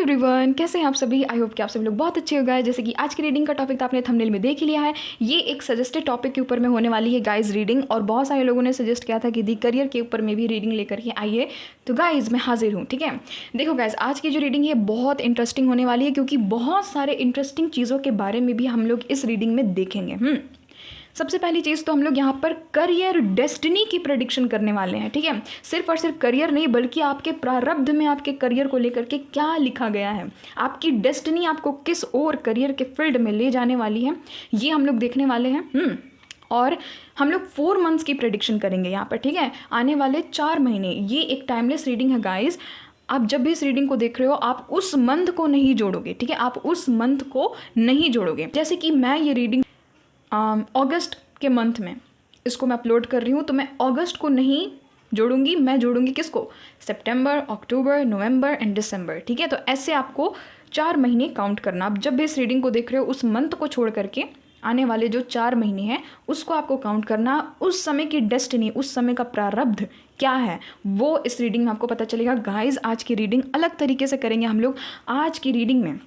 Everyone, कैसे हैं आप सभी। आई होप कि आप सभी लोग बहुत अच्छे हो गए। जैसे कि आज की रीडिंग का टॉपिक तो आपने थंबनेल में देख ही लिया है। ये एक सजेस्टेड टॉपिक के ऊपर में होने वाली है गाइज रीडिंग, और बहुत सारे लोगों ने सजेस्ट किया था कि दी करियर के ऊपर में भी रीडिंग लेकर के आइए, तो गाइज मैं हाजिर हूँ। ठीक है, देखो गाइज आज की जो रीडिंग है बहुत इंटरेस्टिंग होने वाली है, क्योंकि बहुत सारे इंटरेस्टिंग चीज़ों के बारे में भी हम लोग इस रीडिंग में देखेंगे। सबसे पहली चीज़ तो हम लोग यहाँ पर करियर डेस्टिनी की प्रेडिक्शन करने वाले हैं। ठीक है, सिर्फ और सिर्फ करियर नहीं, बल्कि आपके प्रारब्ध में आपके करियर को लेकर के क्या लिखा गया है, आपकी डेस्टिनी आपको किस और करियर के फील्ड में ले जाने वाली है, ये हम लोग देखने वाले हैं। और हम लोग 4 मंथ्स की प्रेडिक्शन करेंगे यहाँ पर। ठीक है, आने वाले 4 महीने, ये एक टाइमलेस रीडिंग है गाइज। आप जब भी इस रीडिंग को देख रहे हो, आप उस मंथ को नहीं जोड़ोगे। ठीक है, आप उस मंथ को नहीं जोड़ोगे। जैसे कि मैं ये रीडिंग अगस्त के मंथ में इसको मैं अपलोड कर रही हूँ, तो मैं अगस्त को नहीं जोड़ूंगी, मैं जोड़ूंगी किसको, सितंबर, अक्टूबर, नवंबर एंड दिसंबर। ठीक है, तो ऐसे आपको 4 महीने काउंट करना। आप जब भी इस रीडिंग को देख रहे हो, उस मंथ को छोड़ करके आने वाले जो 4 महीने हैं उसको आपको काउंट करना। उस समय की डेस्टिनी, उस समय का प्रारब्ध क्या है, वो इस रीडिंग में आपको पता चलेगा। गाइज आज की रीडिंग अलग तरीके से करेंगे हम लोग। आज की रीडिंग में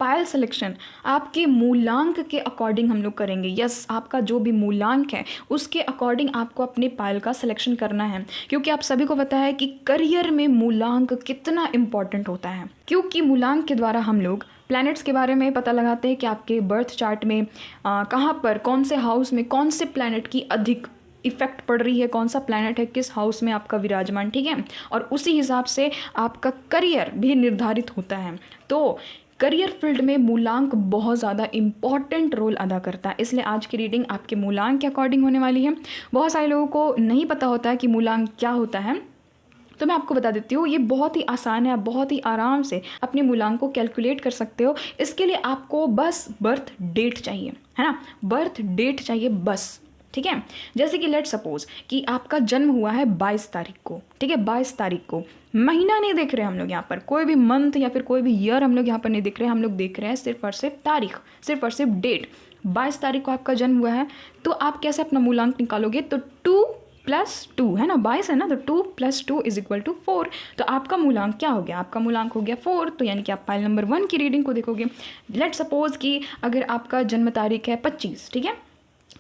पायल सिलेक्शन आपके मूलांक के अकॉर्डिंग हम लोग करेंगे। यस, आपका जो भी मूलांक है उसके अकॉर्डिंग आपको अपने पायल का सिलेक्शन करना है, क्योंकि आप सभी को पता है कि करियर में मूलांक कितना इम्पॉर्टेंट होता है। क्योंकि मूलांक के द्वारा हम लोग प्लैनेट्स के बारे में पता लगाते हैं कि आपके बर्थ चार्ट में कहाँ पर, कौन से हाउस में कौन से प्लैनेट की अधिक इफेक्ट पड़ रही है, कौन सा प्लैनेट है किस हाउस में आपका विराजमान। ठीक है, और उसी हिसाब से आपका करियर भी निर्धारित होता है। तो करियर फील्ड में मूलांक बहुत ज़्यादा इंपॉर्टेंट रोल अदा करता है, इसलिए आज की रीडिंग आपके मूलांक के अकॉर्डिंग होने वाली है। बहुत सारे लोगों को नहीं पता होता है कि मूलांक क्या होता है, तो मैं आपको बता देती हूँ। ये बहुत ही आसान है, आप बहुत ही आराम से अपने मूलांक को कैलकुलेट कर सकते हो। इसके लिए आपको बस बर्थ डेट चाहिए, है ना, बर्थ डेट चाहिए बस। ठीक है, जैसे कि लेट सपोज कि आपका जन्म हुआ है 22 तारीख को। ठीक है, 22 तारीख को, महीना नहीं देख रहे हम लोग यहाँ पर, कोई भी मंथ या फिर कोई भी ईयर हम लोग यहाँ पर नहीं देख रहे हैं। हम लोग देख रहे हैं सिर्फ और सिर्फ तारीख, सिर्फ और सिर्फ डेट। 22 तारीख को आपका जन्म हुआ है, तो आप कैसे अपना मूलांक निकालोगे, तो 2 + 2 है ना, 22 है ना, तो 2 + 2 = 4। तो आपका मूलांक क्या हो गया, आपका मूलांक हो गया 4। तो यानी कि आप पाइल नंबर 1 की रीडिंग को देखोगे। लेट सपोज कि अगर आपका जन्म तारीख है 25, ठीक है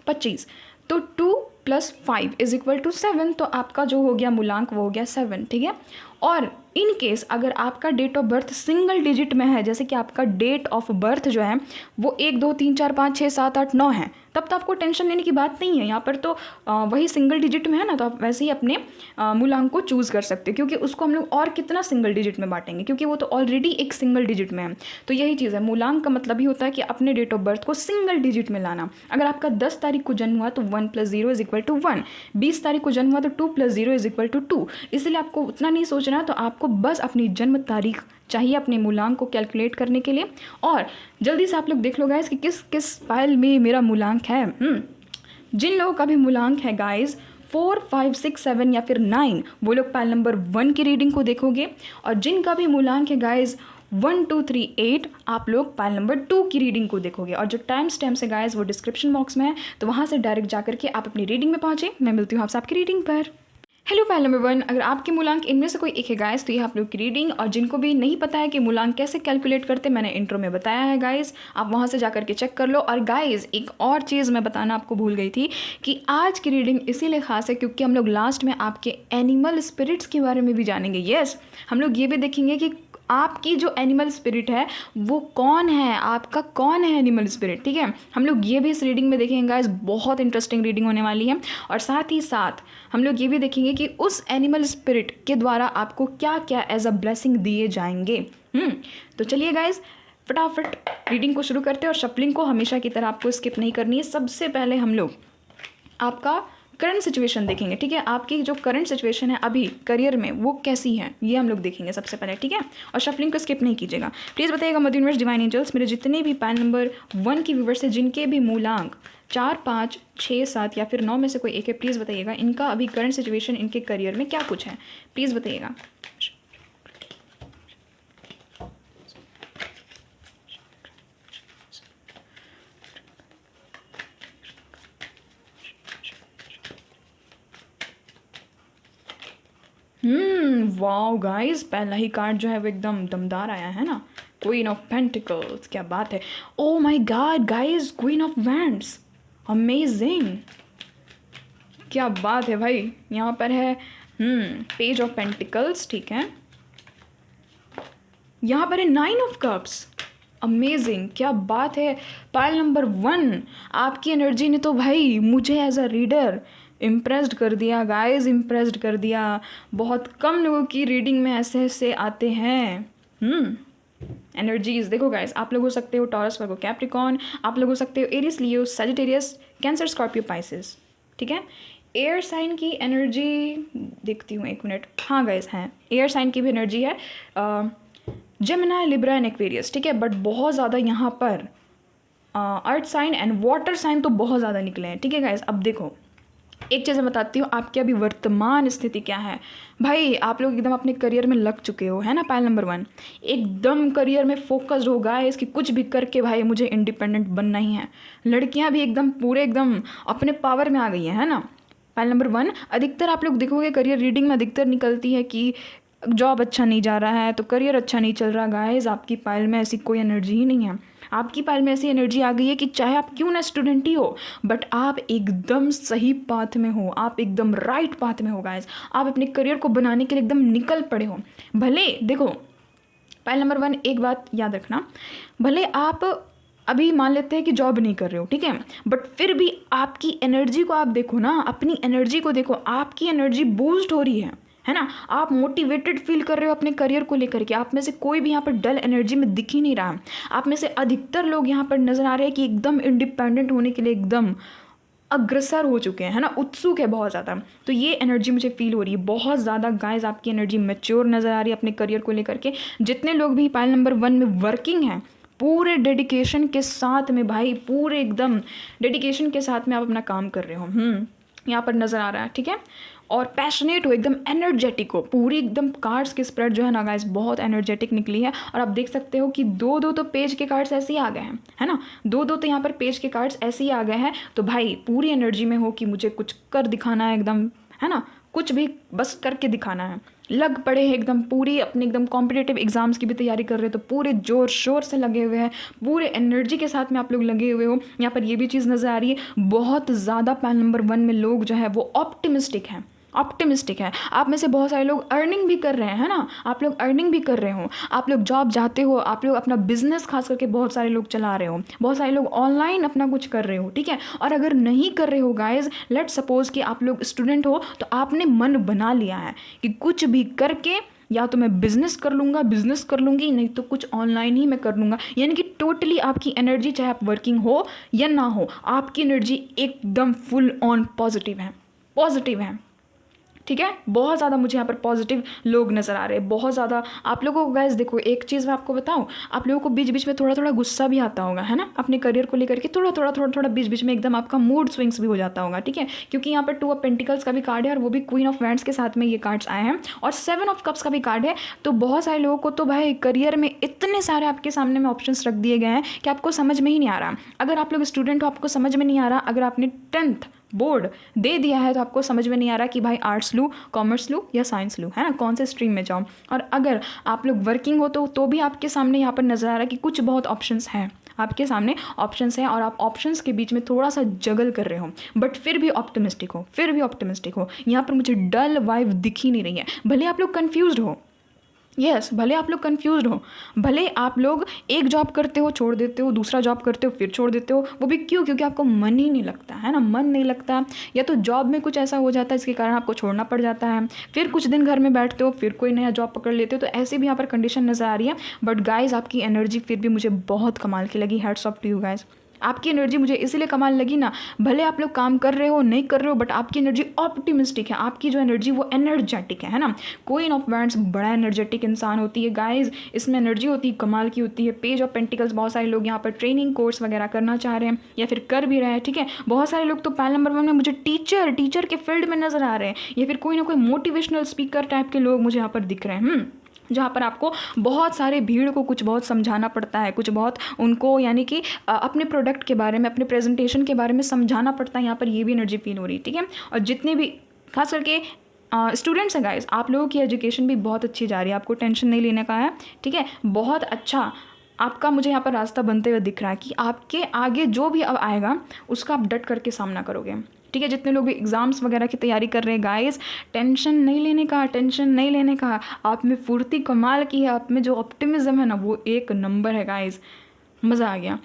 25, तो 2 + 5 = 7। तो आपका जो हो गया मूलांक वो हो गया 7। ठीक है, और इन केस अगर आपका date of birth single digit में है, जैसे कि आपका डेट ऑफ बर्थ जो है वो 1 2 3 4 5 6 7 8 9 है, तब तो आपको टेंशन लेने की बात नहीं है। यहाँ पर तो वही सिंगल डिजिट में है ना, तो आप वैसे ही अपने मूलांक को चूज़ कर सकते हो, क्योंकि उसको हम लोग और कितना सिंगल डिजिट में बांटेंगे, क्योंकि वो तो ऑलरेडी एक सिंगल डिजिट में है। तो यही चीज़ है, मूलांक का मतलब ही होता है कि अपने डेट ऑफ बर्थ को सिंगल डिजिट में लाना। अगर आपका 10 तारीख को जन्म हुआ तो 1 + 0 = 1, 20 तारीख को जन्म हुआ तो 2 + 0 = 2। इसलिए आपको उतना नहीं सोचना, तो आपको बस अपनी जन्म तारीख चाहिए अपने मूलांक को कैलकुलेट करने के लिए। और जल्दी से आप लोग देख लो गाइस कि किस किस फाइल में मेरा मूलांक है। जिन लोगों का भी मूलांक है गाइस 4 5 6 7 या फिर 9, वो लोग फाइल नंबर 1 की रीडिंग को देखोगे। और जिनका भी मूलांक है गाइस 1 2 3 8, आप लोग फाइल नंबर 2 की रीडिंग को देखोगे। और जो टाइम स्टैम्प्स है गाइस वो डिस्क्रिप्शन बॉक्स में है, तो वहाँ से डायरेक्ट जाकर के आप अपनी रीडिंग में पहुँचे। मैं मिलती हूँ आपसे आपकी रीडिंग पर। हेलो फाइल नंबर 1, अगर आपके मूलांक इनमें से कोई एक है गाइस, तो ये आप लोग की रीडिंग। और जिनको भी नहीं पता है कि मूलांक कैसे कैलकुलेट करते, मैंने इंट्रो में बताया है गाइस, आप वहाँ से जाकर के चेक कर लो। और गाइस एक और चीज़ मैं बताना आपको भूल गई थी कि आज की रीडिंग इसीलिए खास है क्योंकि हम लोग लास्ट में आपके एनिमल स्पिरिट्स के बारे में भी जानेंगे। यस, हम लोग ये भी देखेंगे कि आपकी जो एनिमल स्पिरिट है वो कौन है, आपका कौन है एनिमल स्पिरिट। ठीक है, हम लोग ये भी इस रीडिंग में देखेंगे गाइस, बहुत इंटरेस्टिंग रीडिंग होने वाली है। और साथ ही साथ हम लोग ये भी देखेंगे कि उस एनिमल स्पिरिट के द्वारा आपको क्या क्या एज अ ब्लेसिंग दिए जाएंगे। तो चलिए गाइस फटाफट रीडिंग को शुरू करते हैं। और शफलिंग को हमेशा की तरह आपको स्किप नहीं करनी है। सबसे पहले हम लोग आपका करंट सिचुएशन देखेंगे। ठीक है, आपकी जो करंट सिचुएशन है अभी करियर में वो कैसी है, ये हम लोग देखेंगे सबसे पहले। ठीक है, और शफलिंग को स्किप नहीं कीजिएगा। प्लीज़ बताइएगा मदर यूनिवर्स, डिवाइन एंजल्स, मेरे जितने भी पैन नंबर 1 की व्यूवर्स है जिनके भी मूलांक 4 5 6 7 या फिर 9 में से कोई एक है, प्लीज़ बताइएगा इनका अभी करंट सिचुएशन, इनके करियर में क्या कुछ है, प्लीज़ बताइएगा। वाओ गाइस, पहला ही कार्ड जो है वो एकदम दमदार आया है ना, क्वीन ऑफ पेंटिकल्स, क्या बात है। ओ my God guys, queen of wands, amazing, क्या बात है भाई। यहाँ पर है पेज ऑफ पेंटिकल्स, ठीक है। यहाँ पर है 9 ऑफ कप्स, अमेजिंग, क्या बात है। पाइल नंबर 1, आपकी एनर्जी ने तो भाई मुझे एज अ रीडर इम्प्रेस्ड कर दिया गाइस, इम्प्रेस्ड कर दिया। बहुत कम लोगों की रीडिंग में ऐसे ऐसे आते हैं एनर्जीज। देखो गाइस, आप लोग हो सकते हो टॉरस, वर्गो, कैप्रिकॉर्न, आप लोग हो सकते हो एरिस, लियो, सजिटेरियस, कैंसर, स्कॉर्पियो, पाइसेस, ठीक है। एयर साइन की एनर्जी देखती हूँ, 1 मिनट। हाँ गाइस, हैं एयर साइन की भी एनर्जी है, जेमिनी, लिब्रा एंड एक्वेरियस, ठीक है। बट बहुत ज़्यादा यहाँ पर earth sign and water sign तो बहुत ज़्यादा निकले हैं, ठीक है गाइस। अब देखो, एक चीज़ मैं बताती हूँ, आपकी अभी वर्तमान स्थिति क्या है। भाई आप लोग एकदम अपने करियर में लग चुके हो, है ना। पाइल नंबर 1, एकदम करियर में फोकस्ड हो गाइस कि कुछ भी करके भाई मुझे इंडिपेंडेंट बनना ही है। लड़कियां भी एकदम पूरे एकदम अपने पावर में आ गई है ना। पाइल नंबर 1, अधिकतर आप लोग देखोगे करियर रीडिंग में अधिकतर निकलती है कि जॉब अच्छा नहीं जा रहा है तो करियर अच्छा नहीं चल रहा। गाइस आपकी पाइल में ऐसी कोई एनर्जी ही नहीं है। आपकी पाइल में ऐसी एनर्जी आ गई है कि चाहे आप क्यों ना स्टूडेंट ही हो, बट आप एकदम सही पाथ में हो, आप एकदम राइट पाथ में हो गाइस। आप अपने करियर को बनाने के लिए एकदम निकल पड़े हो। भले देखो पाइल नंबर 1, एक बात याद रखना, भले आप अभी मान लेते हैं कि जॉब नहीं कर रहे हो, ठीक है, बट फिर भी आपकी एनर्जी को आप देखो ना, अपनी एनर्जी को देखो, आपकी एनर्जी बूस्ट हो रही है ना। आप मोटिवेटेड फील कर रहे हो अपने करियर को लेकर के। आप में से कोई भी यहाँ पर डल एनर्जी में दिख ही नहीं रहा। आप में से अधिकतर लोग यहाँ पर नजर आ रहे हैं कि एकदम इंडिपेंडेंट होने के लिए एकदम अग्रसर हो चुके हैं, है ना, उत्सुक है बहुत ज़्यादा। तो ये एनर्जी मुझे फील हो रही है बहुत ज़्यादा गाइस। आपकी एनर्जी मैच्योर नज़र आ रही है अपने करियर को लेकर के। जितने लोग भी पाइल नंबर 1 में वर्किंग हैं, पूरे डेडिकेशन के साथ में भाई, पूरे एकदम डेडिकेशन के साथ में आप अपना काम कर रहे हो, यहाँ पर नज़र आ रहा है, ठीक है। और पैशनेट हो, एकदम एनर्जेटिक हो, पूरी एकदम कार्ड्स की स्प्रेड जो है ना गाइस बहुत एनर्जेटिक निकली है। और आप देख सकते हो कि 2-2 तो पेज के कार्ड्स ऐसे ही आ गए हैं, है ना। 2-2 तो यहाँ पर पेज के कार्ड्स ऐसे ही आ गए हैं। तो भाई पूरी एनर्जी में हो कि मुझे कुछ कर दिखाना है एकदम, है ना, कुछ भी बस करके दिखाना है। लग पड़े हैं एकदम, पूरी अपने एकदम कॉम्पिटिटिव एग्जाम्स की भी तैयारी कर रहे हो तो पूरे जोर शोर से लगे हुए हैं, पूरे एनर्जी के साथ में आप लोग लगे हुए हो। यहाँ पर ये भी चीज़ नज़र आ रही है, बहुत ज़्यादा पाइल नंबर 1 में लोग जो है वो ऑप्टिमिस्टिक हैं, ऑप्टिमिस्टिक है। आप में से बहुत सारे लोग अर्निंग भी कर रहे हैं, है ना, आप लोग अर्निंग भी कर रहे हो, आप लोग जॉब जाते हो, आप लोग अपना बिजनेस खास करके बहुत सारे लोग चला रहे हो, बहुत सारे लोग ऑनलाइन अपना कुछ कर रहे हो, ठीक है। और अगर नहीं कर रहे हो गाइज, लेट्स सपोज कि आप लोग स्टूडेंट हो, तो आपने मन बना लिया है कि कुछ भी करके या तो मैं बिज़नेस कर लूँगा, बिज़नेस कर लूँगी, नहीं तो कुछ ऑनलाइन ही मैं कर लूँगा। यानी कि टोटली आपकी एनर्जी, चाहे आप वर्किंग हो या ना हो, आपकी एनर्जी एकदम फुल ऑन पॉजिटिव है, पॉजिटिव है, ठीक है। बहुत ज़्यादा मुझे यहाँ पर पॉजिटिव लोग नज़र आ रहे हैं, बहुत ज़्यादा। आप लोगों को गाइस देखो, एक चीज़ मैं आपको बताऊँ, आप लोगों को बीच बीच में थोड़ा थोड़ा गुस्सा भी आता होगा, है ना, अपने करियर को लेकर के थोड़ा बीच बीच में एकदम आपका मूड स्विंग्स भी हो जाता होगा, ठीक है। क्योंकि यहाँ पर 2 ऑफ पेंटिकल्स का भी कार्ड है और वो भी क्वीन ऑफ वैंड्स के साथ में ये कार्ड्स आए हैं, और 7 ऑफ कप्स का भी कार्ड है। तो बहुत सारे लोगों को तो भाई करियर में इतने सारे आपके सामने में ऑप्शंस रख दिए गए हैं कि आपको समझ में ही नहीं आ रहा। अगर आप लोग स्टूडेंट हो, आपको समझ में नहीं आ रहा, अगर आपने 10th बोर्ड दे दिया है तो आपको समझ में नहीं आ रहा कि भाई आर्ट्स लूँ, कॉमर्स लूँ या साइंस लूँ, है ना, कौन से स्ट्रीम में जाऊँ। और अगर आप लोग वर्किंग हो तो भी आपके सामने यहाँ पर नज़र आ रहा है कि कुछ बहुत ऑप्शंस हैं, आपके सामने ऑप्शंस हैं और आप ऑप्शंस के बीच में थोड़ा सा जगल कर रहे हो, बट फिर भी ऑप्टिमिस्टिक हो, फिर भी ऑप्टिमिस्टिक हो। यहाँ पर मुझे डल वाइब दिख ही नहीं रही है। भले आप लोग कन्फ्यूज्ड हो, यस भले आप लोग कंफ्यूज हो, भले आप लोग एक जॉब करते हो छोड़ देते हो, दूसरा जॉब करते हो फिर छोड़ देते हो, वो भी क्यों? क्योंकि आपको मन ही नहीं लगता, है ना, मन नहीं लगता, या तो जॉब में कुछ ऐसा हो जाता है इसके कारण आपको छोड़ना पड़ जाता है, फिर कुछ दिन घर में बैठते हो, फिर कोई नया जॉब पकड़ लेते हो। तो ऐसे भी यहाँ पर कंडीशन नज़र आ रही है। बट गाइज आपकी एनर्जी फिर भी मुझे बहुत कमाल की लगी। Hats off to you guys. आपकी एनर्जी मुझे इसीलिए कमाल लगी ना, भले आप लोग काम कर रहे हो नहीं कर रहे हो, बट आपकी एनर्जी ऑप्टिमिस्टिक है, आपकी जो एनर्जी वो एनर्जेटिक है ना। क्वीन ऑफ वैंड्स बड़ा एनर्जेटिक इंसान होती है गाइज, इसमें एनर्जी होती है, कमाल की होती है। पेज ऑफ पेंटिकल्स, बहुत सारे लोग यहाँ पर ट्रेनिंग कोर्स वगैरह करना चाह रहे हैं या फिर कर भी रहे हैं, ठीक है। बहुत सारे लोग तो पाइल नंबर 1 में मुझे टीचर के फील्ड में नजर आ रहे हैं, या फिर कोई ना कोई मोटिवेशनल स्पीकर टाइप के लोग मुझे यहाँ पर दिख रहे हैं, जहाँ पर आपको बहुत सारे भीड़ को कुछ बहुत समझाना पड़ता है, कुछ बहुत उनको यानी कि अपने प्रोडक्ट के बारे में, अपने प्रेजेंटेशन के बारे में समझाना पड़ता है। यहाँ पर ये भी एनर्जी फील हो रही है, ठीक है। और जितने भी खास करके स्टूडेंट्स हैं गाइस, आप लोगों की एजुकेशन भी बहुत अच्छी जा रही है, आपको टेंशन नहीं लेने का है, ठीक है। बहुत अच्छा आपका मुझे यहाँ पर रास्ता बनते हुए दिख रहा है कि आपके आगे जो भी अब आएगा उसका आप डट करके सामना करोगे, ठीक है। जितने लोग भी एग्ज़ाम्स वगैरह की तैयारी कर रहे हैं गाइस, टेंशन नहीं लेने का, टेंशन नहीं लेने का। आप में फुर्ती कमाल की है, आप में जो ऑप्टिमिज़्म है ना वो एक नंबर है गाइस, मज़ा आ गया।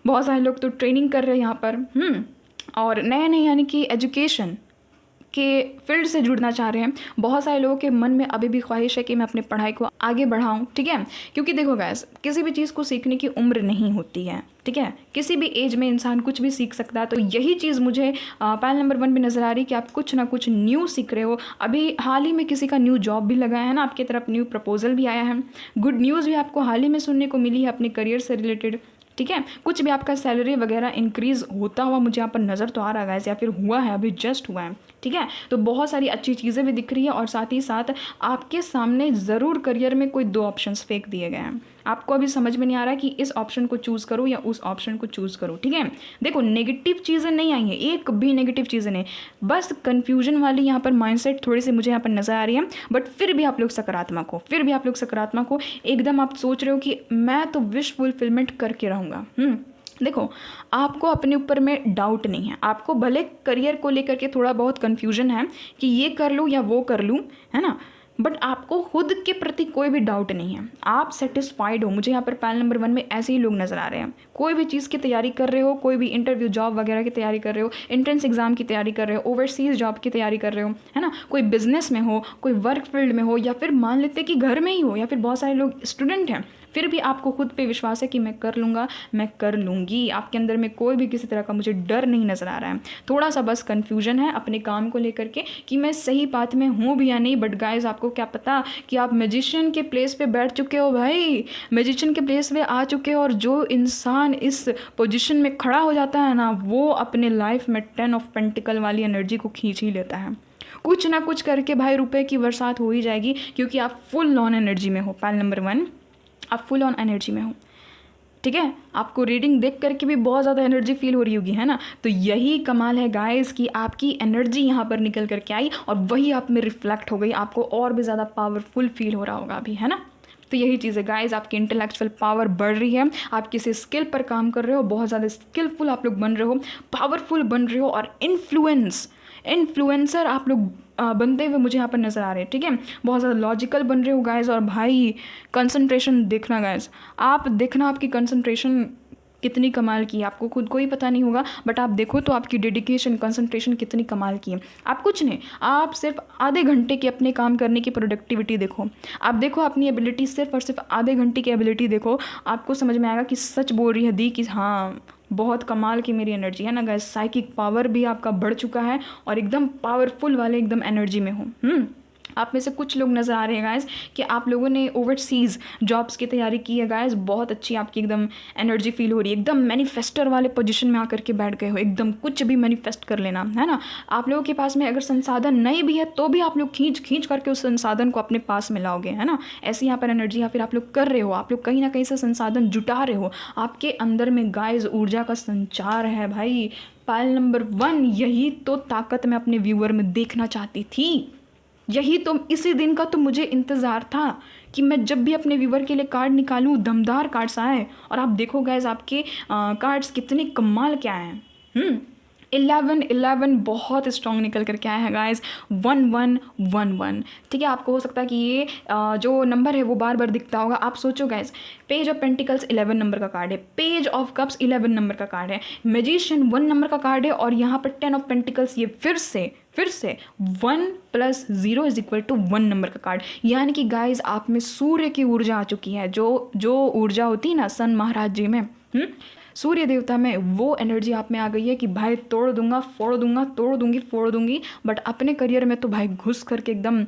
बहुत सारे लोग तो ट्रेनिंग कर रहे हैं यहाँ पर, और नए नए यानी कि एजुकेशन के फील्ड से जुड़ना चाह रहे हैं। बहुत सारे लोगों के मन में अभी भी ख्वाहिश है कि मैं अपनी पढ़ाई को आगे बढ़ाऊं, ठीक है। क्योंकि देखो गाइस, किसी भी चीज़ को सीखने की उम्र नहीं होती है, ठीक है। किसी भी एज में इंसान कुछ भी सीख सकता है। तो यही चीज़ मुझे पैनल नंबर 1 में नज़र आ रही है कि आप कुछ ना कुछ न्यू सीख रहे हो। अभी हाल ही में किसी का न्यू जॉब भी लगा है ना, आपकी तरफ न्यू प्रपोजल भी आया है, गुड न्यूज़ भी आपको हाल ही में सुनने को मिली है अपने करियर से रिलेटेड, ठीक है। कुछ भी आपका सैलरी वगैरह इंक्रीज़ होता हुआ मुझे यहाँ पर नज़र तो आ रहा है, या फिर हुआ है, अभी जस्ट हुआ है, ठीक है। तो बहुत सारी अच्छी चीज़ें भी दिख रही है, और साथ ही साथ आपके सामने ज़रूर करियर में कोई 2 ऑप्शंस फेंक दिए गए हैं। आपको अभी समझ में नहीं आ रहा कि इस ऑप्शन को चूज़ करूँ या उस ऑप्शन को चूज़ करूँ, ठीक है। देखो, नेगेटिव चीज़ें नहीं आई हैं, एक भी नेगेटिव चीज़ें नहीं, बस कन्फ्यूजन वाली यहाँ पर माइंडसेट थोड़ी सी मुझे यहाँ पर नज़र आ रही है। बट फिर भी आप लोग सकारात्मक हो, फिर भी आप लोग सकारात्मक हो। एकदम आप सोच रहे हो कि मैं तो विश फुलफिलमेंट करके रहूँगा। देखो, आपको अपने ऊपर में डाउट नहीं है, आपको भले करियर को लेकर के थोड़ा बहुत कन्फ्यूजन है कि ये कर लूँ या वो कर लूँ, है ना, बट आपको खुद के प्रति कोई भी डाउट नहीं है, आप सेटिस्फाइड हो। मुझे यहाँ पर पैनल नंबर 1 में ऐसे ही लोग नज़र आ रहे हैं। कोई भी चीज़ की तैयारी कर रहे हो, कोई भी इंटरव्यू जॉब वगैरह की तैयारी कर रहे हो, एंट्रेंस एग्जाम की तैयारी कर रहे हो, ओवरसीज़ जॉब की तैयारी कर रहे हो, है ना, कोई बिजनेस में हो, कोई वर्क फील्ड में हो, या फिर मान लेते कि घर में ही हो, या फिर बहुत सारे लोग स्टूडेंट हैं, फिर भी आपको खुद पे विश्वास है कि मैं कर लूँगा, मैं कर लूँगी। आपके अंदर में कोई भी किसी तरह का मुझे डर नहीं नज़र आ रहा है। थोड़ा सा बस कन्फ्यूजन है अपने काम को लेकर के कि मैं सही बात में हूँ भी या नहीं। बट गाइज, आपको क्या पता कि आप मैजिशियन के प्लेस पे बैठ चुके हो भाई, मैजिशियन के प्लेस पे आ चुके हो। और जो इंसान इस पोजीशन में खड़ा हो जाता है ना, वो अपने लाइफ में 10 ऑफ पेंटिकल वाली एनर्जी को खींच ही लेता है। कुछ ना कुछ करके भाई रुपए की बरसात हो ही जाएगी, क्योंकि आप फुल ऑन एनर्जी में हो। पैनल नंबर 1, आप फुल ऑन एनर्जी में हो, ठीक है। आपको रीडिंग देख करके भी बहुत ज़्यादा एनर्जी फील हो रही होगी, है ना। तो यही कमाल है गाइस कि आपकी एनर्जी यहाँ पर निकल करके आई और वही आप में रिफ्लेक्ट हो गई। आपको और भी ज़्यादा पावरफुल फील हो रहा होगा अभी, है ना। तो यही चीज़ है गाइस, आपकी इंटेलेक्चुअल पावर बढ़ रही है, आप किसी स्किल पर काम कर रहे हो, बहुत ज़्यादा स्किलफुल आप लोग बन रहे हो, पावरफुल बन रहे हो, और इन्फ्लुएंसर आप लोग बनते हुए मुझे यहाँ पर नज़र आ रहे हैं, ठीक है। बहुत ज़्यादा लॉजिकल बन रहे हो गाइस। और भाई कंसंट्रेशन देखना गाइस, आप देखना आपकी कंसंट्रेशन कितनी कमाल की है, आपको खुद को ही पता नहीं होगा, बट आप देखो तो आपकी डेडिकेशन, कंसंट्रेशन कितनी कमाल की है। आप कुछ नहीं, आप सिर्फ आधे घंटे की अपने काम करने की प्रोडक्टिविटी देखो, आप देखो अपनी एबिलिटी, सिर्फ और सिर्फ आधे घंटे की एबिलिटी देखो, आपको समझ में आएगा कि सच बोल रही है दी कि हाँ बहुत कमाल की मेरी एनर्जी है ना गाइस। साइकिक पावर भी आपका बढ़ चुका है और एकदम पावरफुल वाले एकदम एनर्जी में हो। आप में से कुछ लोग नज़र आ रहे हैं गाइस कि आप लोगों ने ओवरसीज़ जॉब्स की तैयारी की है गाइस, बहुत अच्छी आपकी एकदम एनर्जी फील हो रही है, एकदम मैनिफेस्टर वाले पोजीशन में आकर के बैठ गए हो, एकदम कुछ भी मैनिफेस्ट कर लेना, है ना। आप लोगों के पास में अगर संसाधन नहीं भी है तो भी आप लोग खींच करके उस संसाधन को अपने पास में लाओगे, है ना। ऐसी यहाँ पर एनर्जी या फिर आप लोग कर रहे हो, आप लोग कहीं ना कहीं से संसाधन जुटा रहे हो, आपके अंदर में गाइस ऊर्जा का संचार है भाई। पैनल नंबर 1, यही तो ताकत मैं अपने व्यूअर में देखना चाहती थी, यही तो, इसी दिन का तो मुझे इंतज़ार था कि मैं जब भी अपने व्यूवर के लिए कार्ड निकालूं, दमदार कार्ड्स आए। और आप देखो गाइस आपके कार्ड्स कितने कमाल क्या हैं। 11 बहुत स्ट्रॉन्ग निकल कर के आया है गाइस। 1111, ठीक है। आपको हो सकता है कि ये जो नंबर है वो बार बार दिखता होगा। आप सोचो guys, page of pentacles 11 number का कार्ड है, पेज ऑफ कप्स 11 नंबर का कार्ड है, मैजिशियन 1 नंबर का कार्ड है, और यहाँ पर 10 ऑफ पेंटिकल्स, ये फिर से 1 + 0 = 1 नंबर का कार्ड। यानी कि गाइज आप में सूर्य की ऊर्जा आ चुकी है, जो ऊर्जा होती है ना सन महाराज जी में, सूर्य देवता में, वो एनर्जी आप में आ गई है कि भाई तोड़ दूंगा, फोड़ दूंगा, तोड़ दूंगी, फोड़ दूंगी। बट अपने करियर में तो भाई घुस करके एकदम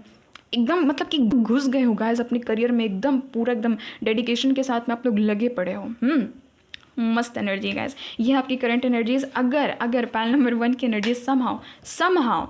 मतलब कि घुस गए हो गाइज अपने करियर में, एकदम पूरा एकदम डेडिकेशन के साथ में आप लोग लगे पड़े हो। मस्त एनर्जी गाइज, ये आपकी करंट एनर्जीज। अगर पैनल नंबर 1 की एनर्जी समहाउ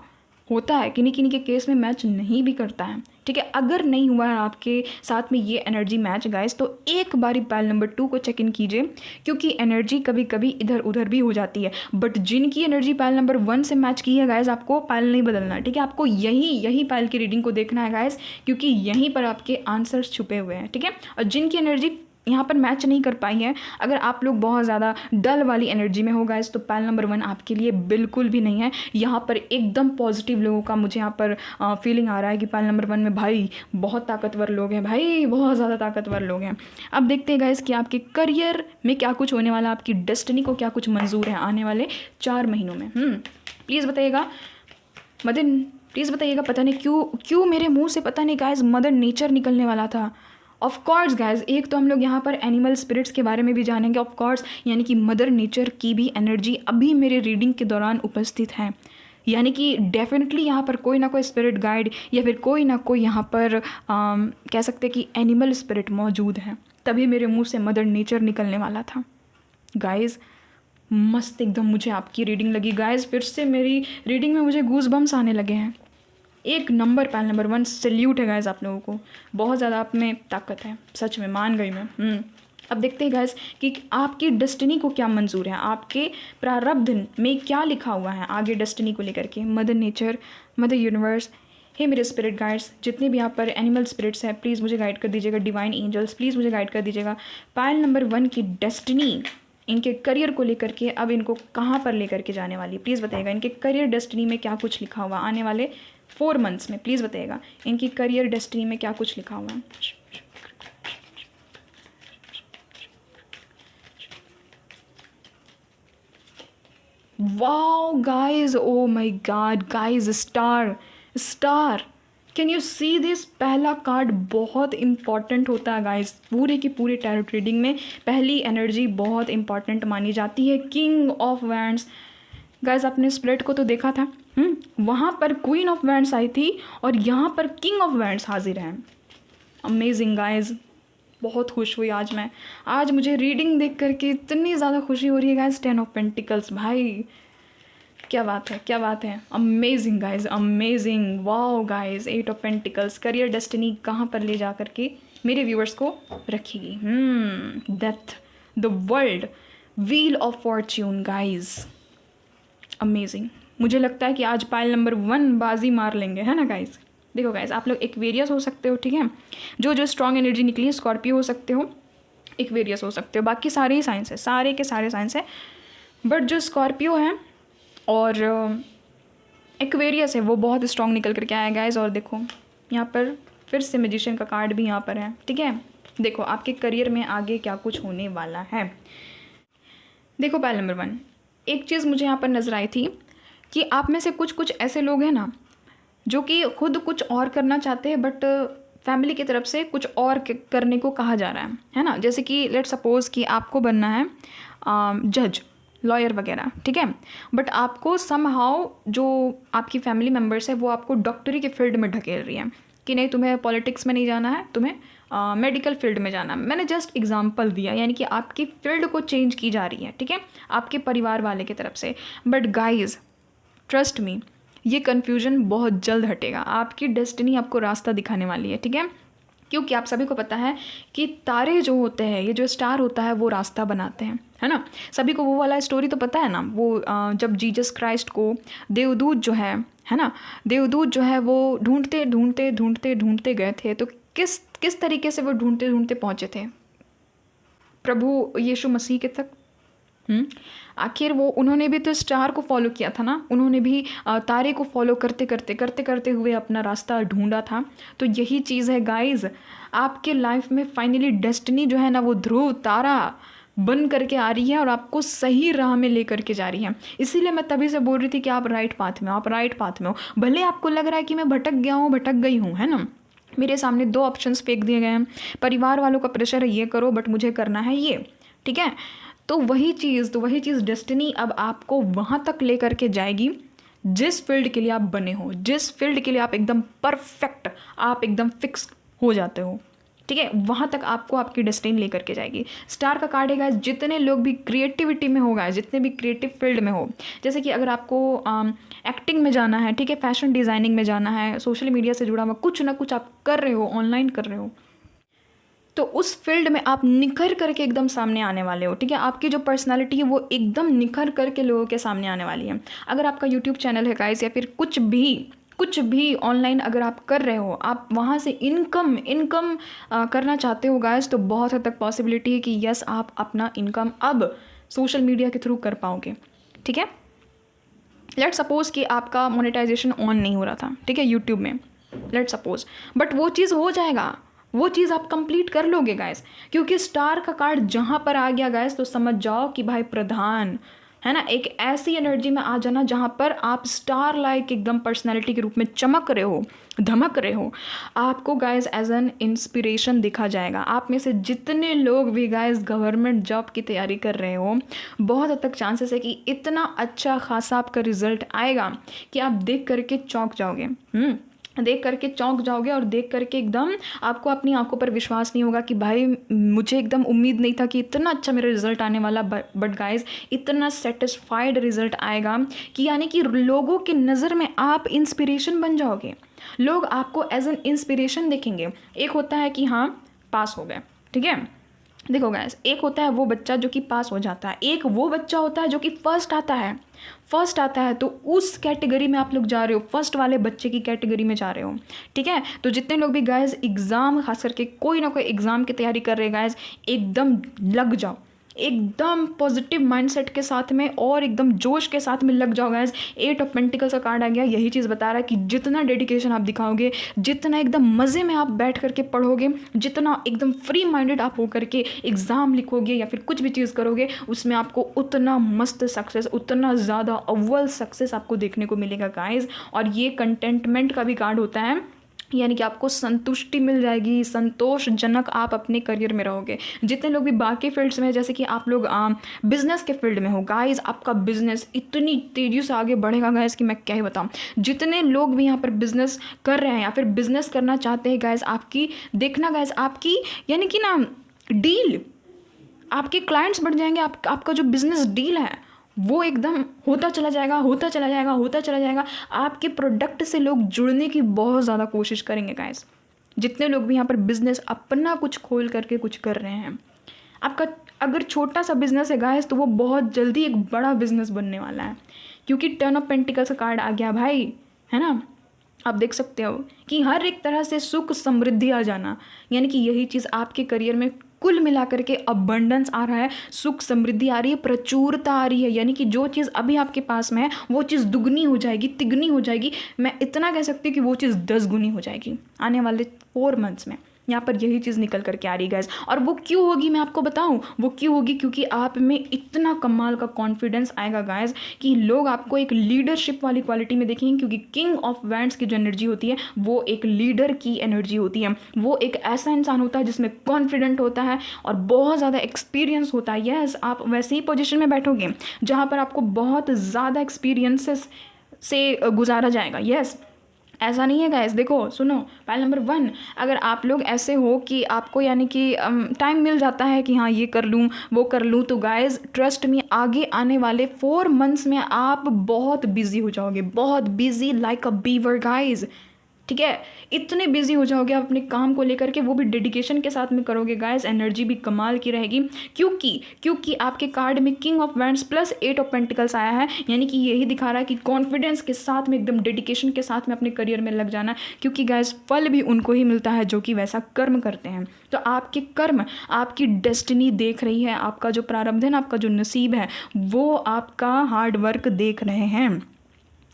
होता है, किन्हीं के केस में मैच नहीं भी करता है, ठीक है। अगर नहीं हुआ है आपके साथ में ये एनर्जी मैच गाइस, तो एक बारी पाइल नंबर 2 को चेक इन कीजिए, क्योंकि एनर्जी कभी कभी इधर उधर भी हो जाती है। बट जिनकी एनर्जी पाइल नंबर 1 से मैच की है गाइस, आपको पाइल नहीं बदलना है, ठीक है। आपको यही पाइल की रीडिंग को देखना है गाइस, क्योंकि यहीं पर आपके आंसर्स छुपे हुए हैं, ठीक है। और जिनकी एनर्जी यहाँ पर मैच नहीं कर पाई है, अगर आप लोग बहुत ज़्यादा डल वाली एनर्जी में हो गाइस, तो पाइल नंबर 1 आपके लिए बिल्कुल भी नहीं है। यहाँ पर एकदम पॉजिटिव लोगों का मुझे यहाँ पर फीलिंग आ रहा है कि पाइल नंबर 1 में भाई बहुत ताकतवर लोग हैं, भाई बहुत ज़्यादा ताकतवर लोग हैं। अब देखते हैं गाइस कि आपके करियर में क्या कुछ होने वाला, आपकी डेस्टिनी को क्या कुछ मंजूर है आने वाले 4 महीनों में। प्लीज़ बताइएगा मदन, प्लीज़ बताइएगा। पता नहीं क्यों मेरे मुँह से पता नहीं गाइस मदर नेचर निकलने वाला था। ऑफ कोर्स गाइज, एक तो हम लोग यहाँ पर एनिमल स्पिरिट्स के बारे में भी जानेंगे, ऑफ कोर्स, यानी कि मदर नेचर की भी एनर्जी अभी मेरे रीडिंग के दौरान उपस्थित है। यानी कि डेफिनेटली यहाँ पर कोई ना कोई स्पिरिट गाइड या फिर कोई ना कोई यहाँ पर कह सकते कि एनिमल स्पिरिट मौजूद है, तभी मेरे मुंह से मदर नेचर निकलने वाला था। गाइज मस्त एकदम मुझे आपकी रीडिंग लगी गाइज, फिर से मेरी रीडिंग में मुझे गूज बम्स आने लगे हैं। एक नंबर पाइल नंबर 1 सल्यूट है गाइज आप लोगों को, बहुत ज़्यादा आप में ताकत है, सच में मान गई मैं। अब देखते हैं गाइज कि आपकी डेस्टिनी को क्या मंजूर है, आपके प्रारब्ध में क्या लिखा हुआ है आगे डेस्टिनी को लेकर के। मदर नेचर, मदर यूनिवर्स, हे मेरे स्पिरिट गाइड्स, जितने भी यहाँ पर एनिमल स्पिरिट्स हैं, प्लीज़ मुझे गाइड कर दीजिएगा। डिवाइन एंजल्स प्लीज़ मुझे गाइड कर दीजिएगा। पाइल नंबर 1 की डेस्टिनी, इनके करियर को लेकर के अब इनको कहाँ पर लेकर के जाने वाली, प्लीज़ बताइएगा। इनके करियर डेस्टिनी में क्या कुछ लिखा हुआ आने वाले 4 मंथ्स में, प्लीज़ बताइएगा। इनकी करियर डेस्टिनी में क्या कुछ लिखा हुआ है। Wow guys, O my God guys, star can you see this. पहला कार्ड बहुत इंपॉर्टेंट होता है गाइज, पूरे की पूरे टैरो ट्रेडिंग में पहली एनर्जी बहुत इंपॉर्टेंट मानी जाती है। किंग ऑफ वैंड्स गाइज, आपने स्प्लिट को तो देखा था, वहाँ पर क्वीन ऑफ वैंड्स आई थी और यहाँ पर किंग ऑफ वैंड्स हाजिर हैं। अमेजिंग गाइज, बहुत खुश हुई आज मैं, आज मुझे रीडिंग देख करके इतनी ज़्यादा खुशी हो रही है गाइज। 10 ऑफ पेंटिकल्स, भाई क्या बात है, क्या बात है। Amazing guys, amazing, wow guys. 8 of pentacles, career destiny कहाँ पर ले जा करके मेरे व्यूअर्स को रखेगी। Death, the world, wheel of Fortune guys, amazing. मुझे लगता है कि आज पाइल नंबर 1 बाजी मार लेंगे, है ना गाइज। देखो गाइज, आप लोग एक्वेरियस हो सकते हो, ठीक है। जो स्ट्रॉन्ग एनर्जी निकली है, स्कॉर्पियो हो सकते हो, एक्वेरियस हो सकते हो, बाकी सारे ही साइंस है, सारे के सारे साइंस है। बट जो स्कॉर्पियो है और एक्वेरियस है वो बहुत स्ट्रॉन्ग निकल करके आया गाइज। और देखो यहाँ पर फिर से मैजिशियन का कार्ड भी यहाँ पर है, ठीक है। देखो आपके करियर में आगे क्या कुछ होने वाला है। देखो पाइल नंबर 1, एक चीज़ मुझे यहाँ पर नजर आई थी कि आप में से कुछ ऐसे लोग हैं ना जो कि खुद कुछ और करना चाहते हैं, बट फैमिली की तरफ से कुछ और करने को कहा जा रहा है ना। जैसे कि लेट सपोज कि आपको बनना है जज, लॉयर वगैरह, ठीक है। बट आपको समहाउ जो आपकी फैमिली मेम्बर्स है वो आपको डॉक्टरी के फील्ड में ढकेल रही है कि नहीं तुम्हें पॉलिटिक्स में नहीं जाना है, तुम्हें मेडिकल फील्ड में जाना है। मैंने जस्ट एग्जांपल दिया, यानी कि आपकी फील्ड को चेंज की जा रही है, ठीक है, आपके परिवार वाले की तरफ से। बट गाइज ट्रस्ट मी, ये कन्फ्यूजन बहुत जल्द हटेगा। आपकी डेस्टिनी आपको रास्ता दिखाने वाली है, ठीक है। क्योंकि आप सभी को पता है कि तारे जो होते हैं, ये जो स्टार होता है वो रास्ता बनाते हैं, है ना। सभी को वो वाला स्टोरी तो पता है ना, वो जब जीसस क्राइस्ट को देवदूत जो है ना, देवदूत जो है वो ढूंढते ढूंढते ढूंढते ढूंढते गए थे, तो किस तरीके से वो ढूंढते ढूंढते पहुँचे थे प्रभु यीशु मसीह के तक। आखिर वो उन्होंने भी तो स्टार को फॉलो किया था ना, उन्होंने भी तारे को फॉलो करते करते हुए अपना रास्ता ढूंढा था। तो यही चीज़ है गाइज, आपके लाइफ में फाइनली डेस्टिनी जो है ना वो ध्रुव तारा बन करके आ रही है और आपको सही राह में ले करके जा रही है। इसीलिए मैं तभी से बोल रही थी कि आप राइट पाथ में हो, आप राइट पाथ में हो। भले आपको लग रहा है कि मैं भटक गया हूँ, भटक गई हूँ, है ना। मेरे सामने 2 ऑप्शंस फेंक दिए गए हैं, परिवार वालों का प्रेशर है ये करो, बट मुझे करना है ये, ठीक है। तो वही चीज़ डेस्टिनी अब आपको वहाँ तक ले करके जाएगी जिस फील्ड के लिए आप बने हो, जिस फील्ड के लिए आप एकदम परफेक्ट, आप एकदम फिक्स हो जाते हो, ठीक है, वहाँ तक आपको आपकी डेस्टिनी लेकर के जाएगी। स्टार का कार्ड है गाइस, जितने लोग भी क्रिएटिविटी में हो गाइस, जितने भी क्रिएटिव फील्ड में हो, जैसे कि अगर आपको एक्टिंग में जाना है, ठीक है, फैशन डिज़ाइनिंग में जाना है, सोशल मीडिया से जुड़ा हुआ कुछ ना कुछ आप कर रहे हो, ऑनलाइन कर रहे हो, तो उस फील्ड में आप निखर करके एकदम सामने आने वाले हो। ठीक है, आपकी जो पर्सनालिटी है वो एकदम निखर करके लोगों के सामने आने वाली है। अगर आपका यूट्यूब चैनल है गाइस, या फिर कुछ भी ऑनलाइन अगर आप कर रहे हो, आप वहाँ से इनकम करना चाहते हो गाइस, तो बहुत हद तक पॉसिबिलिटी है कि यस आप अपना इनकम अब सोशल मीडिया के थ्रू कर पाओगे। ठीक है, लेट सपोज कि आपका मोनेटाइजेशन ऑन नहीं हो रहा था, ठीक है, यूट्यूब में, लेट सपोज, बट वो चीज़ हो जाएगा, वो चीज़ आप कंप्लीट कर लोगे गाइस, क्योंकि स्टार का कार्ड जहाँ पर आ गया गाइस, तो समझ जाओ कि भाई प्रधान है ना, एक ऐसी एनर्जी में आ जाना जहाँ पर आप स्टार लाइक एकदम पर्सनैलिटी के रूप में चमक रहे हो, धमक रहे हो। आपको गाइस एज एन इंस्पिरेशन दिखा जाएगा। आप में से जितने लोग भी गाइस गवर्नमेंट जॉब की तैयारी कर रहे हो, बहुत हद तक चांसेस है कि इतना अच्छा खासा आपका रिजल्ट आएगा कि आप देख करके चौंक जाओगे। देख करके चौंक जाओगे और देख करके एकदम आपको अपनी आंखों पर विश्वास नहीं होगा कि भाई मुझे एकदम उम्मीद नहीं था कि इतना अच्छा मेरा रिजल्ट आने वाला, बट गाइस इतना सेटिस्फाइड रिजल्ट आएगा कि यानी कि लोगों की नज़र में आप इंस्पिरेशन बन जाओगे। लोग आपको एज एन इंस्पिरेशन देखेंगे। एक होता है कि हाँ पास हो गए, ठीक है, देखो गाइस, एक होता है वो बच्चा जो कि पास हो जाता है, एक वो बच्चा होता है जो कि फर्स्ट आता है। तो उस कैटेगरी में आप लोग जा रहे हो, फर्स्ट वाले बच्चे की कैटेगरी में जा रहे हो। ठीक है, तो जितने लोग भी गाइस एग्ज़ाम, खास करके कोई ना कोई एग्ज़ाम की तैयारी कर रहे हैं गाइस, एकदम लग जाओ, एकदम पॉजिटिव माइंडसेट के साथ में और एकदम जोश के साथ में लग जाओ गाइस। 8 ऑफ पेंटिकल्स का कार्ड आ गया, यही चीज़ बता रहा है कि जितना डेडिकेशन आप दिखाओगे, जितना एकदम मज़े में आप बैठ करके पढ़ोगे, जितना एकदम फ्री माइंडेड आप हो करके एग्ज़ाम लिखोगे या फिर कुछ भी चीज़ करोगे, उसमें आपको उतना मस्त सक्सेस, उतना ज़्यादा अव्वल सक्सेस आपको देखने को मिलेगा गाइस। और ये कंटेंटमेंट का भी कार्ड होता है, यानी कि आपको संतुष्टि मिल जाएगी, संतोषजनक आप अपने करियर में रहोगे। जितने लोग भी बाकी फील्ड्स में, जैसे कि आप लोग बिजनेस के फील्ड में हो गाइस, आपका बिजनेस इतनी तेज़ी से आगे बढ़ेगा गाइस कि मैं क्या ही बताऊं। जितने लोग भी यहाँ पर बिजनेस कर रहे हैं या फिर बिजनेस करना चाहते हैं गाइस, आपकी देखना गाइस, आपकी यानी कि ना डील, आपके क्लाइंट्स बढ़ जाएंगे, आपका जो बिजनेस डील है वो एकदम होता चला जाएगा। आपके प्रोडक्ट से लोग जुड़ने की बहुत ज़्यादा कोशिश करेंगे गाइस। जितने लोग भी यहाँ पर बिजनेस अपना कुछ खोल करके कुछ कर रहे हैं, आपका अगर छोटा सा बिजनेस है गाइस, तो वो बहुत जल्दी एक बड़ा बिजनेस बनने वाला है, क्योंकि 10 ऑफ पेंटिकल्स का कार्ड आ गया भाई, है ना। आप देख सकते हो कि हर एक तरह से सुख समृद्धि आ जाना, यानी कि यही चीज़ आपके करियर में कुल मिलाकर के अबंडेंस आ रहा है, सुख समृद्धि आ रही है, प्रचुरता आ रही है। यानी कि जो चीज़ अभी आपके पास में है वो चीज़ दुगनी हो जाएगी, तिगनी हो जाएगी। मैं इतना कह सकती हूँ कि वो चीज़ 10 गुनी हो जाएगी आने वाले 4 मंथ्स में। यहाँ पर यही चीज़ निकल करके आ रही है गाइस। और वो क्यों होगी मैं आपको बताऊँ, वो क्यों होगी, क्योंकि आप में इतना कमाल का कॉन्फिडेंस आएगा गाइस कि लोग आपको एक लीडरशिप वाली क्वालिटी में देखेंगे। क्योंकि किंग ऑफ वैंड्स की जो एनर्जी होती है वो एक लीडर की एनर्जी होती है। वो एक ऐसा इंसान होता है जिसमें कॉन्फिडेंट होता है और बहुत ज़्यादा एक्सपीरियंस होता है। यस, आप वैसे ही पोजिशन में बैठोगे जहाँ पर आपको बहुत ज़्यादा एक्सपीरियंसेस से गुजारा जाएगा। यस, ऐसा नहीं है गाइस। देखो सुनो, पहले नंबर 1, अगर आप लोग ऐसे हो कि आपको यानी कि टाइम मिल जाता है कि हाँ ये कर लूँ वो कर लूँ, तो गाइस ट्रस्ट मी, आगे आने वाले 4 मंथ्स में आप बहुत बिजी हो जाओगे, बहुत बिजी लाइक अ बीवर गाइस। ठीक है, इतने बिजी हो जाओगे आप अपने काम को लेकर के, वो भी डेडिकेशन के साथ में करोगे गाइस। एनर्जी भी कमाल की रहेगी, क्योंकि आपके कार्ड में king of wands plus 8 of pentacles आया है। यानी कि यही दिखा रहा है कि कॉन्फिडेंस के साथ में, एकदम डेडिकेशन के साथ में अपने करियर में लग जाना, क्योंकि गाइस फल भी उनको ही मिलता है जो कि वैसा कर्म करते हैं। तो आपके कर्म, आपकी डेस्टिनी देख रही है, आपका जो प्रारब्ध है ना, आपका जो नसीब है, वो आपका हार्ड वर्क देख रहे हैं,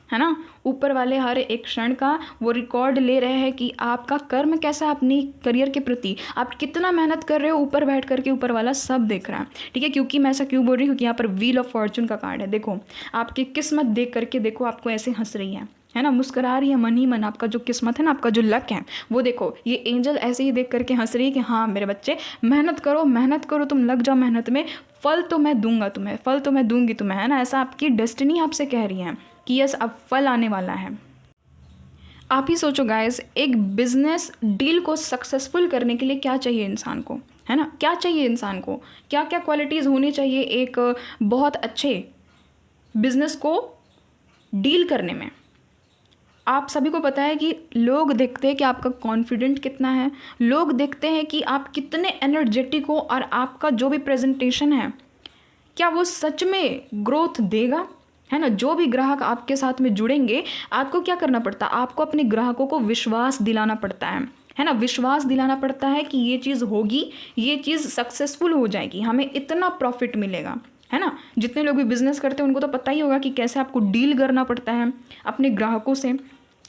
है ना। ऊपर वाले हर एक क्षण का वो रिकॉर्ड ले रहे हैं कि आपका कर्म कैसा है अपनी करियर के प्रति, आप कितना मेहनत कर रहे हो। ऊपर बैठ करके ऊपर वाला सब देख रहा है, ठीक है। क्योंकि मैं ऐसा क्यों बोल रही हूँ, क्योंकि यहाँ पर व्हील ऑफ फॉर्चून का कार्ड है। देखो आपकी किस्मत देख करके, देखो आपको ऐसे हंस रही है ना, मुस्कुरा रही है मन ही मन। आपका जो किस्मत है ना, आपका जो लक है, वो देखो ये एंजल ऐसे ही देख करके हंस रही है कि हाँ मेरे बच्चे मेहनत करो, तुम लग जाओ मेहनत में, फल तो मैं दूंगा तुम्हें, फल तो मैं दूंगी तुम्हें, है ना। ऐसा आपकी डेस्टिनी आपसे कह रही है कि यस अब फल आने वाला है। आप ही सोचो गाइस, एक बिजनेस डील को सक्सेसफुल करने के लिए क्या चाहिए इंसान को, है ना? क्या चाहिए इंसान को, क्या क्या क्वालिटीज़ होनी चाहिए एक बहुत अच्छे बिजनेस को डील करने में। आप सभी को पता है कि लोग देखते हैं कि आपका कॉन्फिडेंट कितना है, लोग देखते हैं कि आप कितने एनर्जेटिक हो, और आपका जो भी प्रेजेंटेशन है क्या वो सच में ग्रोथ देगा, है ना? जो भी ग्राहक आपके साथ में जुड़ेंगे, आपको क्या करना पड़ता है, आपको अपने ग्राहकों को विश्वास दिलाना पड़ता है ना? विश्वास दिलाना पड़ता है कि ये चीज़ होगी, ये चीज़ सक्सेसफुल हो जाएगी, हमें इतना प्रॉफिट मिलेगा, है ना? जितने लोग भी बिजनेस करते हैं उनको तो पता ही होगा कि कैसे आपको डील करना पड़ता है अपने ग्राहकों से,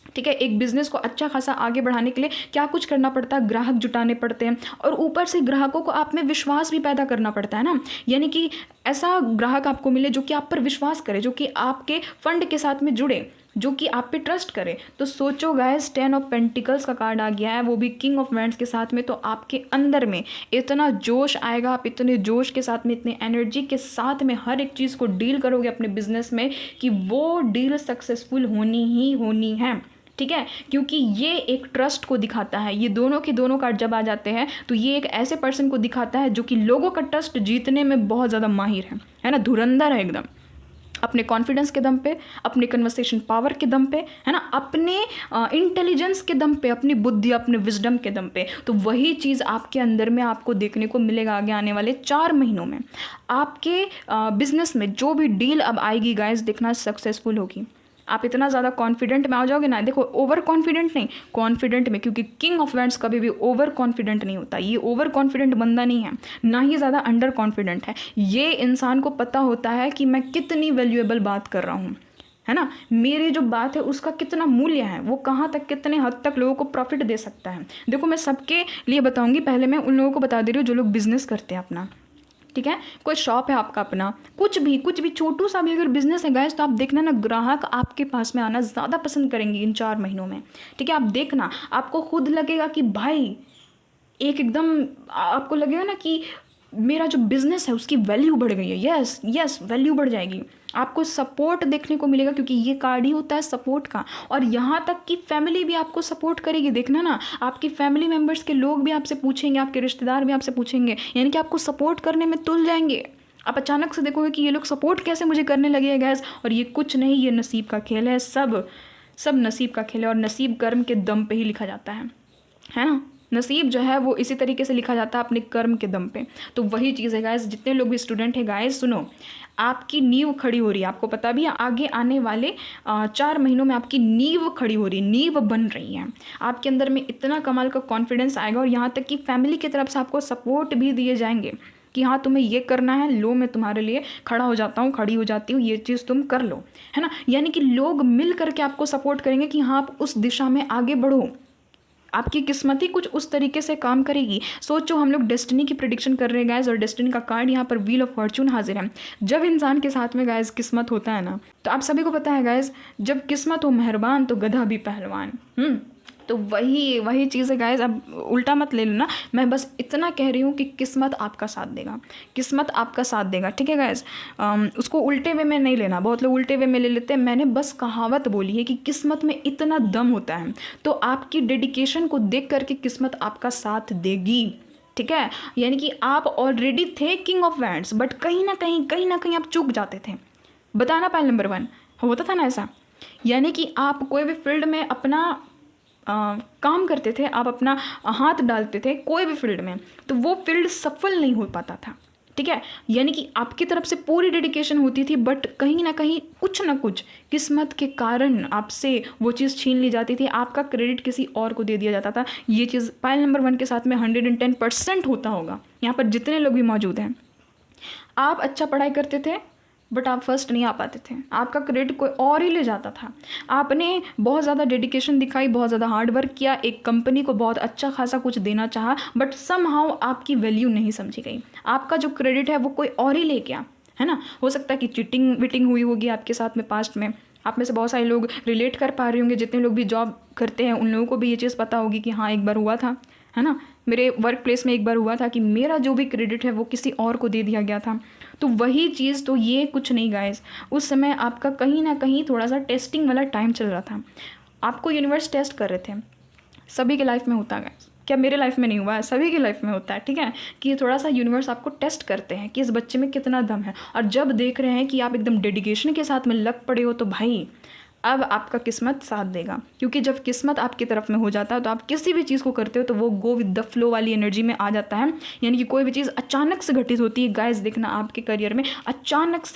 ठीक है? एक बिज़नेस को अच्छा खासा आगे बढ़ाने के लिए क्या कुछ करना पड़ता है, ग्राहक जुटाने पड़ते हैं, और ऊपर से ग्राहकों को आप में विश्वास भी पैदा करना पड़ता है ना। यानी कि ऐसा ग्राहक आपको मिले जो कि आप पर विश्वास करे, जो कि आपके फंड के साथ में जुड़े, जो कि आप पे ट्रस्ट करे। तो सोचो गाइस, 10 ऑफ पेंटिकल्स का कार्ड आ गया है, वो भी किंग ऑफ वैंड्स के साथ में। तो आपके अंदर में इतना जोश आएगा, आप इतने जोश के साथ में, इतने एनर्जी के साथ में हर एक चीज़ को डील करोगे अपने बिजनेस में कि वो डील सक्सेसफुल होनी ही होनी है, ठीक है? क्योंकि ये एक ट्रस्ट को दिखाता है। ये दोनों के दोनों कार्ड जब आ जाते हैं तो ये एक ऐसे पर्सन को दिखाता है जो कि लोगों का ट्रस्ट जीतने में बहुत ज़्यादा माहिर है ना? धुरंधर है एकदम, अपने कॉन्फिडेंस के दम पे, अपने कन्वर्सेशन पावर के दम पे, है ना? अपने इंटेलिजेंस के दम पे, अपनी बुद्धि, अपने विजडम के दम पे। तो वही चीज़ आपके अंदर में आपको देखने को मिलेगा आगे आने वाले 4 महीनों में। आपके बिजनेस में जो भी डील अब आएगी गाइस, देखना सक्सेसफुल होगी। आप इतना ज़्यादा कॉन्फिडेंट में आ जाओगे ना, देखो ओवर कॉन्फिडेंट नहीं, कॉन्फिडेंट में, क्योंकि किंग ऑफ वैंड्स कभी भी ओवर कॉन्फिडेंट नहीं होता। ये ओवर कॉन्फिडेंट बंदा नहीं है, ना ही ज़्यादा अंडर कॉन्फिडेंट है। ये इंसान को पता होता है कि मैं कितनी वैल्यूएबल बात कर रहा हूँ, है ना? मेरी जो बात है उसका कितना मूल्य है, वो कहाँ तक, कितने हद तक लोगों को प्रॉफिट दे सकता है। देखो मैं सबके लिए बताऊँगी, पहले मैं उन लोगों को बता दे रही हूँ जो लोग बिजनेस करते हैं अपना, ठीक है? कोई शॉप है आपका अपना, कुछ भी छोटू सा भी अगर बिजनेस है गाइस, तो आप देखना ना, ग्राहक आपके पास में आना ज़्यादा पसंद करेंगे इन 4 महीनों में, ठीक है? आप देखना, आपको खुद लगेगा कि भाई एकदम आपको लगेगा ना कि मेरा जो बिज़नेस है उसकी वैल्यू बढ़ गई है। यस यस, वैल्यू बढ़ जाएगी। आपको सपोर्ट देखने को मिलेगा, क्योंकि ये कार्ड ही होता है सपोर्ट का। और यहाँ तक कि फैमिली भी आपको सपोर्ट करेगी। देखना ना, आपकी फैमिली मेम्बर्स के लोग भी आपसे पूछेंगे, आपके रिश्तेदार भी आपसे पूछेंगे, यानी कि आपको सपोर्ट करने में तुल जाएंगे। आप अचानक से देखोगे कि ये लोग सपोर्ट कैसे मुझे करने लगे हैं गैस। और ये कुछ नहीं, ये नसीब का खेल है, सब नसीब का खेल है। और नसीब कर्म के दम पे ही लिखा जाता है ना? नसीब जो है वो इसी तरीके से लिखा जाता है, अपने कर्म के दम पे। तो वही चीज़ है गाइस, जितने लोग भी स्टूडेंट हैं गाइस, सुनो, आपकी नींव खड़ी हो रही है। आपको पता भी है आगे आने वाले 4 महीनों में आपकी नींव खड़ी हो रही है, नींव बन रही है। आपके अंदर में इतना कमाल का कॉन्फिडेंस आएगा, और यहाँ तक कि फैमिली की तरफ से आपको सपोर्ट भी दिए जाएंगे कि हाँ तुम्हें ये करना है, लो मैं तुम्हारे लिए खड़ा हो जाता हूँ, खड़ी हो जाती हूँ, ये चीज़ तुम कर लो, है ना? यानी कि लोग मिल करके आपको सपोर्ट करेंगे कि हाँ आप उस दिशा में आगे बढ़ो। आपकी किस्मत ही कुछ उस तरीके से काम करेगी। सोचो, हम लोग डेस्टिनी की प्रेडिक्शन कर रहे हैं गाइस, और डेस्टिनी का कार्ड यहाँ पर व्हील ऑफ फॉर्चून हाजिर है। जब इंसान के साथ में गाइस किस्मत होता है ना, तो आप सभी को पता है गाइस, जब किस्मत हो मेहरबान तो गधा भी पहलवान। तो वही चीज़ है गाइस। अब उल्टा मत ले लेना, मैं बस इतना कह रही हूँ कि किस्मत आपका साथ देगा, किस्मत आपका साथ देगा, ठीक है गाइस? उसको उल्टे वे में नहीं लेना, बहुत लोग उल्टे वे में ले लेते हैं। मैंने बस कहावत बोली है कि किस्मत में इतना दम होता है, तो आपकी डेडिकेशन को देख करके किस्मत आपका साथ देगी, ठीक है? यानी कि आप ऑलरेडी थे किंग ऑफ वैंड्स, बट कहीं ना कहीं आप चूक जाते थे। बताना पॉइंट नंबर 1 होता था ना ऐसा। यानी कि आप कोई भी फील्ड में अपना काम करते थे, आप अपना हाथ डालते थे कोई भी फील्ड में, तो वो फील्ड सफल नहीं हो पाता था, ठीक है? यानी कि आपकी तरफ से पूरी डेडिकेशन होती थी, बट कहीं ना कहीं कुछ ना कुछ किस्मत के कारण आपसे वो चीज़ छीन ली जाती थी, आपका क्रेडिट किसी और को दे दिया जाता था। ये चीज़ पाइल नंबर 1 के साथ में 110% होता होगा। यहाँ पर जितने लोग भी मौजूद हैं, आप अच्छा पढ़ाई करते थे बट आप फर्स्ट नहीं आ पाते थे, आपका क्रेडिट कोई और ही ले जाता था। आपने बहुत ज़्यादा डेडिकेशन दिखाई, बहुत ज़्यादा हार्ड वर्क किया, एक कंपनी को बहुत अच्छा खासा कुछ देना चाहा, बट समहाउ आपकी वैल्यू नहीं समझी गई। आपका जो क्रेडिट है वो कोई और ही ले गया, है ना? हो सकता है कि चीटिंग विटिंग हुई होगी आपके साथ में पास्ट में। आप में से बहुत सारे लोग रिलेट कर पा रहे होंगे, जितने लोग भी जॉब करते हैं उन लोगों को भी ये चीज़ पता होगी कि हाँ एक बार हुआ था, है ना? मेरे वर्क प्लेस में एक बार हुआ था कि मेरा जो भी क्रेडिट है वो किसी और को दे दिया गया था। तो वही चीज़, तो ये कुछ नहीं गाइस, उस समय आपका कहीं ना कहीं थोड़ा सा टेस्टिंग वाला टाइम चल रहा था। आपको यूनिवर्स टेस्ट कर रहे थे। सभी के लाइफ में होता है, क्या मेरे लाइफ में नहीं हुआ है, सभी की लाइफ में होता है, ठीक है। कि ये थोड़ा सा यूनिवर्स आपको टेस्ट करते हैं कि इस बच्चे में कितना दम है। और जब देख रहे हैं कि आप एकदम डेडिकेशन के साथ में लग पड़े हो, तो भाई अब आपका किस्मत साथ देगा। क्योंकि जब किस्मत आपकी तरफ में हो जाता है तो आप किसी भी चीज़ को करते हो तो वो गो विद द फ्लो वाली एनर्जी में आ जाता है। यानी कि कोई भी चीज़ अचानक से घटित होती है गाइस, देखना आपके करियर में अचानक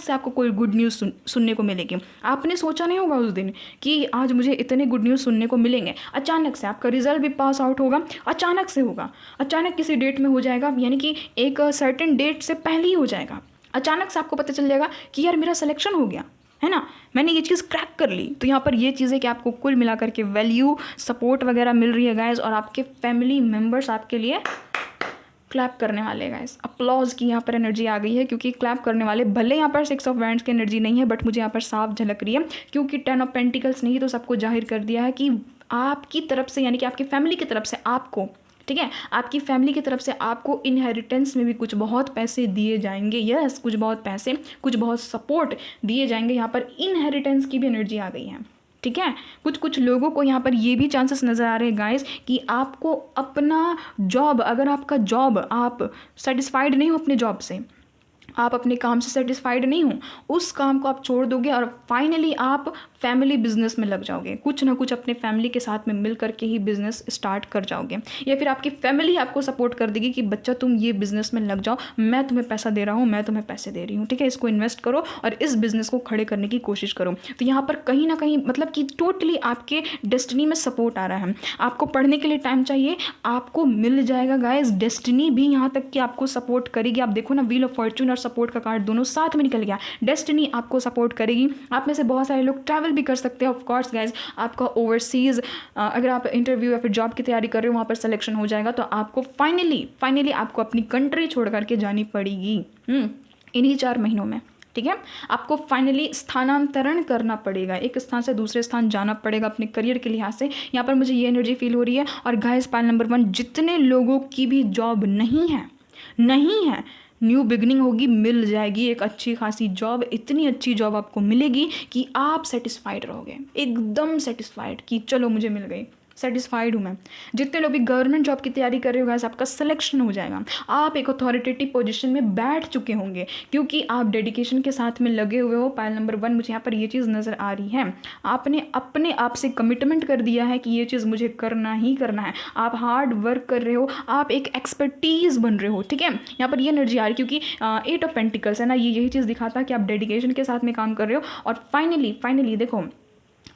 से आपको कोई गुड न्यूज़ सुनने को मिलेगी। आपने सोचा नहीं होगा उस दिन कि आज मुझे इतने गुड न्यूज़ सुनने को मिलेंगे। अचानक से आपका रिजल्ट भी पास आउट होगा, अचानक से होगा, अचानक किसी डेट में हो जाएगा, यानी कि एक सर्टेन डेट से पहले ही हो जाएगा। अचानक से आपको पता चल जाएगा कि यार मेरा सिलेक्शन हो गया है ना, मैंने ये चीज़ क्रैक कर ली। तो यहाँ पर ये चीज़ें कि आपको कुल मिलाकर के वैल्यू, सपोर्ट वगैरह मिल रही है गाइस, और आपके फैमिली मेम्बर्स आपके लिए क्लैप करने वाले हैं गाइस। अपलॉज की यहाँ पर एनर्जी आ गई है, क्योंकि क्लैप करने वाले, भले यहाँ पर 6 ऑफ वैंड्स की एनर्जी नहीं है, बट मुझे यहाँ पर साफ झलक रही है। क्योंकि 10 ऑफ पेंटिकल्स नहीं तो सबको जाहिर कर दिया है कि आपकी तरफ से, यानी कि आपकी फैमिली की तरफ से आपको, ठीक है, आपकी फैमिली की तरफ से आपको इनहेरिटेंस में भी कुछ बहुत पैसे दिए जाएंगे। यस, कुछ बहुत पैसे, कुछ बहुत सपोर्ट दिए जाएंगे। यहाँ पर इनहेरिटेंस की भी एनर्जी आ गई है, ठीक है। कुछ लोगों को यहाँ पर ये भी चांसेस नज़र आ रहे हैं गाइस कि आपको अपना जॉब, अगर आपका जॉब, आप सेटिस्फाइड नहीं हो अपने जॉब से, आप अपने काम से सेटिस्फाइड नहीं हो, उस काम को आप छोड़ दोगे और फाइनली आप फैमिली बिजनेस में लग जाओगे। कुछ ना कुछ अपने फैमिली के साथ में मिल करके ही बिजनेस स्टार्ट कर जाओगे, या फिर आपकी फैमिली आपको सपोर्ट कर देगी कि बच्चा तुम ये बिजनेस में लग जाओ, मैं तुम्हें पैसा दे रहा हूँ, मैं तुम्हें पैसे दे रही हूँ, ठीक है, इसको इन्वेस्ट करो और इस बिजनेस को खड़े करने की कोशिश करो। तो यहाँ पर कहीं ना कहीं मतलब कि टोटली आपके डेस्टिनी में सपोर्ट आ रहा है। आपको पढ़ने के लिए टाइम चाहिए, आपको मिल जाएगा गाइस। डेस्टिनी भी यहाँ तक कि आपको सपोर्ट करेगी। आप देखो ना, व्हील ऑफ फॉर्चून और सपोर्ट का कार्ड दोनों साथ में निकल गया। डेस्टिनी आपको सपोर्ट करेगी। आप में से बहुत सारे लोग ट्रैवल भी कर सकते हैं। ऑफ कोर्स गाइस, आपका ओवरसीज अगर आप इंटरव्यू या फिर जॉब की तैयारी कर रहे हो, वहाँ पर सिलेक्शन हो जाएगा, तो आपको फाइनली आपको अपनी कंट्री छोड़ करके जानी पड़ेगी इन्हीं 4 महीनों में, ठीक है। आपको फाइनली स्थानांतरण करना पड़ेगा, एक स्थान से दूसरे स्थान जाना पड़ेगा अपने करियर के लिहाज से। यहाँ पर मुझे ये एनर्जी फील हो रही है। और गाइस, पाइल नंबर 1, जितने लोगों की भी जॉब नहीं है, न्यू बिगनिंग होगी, मिल जाएगी एक अच्छी खासी जॉब। इतनी अच्छी जॉब आपको मिलेगी कि आप सेटिस्फाइड रहोगे, एकदम सेटिस्फाइड कि चलो मुझे मिल गई, सेटिस्फाइड हूँ मैं। जितने लोग भी गवर्नमेंट जॉब की तैयारी कर रहे हो गाइस, आपका सिलेक्शन हो जाएगा। आप एक अथॉरिटेटिव पोजीशन में बैठ चुके होंगे क्योंकि आप डेडिकेशन के साथ में लगे हुए हो। पाइल नंबर 1, मुझे यहाँ पर ये चीज़ नज़र आ रही है। आपने अपने आप से कमिटमेंट कर दिया है कि ये चीज़ मुझे करना ही करना है। आप हार्ड वर्क कर रहे हो, आप एक एक्सपर्टीज़ बन रहे हो, ठीक है। यहाँ पर ये एनर्जी आ रही है क्योंकि 8 ऑफ पेंटिकल्स है ना, ये यही चीज़ दिखाता है कि आप डेडिकेशन के साथ में काम कर रहे हो। और फाइनली देखो,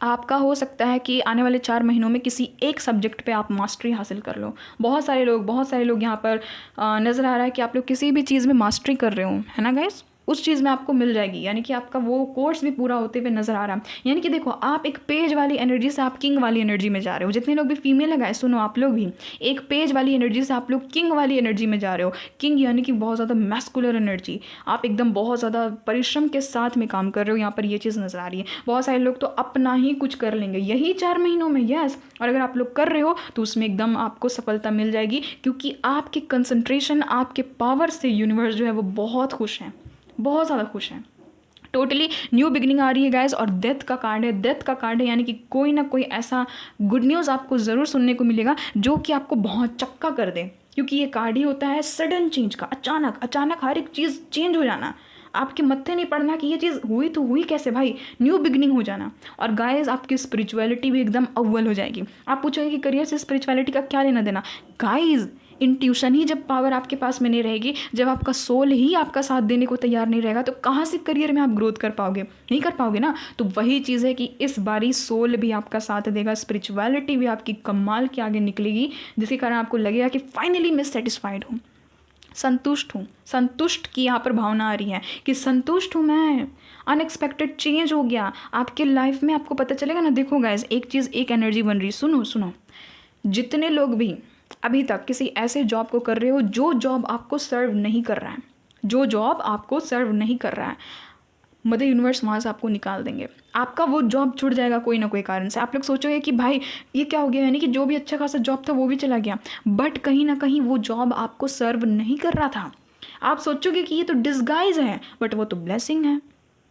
आपका हो सकता है कि आने वाले 4 महीनों में किसी एक सब्जेक्ट पे आप मास्टरी हासिल कर लो। बहुत सारे लोग यहाँ पर नज़र आ रहा है कि आप लोग किसी भी चीज़ में मास्टरी कर रहे हो, है ना गाइस, उस चीज़ में आपको मिल जाएगी। यानी कि आपका वो कोर्स भी पूरा होते हुए नज़र आ रहा है। यानी कि देखो, आप एक पेज वाली एनर्जी से आप किंग वाली एनर्जी में जा रहे हो। जितने लोग भी फीमेल है गाइस, सुनो, आप लोग भी एक पेज वाली एनर्जी से आप लोग किंग वाली एनर्जी में जा रहे हो। किंग यानी कि बहुत ज़्यादा मैस्कुलर एनर्जी, आप एकदम बहुत ज़्यादा परिश्रम के साथ में काम कर रहे हो। यहाँ पर ये चीज़ नज़र आ रही है। बहुत सारे लोग तो अपना ही कुछ कर लेंगे यही 4 महीनों में, यस। और अगर आप लोग कर रहे हो तो उसमें एकदम आपको सफलता मिल जाएगी, क्योंकि आपके कंसंट्रेशन, आपके पावर से यूनिवर्स जो है वो बहुत खुश है, बहुत ज़्यादा खुश हैं। टोटली न्यू बिगनिंग आ रही है गाइस। और डेथ का कार्ड है, यानी कि कोई ना कोई ऐसा गुड न्यूज़ आपको ज़रूर सुनने को मिलेगा जो कि आपको बहुत चक्का कर दे, क्योंकि ये कार्ड ही होता है सडन चेंज का। अचानक हर एक चीज़ चेंज हो जाना, आपके मत्थे नहीं पड़ना कि ये चीज़ हुई तो हुई कैसे भाई, न्यू बिगनिंग हो जाना। और गाइस, आपकी स्पिरिचुअलिटी भी एकदम अव्वल हो जाएगी। आप पूछोगे कि करियर से स्पिरिचुअलिटी का क्या लेना देना। गाइस, इंट्यूशन ही जब पावर आपके पास में नहीं रहेगी, जब आपका सोल ही आपका साथ देने को तैयार नहीं रहेगा, तो कहाँ से करियर में आप ग्रोथ कर पाओगे, नहीं कर पाओगे ना। तो वही चीज़ है कि इस बारी सोल भी आपका साथ देगा, स्पिरिचुअलिटी भी आपकी कमाल के आगे निकलेगी, जिसके कारण आपको लगेगा कि फाइनली मैं सेटिस्फाइड हूँ, संतुष्ट की यहाँ पर भावना आ रही है कि संतुष्ट हूँ मैं। अनएक्सपेक्टेड चेंज हो गया आपके लाइफ में, आपको पता चलेगा ना। देखो गाइस, एक चीज़, एक एनर्जी बन रही। सुनो, जितने लोग भी अभी तक किसी ऐसे जॉब को कर रहे हो जो जॉब आपको सर्व नहीं कर रहा है, मदर यूनिवर्स वहाँ से आपको निकाल देंगे। आपका वो जॉब छूट जाएगा कोई ना कोई कारण से। आप लोग सोचोगे कि भाई ये क्या हो गया, यानी कि जो भी अच्छा खासा जॉब था वो भी चला गया, बट कहीं ना कहीं वो जॉब आपको सर्व नहीं कर रहा था। आप सोचोगे कि ये तो डिस्गाइज है, बट वो तो ब्लेसिंग है।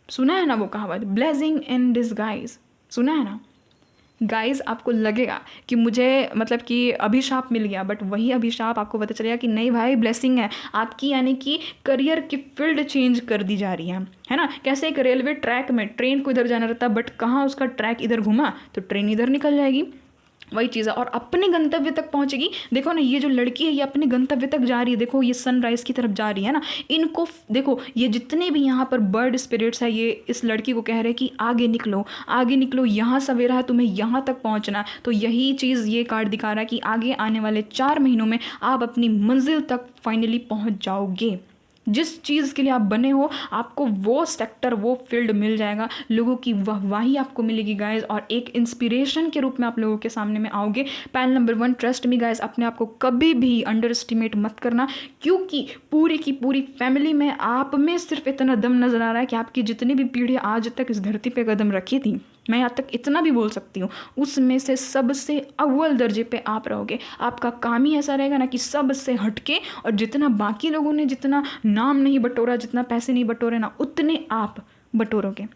सुना है ना वो कहावत, ब्लेसिंग इन डिस्गाइज, सुना है ना। गाइस आपको लगेगा कि मुझे मतलब कि अभिशाप मिल गया, बट वही अभिशाप आपको पता चलेगा कि नहीं भाई, ब्लेसिंग है आपकी, यानी कि करियर की फील्ड चेंज कर दी जा रही है ना। कैसे एक रेलवे ट्रैक में ट्रेन को इधर जाना रहता है, बट कहाँ उसका ट्रैक इधर घुमा तो ट्रेन इधर निकल जाएगी, वही चीज़ है, और अपने गंतव्य तक पहुंचेगी। देखो ना, ये जो लड़की है ये अपने गंतव्य तक जा रही है, देखो ये सनराइज़ की तरफ जा रही है ना। इनको देखो, ये जितने भी यहाँ पर बर्ड स्पिरिट्स है, ये इस लड़की को कह रहे हैं कि आगे निकलो, आगे निकलो, यहाँ सवेरा है, तुम्हें यहाँ तक पहुँचना है। तो यही चीज़ ये कार्ड दिखा रहा है कि आगे आने वाले 4 महीनों में आप अपनी मंजिल तक फाइनली पहुँच जाओगे। जिस चीज़ के लिए आप बने हो, आपको वो सेक्टर, वो फील्ड मिल जाएगा, लोगों की वाहवाही आपको मिलेगी गाइस, और एक इंस्पिरेशन के रूप में आप लोगों के सामने में आओगे। Panel number 1, trust me guys, अपने आप को कभी भी अंडर एस्टिमेट मत करना, क्योंकि पूरी की पूरी फैमिली में आप में सिर्फ इतना दम नज़र आ रहा है कि आपकी जितनी भी पीढ़ी आज तक इस धरती पर कदम रखी थी, मैं यहाँ तक इतना भी बोल सकती हूँ, उसमें से सबसे अव्वल दर्जे पे आप रहोगे। आपका काम ही ऐसा रहेगा ना कि सबसे हटके, और जितना बाकी लोगों ने जितना नाम नहीं बटोरा, जितना पैसे नहीं बटोरे ना, उतने आप बटोरोगे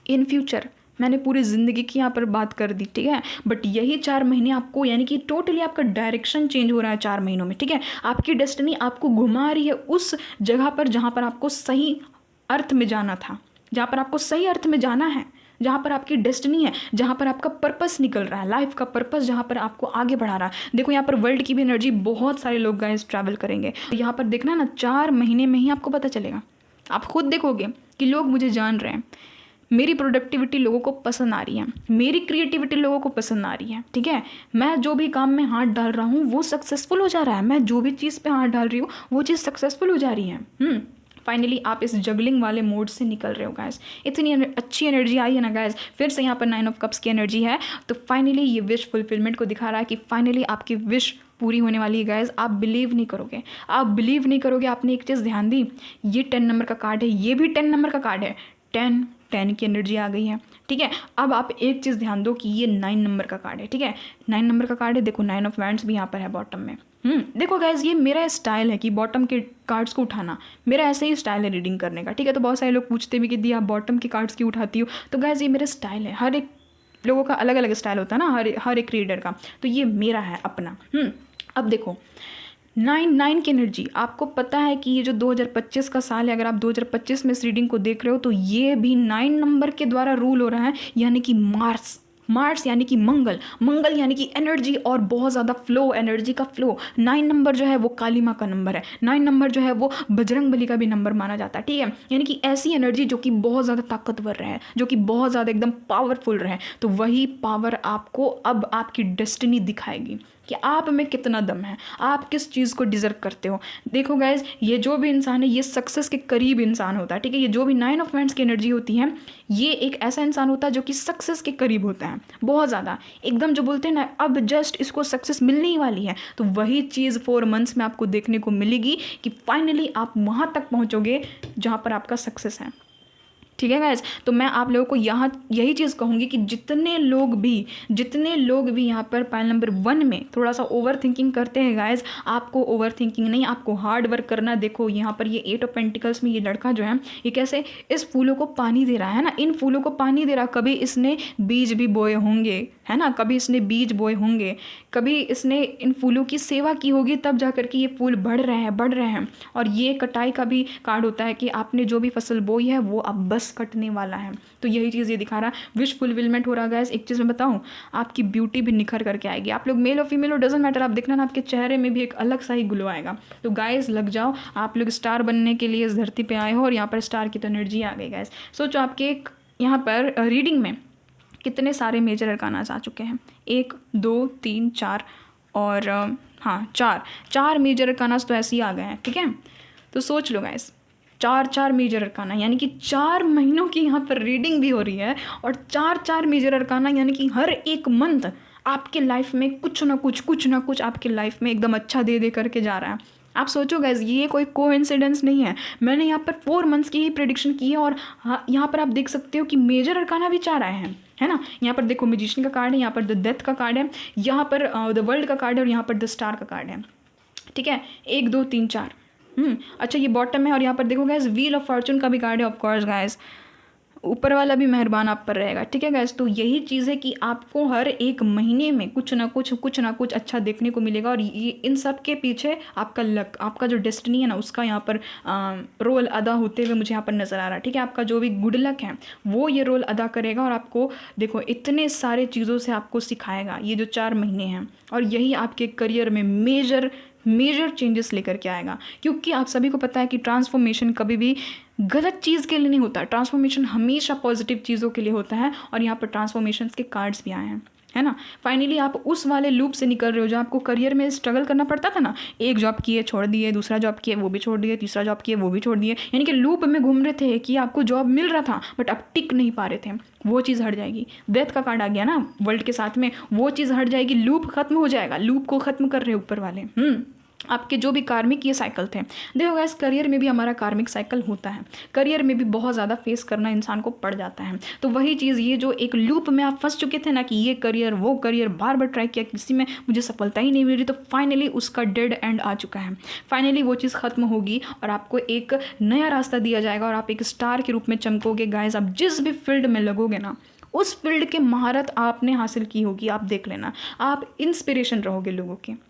इन फ्यूचर। मैंने पूरी ज़िंदगी की यहाँ पर बात कर दी, ठीक है, बट यही 4 महीने आपको, यानी कि टोटली आपका डायरेक्शन चेंज हो रहा है 4 महीनों में, ठीक है। आपकी डेस्टिनी आपको घुमा रही है उस जगह पर जहाँ पर आपको सही अर्थ में जाना था, जहाँ पर आपको सही अर्थ में जाना है, जहाँ पर आपकी डेस्टिनी है, जहाँ पर आपका पर्पस निकल रहा है, लाइफ का पर्पस जहाँ पर आपको आगे बढ़ा रहा है। देखो यहाँ पर वर्ल्ड की भी एनर्जी, बहुत सारे लोग गाइस ट्रैवल करेंगे, यहाँ पर देखना ना 4 महीने में ही आपको पता चलेगा। आप खुद देखोगे कि लोग मुझे जान रहे हैं, मेरी प्रोडक्टिविटी लोगों को पसंद आ रही है, मेरी क्रिएटिविटी लोगों को पसंद आ रही है, ठीक है। मैं जो भी काम में हाथ डाल रहा हूँ वो सक्सेसफुल हो जा रहा है, मैं जो भी चीज़ पे हाथ डाल रही हूँ वो चीज़ सक्सेसफुल हो जा रही है। फाइनली आप इस जगलिंग वाले मोड से निकल रहे हो गाइस। इतनी अच्छी एनर्जी आई है ना गाइस। फिर से यहाँ पर 9 ऑफ कप्स की एनर्जी है, तो फाइनली ये विश फुलफिलमेंट को दिखा रहा है कि फाइनली आपकी विश पूरी होने वाली है गाइस। आप बिलीव नहीं करोगे, आप बिलीव नहीं करोगे। आपने एक चीज़ ध्यान दी, ये 10 नंबर का कार्ड है, ये भी 10 नंबर का कार्ड है, 10 की एनर्जी आ गई है, ठीक है। अब आप एक चीज़ ध्यान दो कि ये 9 नंबर का कार्ड है, ठीक है, 9 नंबर का कार्ड है। देखो 9 ऑफ वैंड्स भी यहाँ पर है बॉटम में। देखो गाइज, ये मेरा स्टाइल है कि बॉटम के कार्ड्स को उठाना, मेरा ऐसे ही स्टाइल है रीडिंग करने का, ठीक है। तो बहुत सारे लोग पूछते भी कि दी आप बॉटम के कार्ड्स क्यों उठाती हो, तो गाइज ये मेरा स्टाइल है। हर एक लोगों का अलग अलग स्टाइल होता है ना, हर एक रीडर का, तो ये मेरा है अपना। अब देखो 9 की एनर्जी, आपको पता है कि ये जो 2025 का साल है, अगर आप 2025 में इस रीडिंग को देख रहे हो तो ये भी 9 नंबर के द्वारा रूल हो रहा है, यानी कि मार्स यानी कि मंगल यानी कि एनर्जी और बहुत ज़्यादा फ्लो, एनर्जी का फ्लो। 9 नंबर जो है वो काली माँ का नंबर है, 9 नंबर जो है वो बजरंग बली का भी नंबर माना जाता है, ठीक है। यानी कि ऐसी एनर्जी जो कि बहुत ज़्यादा ताकतवर रहे, जो कि बहुत ज़्यादा एकदम पावरफुल रहे, तो वही पावर आपको अब आपकी डेस्टिनी दिखाएगी कि आप में कितना दम है, आप किस चीज़ को डिज़र्व करते हो। देखो गाइज, ये जो भी इंसान है ये सक्सेस के करीब इंसान होता है, ठीक है। ये जो भी 9 ऑफ वैंड्स की एनर्जी होती है, ये एक ऐसा इंसान होता है जो कि सक्सेस के करीब होता है, बहुत ज़्यादा, एकदम जो बोलते हैं ना अब जस्ट इसको सक्सेस मिलने ही वाली है, तो वही चीज़ 4 मंथ्स में आपको देखने को मिलेगी कि फाइनली आप वहाँ तक पहुँचोगे जहाँ पर आपका सक्सेस है, ठीक है गाइज। तो मैं आप लोगों को यहाँ यही चीज़ कहूँगी कि जितने लोग भी यहाँ पर पाइल नंबर 1 में थोड़ा सा ओवर थिंकिंग करते हैं गाइज, आपको ओवर थिंकिंग नहीं, आपको हार्ड वर्क करना। देखो यहाँ पर ये 8 ऑफ पेंटिकल्स में ये लड़का जो है ये कैसे इस फूलों को पानी दे रहा है ना, इन फूलों को पानी दे रहा। कभी इसने बीज भी बोए होंगे, है ना, कभी इसने बीज बोए होंगे, कभी इसने इन फूलों की सेवा की होगी, तब जा कर के ये फूल बढ़ रहे हैं। और ये कटाई का भी कार्ड होता है कि आपने जो भी फसल बोई है वो अब बस कटने वाला है, तो यही चीज़ ये दिखा रहा है। विश फुलफिलमेंट हो रहा है गाइस। एक चीज़ मैं बताऊं, आपकी ब्यूटी भी निखर करके आएगी। आप लोग मेल और फीमेल और डजेंट मैटर, आप देखना ना आपके चेहरे में भी एक अलग सा ही ग्लो आएगा। तो गाइस लग जाओ, आप लोग स्टार बनने के लिए इस धरती पे आए हो, और यहाँ पर स्टार की तो एनर्जी आ गई गाइस। सोचो आपके यहाँ पर रीडिंग में कितने सारे मेजर अरकानास आ चुके हैं, 1 2 3 4 और हाँ 4 मेजर अरकानास तो ऐसे ही आ गए हैं, ठीक है। तो सोच लो गाइस, 4 मेजर अरकाना, यानी कि 4 महीनों की यहाँ पर रीडिंग भी हो रही है, और 4 मेजर अरकाना, यानी कि हर एक मंथ आपके लाइफ में कुछ ना कुछ आपके लाइफ में एकदम अच्छा दे करके जा रहा है। आप सोचो गाइज, ये कोई कोइंसिडेंस नहीं है। मैंने यहाँ पर 4 मंथ्स की ही प्रेडिक्शन की है, और यहाँ पर आप देख सकते हो कि मेजर अरकाना भी 4 आए हैं, है ना। यहाँ पर देखो मैजिशियन का कार्ड है, यहाँ पर द डेथ का कार्ड है, यहाँ पर द वर्ल्ड का कार्ड है, और यहाँ पर द स्टार का कार्ड है, ठीक है। 1 2 3 4 अच्छा ये बॉटम है, और यहाँ पर देखो गाइज व्हील ऑफ फॉर्चून का भी कार्ड है, ऑफ कोर्स गाइज। ऊपर वाला भी मेहरबान आप पर रहेगा। ठीक है गाइस, तो यही चीज़ है कि आपको हर एक महीने में कुछ ना कुछ अच्छा देखने को मिलेगा। और ये इन सब के पीछे आपका लक, आपका जो डेस्टिनी है ना, उसका यहाँ पर रोल अदा होते हुए मुझे यहाँ पर नज़र आ रहा है। ठीक है, आपका जो भी गुड लक है वो ये रोल अदा करेगा और आपको देखो इतने सारे चीज़ों से आपको सिखाएगा ये जो 4 महीने हैं। और यही आपके करियर में मेजर चेंजेस लेकर के आएगा। क्योंकि आप सभी को पता है कि ट्रांसफॉर्मेशन कभी भी गलत चीज़ के लिए नहीं होता, ट्रांसफॉर्मेशन हमेशा पॉजिटिव चीज़ों के लिए होता है। और यहाँ पर ट्रांसफॉर्मेशन के कार्ड्स भी आए हैं, है ना। फाइनली आप उस वाले लूप से निकल रहे हो जो आपको करियर में स्ट्रगल करना पड़ता था ना, एक जॉब किए छोड़ दिए, दूसरा जॉब किए वो भी छोड़ दिए, तीसरा जॉब किए वो भी छोड़ दिए, यानी कि लूप में घूम रहे थे कि आपको जॉब मिल रहा था बट आप टिक नहीं पा रहे थे। वो चीज़ हट जाएगी। डेथ का कार्ड आ गया ना वर्ल्ड के साथ में, वो चीज़ हट जाएगी, लूप खत्म हो जाएगा। लूप को खत्म कर रहे ऊपर वाले आपके जो भी कार्मिक ये साइकिल थे। देखो गाइस, करियर में भी हमारा कार्मिक साइकिल होता है, करियर में भी बहुत ज़्यादा फेस करना इंसान को पड़ जाता है। तो वही चीज़, ये जो एक लूप में आप फंस चुके थे ना कि ये करियर वो करियर, बार बार ट्राई किया, किसी में मुझे सफलता ही नहीं मिल रही, तो फाइनली उसका डेड एंड आ चुका है। फाइनली वो चीज़ खत्म होगी और आपको एक नया रास्ता दिया जाएगा और आप एक स्टार के रूप में चमकोगे। गाइस, आप जिस भी फील्ड में लगोगे ना, उस फील्ड की महारत आपने हासिल की होगी, आप देख लेना, आप इंस्पिरेशन रहोगे लोगों के।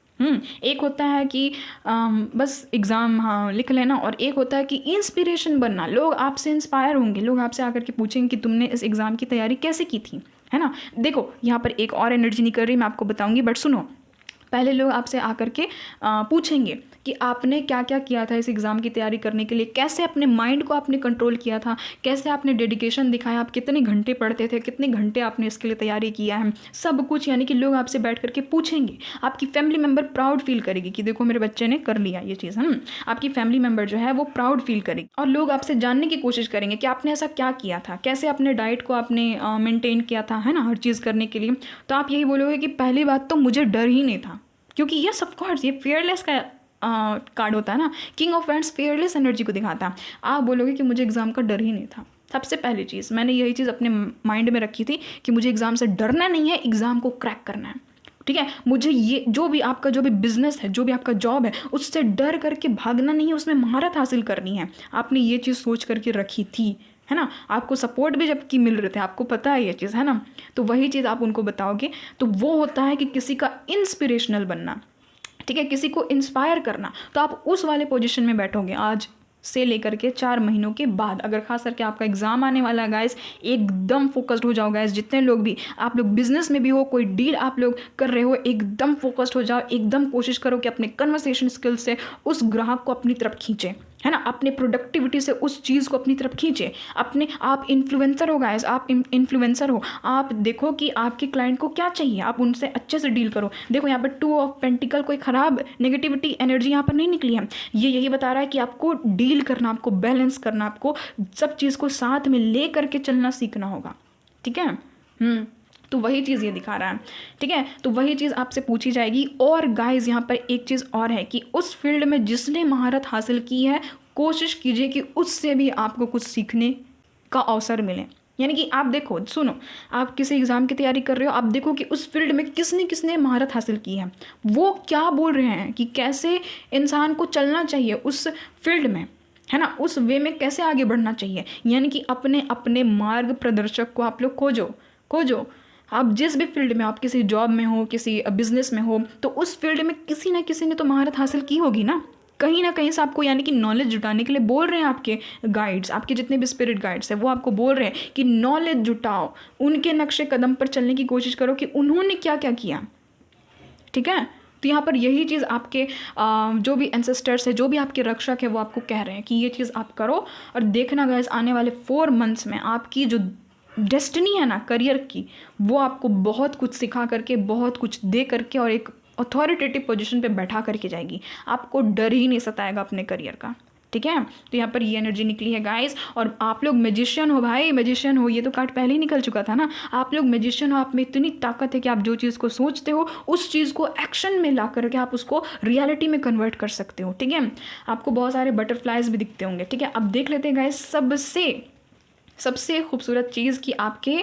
एक होता है कि बस एग्ज़ाम हाँ लिख लेना, और एक होता है कि इंस्पिरेशन बनना। लोग आपसे इंस्पायर होंगे, लोग आपसे आकर के पूछेंगे कि तुमने इस एग्ज़ाम की तैयारी कैसे की थी, है ना। देखो यहाँ पर एक और एनर्जी निकल रही, मैं आपको बताऊंगी, बट सुनो, पहले लोग आपसे आकर के पूछेंगे कि आपने क्या क्या किया था इस एग्ज़ाम की तैयारी करने के लिए, कैसे अपने माइंड को आपने कंट्रोल किया था, कैसे आपने डेडिकेशन दिखाया, आप कितने घंटे पढ़ते थे, कितने घंटे आपने इसके लिए तैयारी किया है, सब कुछ। यानी कि लोग आपसे बैठ करके पूछेंगे। आपकी फैमिली मेम्बर प्राउड फील करेगी कि देखो मेरे बच्चे ने कर लिया ये चीज़, आपकी फैमिली मेम्बर जो है वो प्राउड फील करेगी। और लोग आपसे जानने की कोशिश करेंगे कि आपने ऐसा क्या किया था, कैसे अपने डाइट को आपने मेंटेन किया था, है ना, हर चीज़ करने के लिए। तो आप यही बोलोगे कि पहली बात तो मुझे डर ही नहीं था, क्योंकि ये सब कोर्स ये फेयरलेस का कार्ड होता है ना, king of wands fearless energy को दिखाता है। आप बोलोगे कि मुझे एग्ज़ाम का डर ही नहीं था। सबसे पहली चीज़ मैंने यही चीज़ अपने माइंड में रखी थी कि मुझे एग्ज़ाम से डरना नहीं है, एग्ज़ाम को क्रैक करना है। ठीक है, मुझे ये जो भी आपका जो भी बिजनेस है, जो भी आपका जॉब है, उससे डर करके भागना नहीं है, उसमें महारत हासिल करनी है। आपने ये चीज़ सोच करके रखी थी, है ना। आपको सपोर्ट भी जबकि मिल रहे थे, आपको पता है ये चीज़, है ना। तो वही चीज़ आप उनको बताओगे, तो वो होता है कि किसी का इंस्पिरेशनल बनना। ठीक है, किसी को इंस्पायर करना। तो आप उस वाले पोजीशन में बैठोगे आज से लेकर के 4 महीनों के बाद। अगर खास करके आपका एग्जाम आने वाला है गाइस, एकदम फोकस्ड हो जाओ गाइस। जितने लोग भी आप लोग बिजनेस में भी हो, कोई डील आप लोग कर रहे हो, एकदम फोकस्ड हो जाओ। एकदम कोशिश करो कि अपने कन्वर्सेशन स्किल्स से उस ग्राहक को अपनी तरफ खींचे, है ना। अपने प्रोडक्टिविटी से उस चीज़ को अपनी तरफ खींचे। आप इन्फ्लुएंसर हो गाइस, आप इन्फ्लुएंसर हो। आप देखो कि आपके क्लाइंट को क्या चाहिए, आप उनसे अच्छे से डील करो। देखो यहाँ पर 2 ऑफ पेंटिकल, कोई ख़राब नेगेटिविटी एनर्जी यहाँ पर नहीं निकली है। ये यही बता रहा है कि आपको डील करना, आपको बैलेंस करना, आपको सब चीज़ को साथ में ले करके चलना सीखना होगा। ठीक है, तो वही चीज़ ये दिखा रहा है। ठीक है, तो वही चीज़ आपसे पूछी जाएगी। और गाइस यहाँ पर एक चीज़ और है कि उस फील्ड में जिसने महारत हासिल की है, कोशिश कीजिए कि उससे भी आपको कुछ सीखने का अवसर मिले। यानी कि आप देखो, सुनो, आप किसी एग्ज़ाम की तैयारी कर रहे हो, आप देखो कि उस फील्ड में किसने महारत हासिल की है, वो क्या बोल रहे हैं कि कैसे इंसान को चलना चाहिए उस फील्ड में, है ना, उस वे में कैसे आगे बढ़ना चाहिए। यानी कि अपने अपने मार्ग प्रदर्शक को आप लोग खोजो। आप जिस भी फील्ड में, आप किसी जॉब में हो, किसी बिजनेस में हो, तो उस फील्ड में किसी ना किसी ने तो महारत हासिल की होगी ना कहीं से आपको। यानी कि नॉलेज जुटाने के लिए बोल रहे हैं आपके गाइड्स, आपके जितने भी स्पिरिट गाइड्स हैं, वो आपको बोल रहे हैं कि नॉलेज जुटाओ, उनके नक्शे कदम पर चलने की कोशिश करो कि उन्होंने क्या क्या किया। ठीक है, तो यहाँ पर यही चीज़ आपके जो भी एंसेस्टर्स है, जो भी आपके रक्षक है, वो आपको कह रहे हैं कि ये चीज़ आप करो। और देखना गाइस, आने वाले 4 मंथ्स में आपकी जो डेस्टिनी है ना करियर की, वो आपको बहुत कुछ सिखा करके, बहुत कुछ दे करके और एक अथॉरिटेटिव पोजीशन पे बैठा करके जाएगी। आपको डर ही नहीं सताएगा अपने करियर का। ठीक है, तो यहाँ पर ये एनर्जी निकली है गाइस। और आप लोग मैजिशियन हो भाई, मैजिशियन हो। ये तो कार्ड पहले ही निकल चुका था ना। आप लोग मैजिशियन हो, आप में इतनी ताकत है कि आप जो चीज़ को सोचते हो, उस चीज़ को एक्शन में ला करके आप उसको रियलिटी में कन्वर्ट कर सकते हो। ठीक है, आपको बहुत सारे बटरफ्लाइज भी दिखते होंगे। ठीक है, अब देख लेते हैं गाइस सबसे खूबसूरत चीज़ कि आपके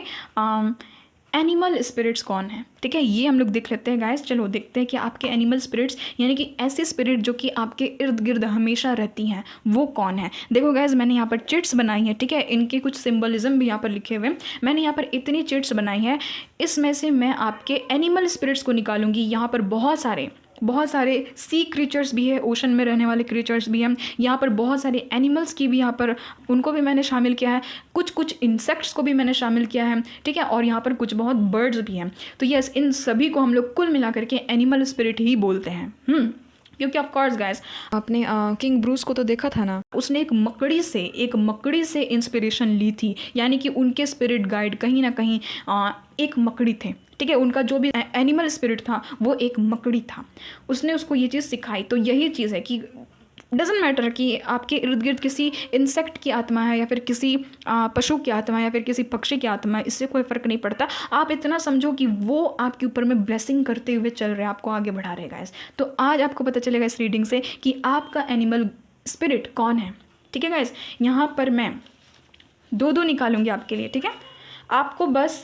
एनिमल स्पिरिट्स कौन है, ठीक है, ये हम लोग देख लेते हैं गाइस। चलो देखते हैं कि आपके एनिमल स्पिरिट्स यानी कि ऐसे स्पिरिट जो कि आपके इर्द गिर्द हमेशा रहती हैं वो कौन है। देखो गाइस, मैंने यहाँ पर चिट्स बनाई है, ठीक है, इनके कुछ सिंबलिज्म भी यहाँ पर लिखे हुए हैं। मैंने यहाँ पर इतनी चिट्स बनाई है, इसमें से मैं आपके एनिमल स्पिरिट्स को निकालूंगी। यहाँ पर बहुत सारे सी क्रीचर्स भी है, ओशन में रहने वाले क्रीचर्स भी हैं। यहाँ पर बहुत सारे एनिमल्स की भी यहाँ पर उनको भी मैंने शामिल किया है, कुछ इंसेक्ट्स को भी मैंने शामिल किया है, ठीक है, और यहाँ पर कुछ बहुत बर्ड्स भी हैं। तो यस, इन सभी को हम लोग कुल मिला करके एनिमल स्पिरिट ही बोलते हैं। क्योंकि ऑफ कोर्स गाइस, आपने किंग ब्रूस को तो देखा था ना, उसने एक मकड़ी से इंस्पिरेशन ली थी, यानी कि उनके स्पिरिट गाइड कहीं ना कहीं एक मकड़ी थे, ठीक है, उनका जो भी एनिमल स्पिरिट था वो एक मकड़ी था, उसने उसको ये चीज़ सिखाई। तो यही चीज़ है कि डजेंट मैटर कि आपके इर्द गिर्द किसी इंसेक्ट की आत्मा है या फिर किसी पशु की आत्मा है या फिर किसी पक्षी की आत्मा है, इससे कोई फ़र्क नहीं पड़ता। आप इतना समझो कि वो आपके ऊपर में ब्लेसिंग करते हुए चल रहे हैं, आपको आगे बढ़ा रहे गाइस। तो आज आपको पता चलेगा इस रीडिंग से कि आपका एनिमल स्पिरिट कौन है, ठीक है गाइस। यहाँ पर मैं दो निकालूंगी आपके लिए, ठीक है। आपको बस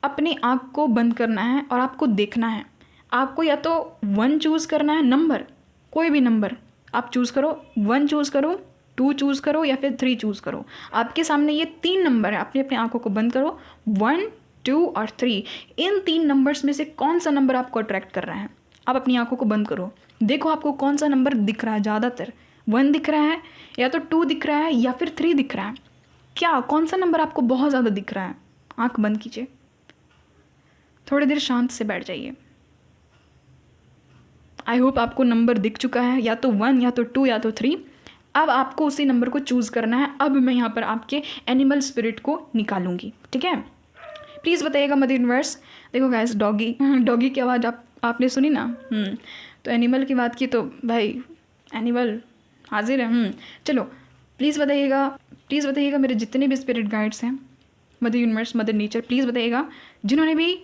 अपनी आँख को बंद करना है और आपको देखना है। आपको या तो 1 चूज़ करना है, नंबर कोई भी नंबर आप चूज़ करो, 1 चूज़ करो, 2 चूज़ करो या फिर 3 चूज़ करो। आपके सामने ये 3 नंबर है, अपनी अपनी आंखों को बंद करो, 1, 2 और 3। इन 3 नंबर्स में से कौन सा नंबर आपको अट्रैक्ट कर रहा है, आप अपनी आंखों को बंद करो, देखो आपको कौन सा नंबर दिख रहा है। ज़्यादातर 1 दिख रहा है, या तो 2 दिख रहा है, या फिर 3 दिख रहा है। क्या कौन सा नंबर आपको बहुत ज़्यादा दिख रहा है? आँख बंद कीजिए, थोड़ी देर शांत से बैठ जाइए। आई होप आपको नंबर दिख चुका है, या तो 1 या तो 2 या तो 3। अब आपको उसी नंबर को चूज़ करना है। अब मैं यहाँ पर आपके एनिमल स्पिरिट को निकालूंगी, ठीक है। प्लीज़ बताइएगा मदर यूनिवर्स। देखो गाइस, डॉगी की आवाज़ आपने सुनी ना। तो एनिमल की बात की तो भाई एनिमल हाजिर है। चलो प्लीज़ बताइएगा मेरे जितने भी स्पिरिट गाइड्स हैं, mother universe, mother nature, please बताइएगा जिन्होंने भी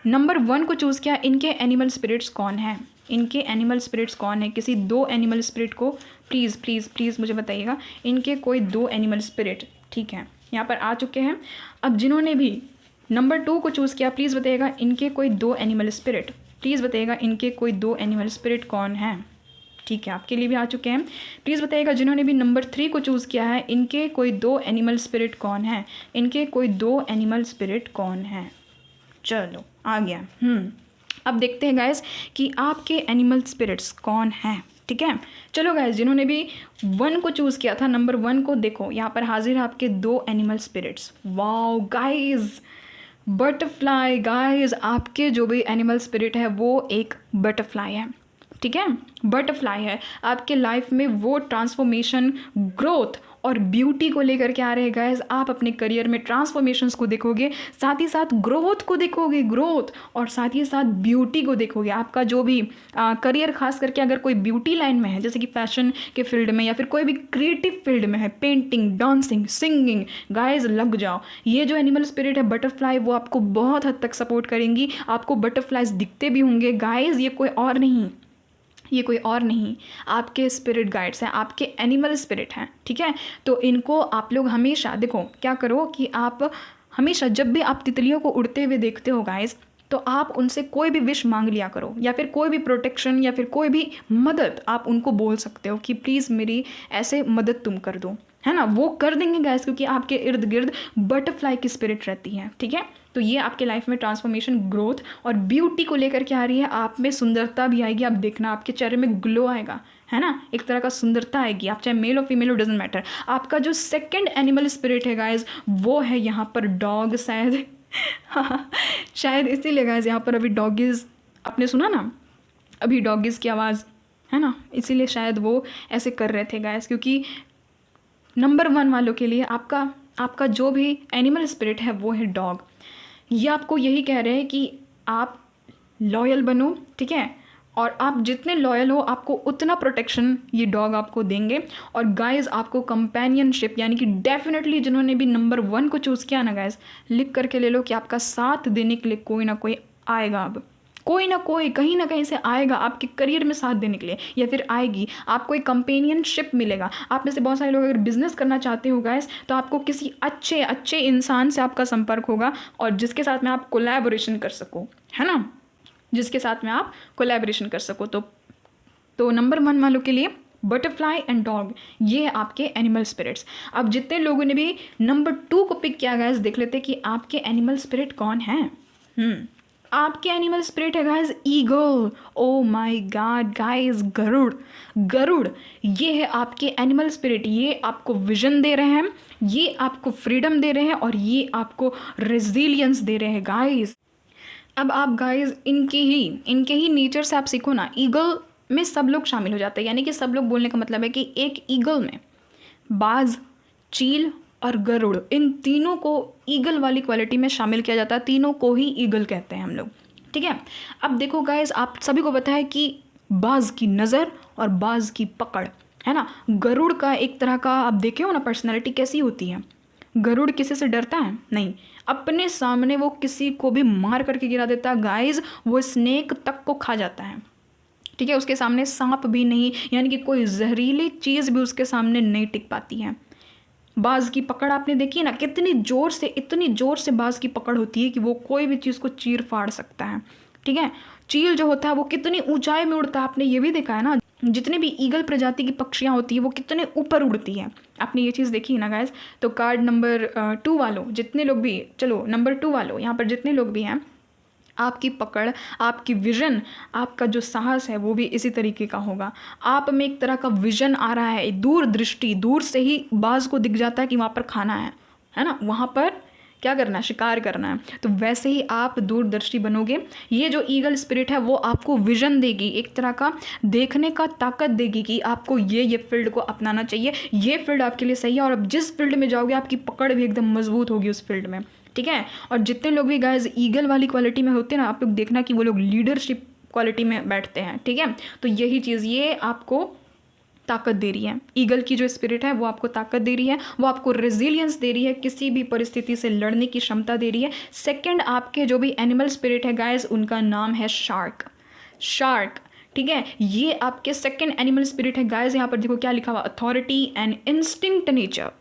नंबर 1 को चूज़ किया, इनके एनिमल स्पिरिट्स कौन है, इनके एनिमल स्पिरिट्स कौन है। किसी 2 एनिमल स्पिरिट को प्लीज़ मुझे बताइएगा, इनके कोई 2 एनिमल स्पिरिट, ठीक है, यहाँ पर आ चुके हैं। अब जिन्होंने भी नंबर 2 को चूज़ किया, प्लीज़ बताइएगा इनके कोई 2 एनिमल स्पिरिट, प्लीज़ बताइएगा इनके कोई 2 एनिमल स्पिरिट कौन है, ठीक है, आपके लिए भी आ चुके हैं। प्लीज़ बताइएगा जिन्होंने भी नंबर 3 को चूज़ किया है, इनके कोई 2 एनिमल स्पिरिट कौन है, इनके कोई 2 एनिमल स्पिरिट कौन है। चलो आ गया। अब देखते हैं गाइस कि आपके एनिमल स्पिरिट्स कौन हैं, ठीक है। चलो गाइस, जिन्होंने भी 1 को चूज़ किया था, नंबर 1 को, देखो यहाँ पर हाजिर है आपके 2 animal spirits. Wow guys, butterfly guys, आपके जो भी एनिमल स्पिरिट है वो एक बटरफ्लाई है, ठीक है, बटरफ्लाई है। आपके लाइफ में वो ट्रांसफॉर्मेशन, ग्रोथ और ब्यूटी को लेकर के आ रहे हैं गाइस। आप अपने करियर में ट्रांसफॉर्मेशंस को देखोगे, साथ ही साथ ग्रोथ को देखोगे, ग्रोथ और साथ ही साथ ब्यूटी को देखोगे। आपका जो भी करियर, खास करके अगर कोई ब्यूटी लाइन में है, जैसे कि फैशन के फील्ड में या फिर कोई भी क्रिएटिव फील्ड में है, पेंटिंग, डांसिंग, सिंगिंग, गाइस लग जाओ। ये जो एनिमल स्पिरिट है बटरफ्लाई, वो आपको बहुत हद तक सपोर्ट करेंगी। आपको बटरफ्लाइज दिखते भी होंगे गाइस, ये कोई और नहीं, आपके स्पिरिट गाइड्स हैं, आपके एनिमल स्पिरिट हैं, ठीक है। तो इनको आप लोग हमेशा देखो, क्या करो कि आप हमेशा जब भी आप तितलियों को उड़ते हुए देखते हो गाइस, तो आप उनसे कोई भी विश मांग लिया करो, या फिर कोई भी प्रोटेक्शन या फिर कोई भी मदद आप उनको बोल सकते हो कि प्लीज़ मेरी ऐसे मदद तुम कर दो, है ना। वो कर देंगे गाइस, क्योंकि आपके इर्द गिर्द बटरफ्लाई की स्पिरिट रहती है, ठीक है। तो ये आपके लाइफ में ट्रांसफॉर्मेशन, ग्रोथ और ब्यूटी को लेकर के आ रही है। आप में सुंदरता भी आएगी, आप देखना आपके चेहरे में ग्लो आएगा, है ना, एक तरह का सुंदरता आएगी। आप चाहे मेल हो फीमेल हो, डजेंट मैटर। आपका जो सेकंड एनिमल स्पिरिट है गाइज, वो है यहाँ पर डॉग, शायद शायद इसीलिए गाइज यहाँ पर अभी डॉगीज़, आपने सुना ना अभी डॉगीज़ की आवाज़, है ना, इसीलिए शायद वो ऐसे कर रहे थे गाइज, क्योंकि नंबर 1 वालों के लिए आपका जो भी एनिमल स्पिरिट है वो है डॉग। ये आपको यही कह रहे हैं कि आप लॉयल बनो, ठीक है, और आप जितने लॉयल हो आपको उतना प्रोटेक्शन ये डॉग आपको देंगे। और गाइस आपको कंपेनियनशिप, यानी कि डेफिनेटली जिन्होंने भी नंबर 1 को चूज़ किया ना गाइस, लिख करके ले लो कि आपका साथ देने के लिए कोई ना कोई आएगा। अब कोई ना कोई कहीं ना कहीं से आएगा आपके करियर में साथ देने के लिए, या फिर आएगी, आपको एक कंपेनियनशिप मिलेगा। आप में से बहुत सारे लोग अगर बिजनेस करना चाहते हो गाइस, तो आपको किसी अच्छे अच्छे इंसान से आपका संपर्क होगा, और जिसके साथ में आप कोलैबोरेशन कर सको, है ना, जिसके साथ में आप कोलैबोरेशन कर सको। तो नंबर 1 वालों के लिए बटरफ्लाई एंड डॉग, ये है आपके एनिमल स्पिरिट्स। अब जितने लोगों ने भी नंबर 2 को पिक किया गाइस, देख लेते कि आपके एनिमल स्पिरिट कौन है। आपके एनिमल स्पिरिट है guys eagle. Oh my God guys, गरुड़। गरुड़ ये है आपके एनिमल स्पिरिट। ये आपको विजन दे रहे हैं, ये आपको फ्रीडम दे रहे हैं, और ये आपको रेजिलियंस दे रहे हैं गाइस। अब आप गाइस इनके ही नेचर से आप सीखो ना। ईगल में सब लोग शामिल हो जाते हैं, यानी कि सब लोग बोलने का मतलब है कि एक ईगल में बाज, चील और गरुड़, इन तीनों को ईगल वाली क्वालिटी में शामिल किया जाता है। तीनों को ही ईगल कहते हैं हम लोग, ठीक है। अब देखो गाइस, आप सभी को पता है कि बाज की नज़र और बाज की पकड़, है ना। गरुड़ का एक तरह का आप देखे हो ना पर्सनैलिटी कैसी होती है। गरुड़ किसी से डरता है नहीं, अपने सामने वो किसी को भी मार करके गिरा देता है गाइस। वो स्नेक तक को खा जाता है, ठीक है। उसके सामने सांप भी नहीं, यानी कि कोई जहरीली चीज़ भी उसके सामने नहीं टिक पाती है। बाज की पकड़ आपने देखी है ना, कितनी ज़ोर से, इतनी ज़ोर से बाज की पकड़ होती है कि वो कोई भी चीज़ को चीर फाड़ सकता है, ठीक है। चील जो होता है वो कितनी ऊंचाई में उड़ता है, आपने ये भी देखा है ना। जितने भी ईगल प्रजाति की पक्षियाँ होती है वो कितने ऊपर उड़ती है, आपने ये चीज़ देखी है ना गाइस। तो कार्ड नंबर 2 वालों जितने लोग भी, चलो नंबर 2 वालों यहाँ पर जितने लोग भी हैं, आपकी पकड़, आपकी विजन, आपका जो साहस है वो भी इसी तरीके का होगा। आप में एक तरह का विजन आ रहा है, दूरदृष्टि, दूर से ही बाज को दिख जाता है कि वहाँ पर खाना है ना, वहाँ पर क्या करना है, शिकार करना है। तो वैसे ही आप दूरदर्शी बनोगे। ये जो ईगल स्पिरिट है वो आपको विजन देगी, एक तरह का देखने का ताकत देगी कि आपको ये फील्ड को अपनाना चाहिए, ये फील्ड आपके लिए सही है, और अब जिस फील्ड में जाओगे आपकी पकड़ भी एकदम मजबूत होगी उस फील्ड में, ठीक है। और जितने लोग भी गाइस ईगल वाली क्वालिटी में होते हैं ना, आप लोग देखना कि वो लोग लीडरशिप क्वालिटी में बैठते हैं, ठीक है। तो यही चीज़ ये आपको ताकत दे रही है। ईगल की जो स्पिरिट है वो आपको ताकत दे रही है, वो आपको रेजिलियंस दे रही है, किसी भी परिस्थिति से लड़ने की क्षमता दे रही है। सेकंड, आपके जो भी एनिमल स्पिरिट है गाइस, उनका नाम है शार्क। शार्क, ठीक है, ये आपके सेकंड एनिमल स्पिरिट है गाइस। यहाँ पर देखो क्या लिखा हुआ, authority and instinct nature.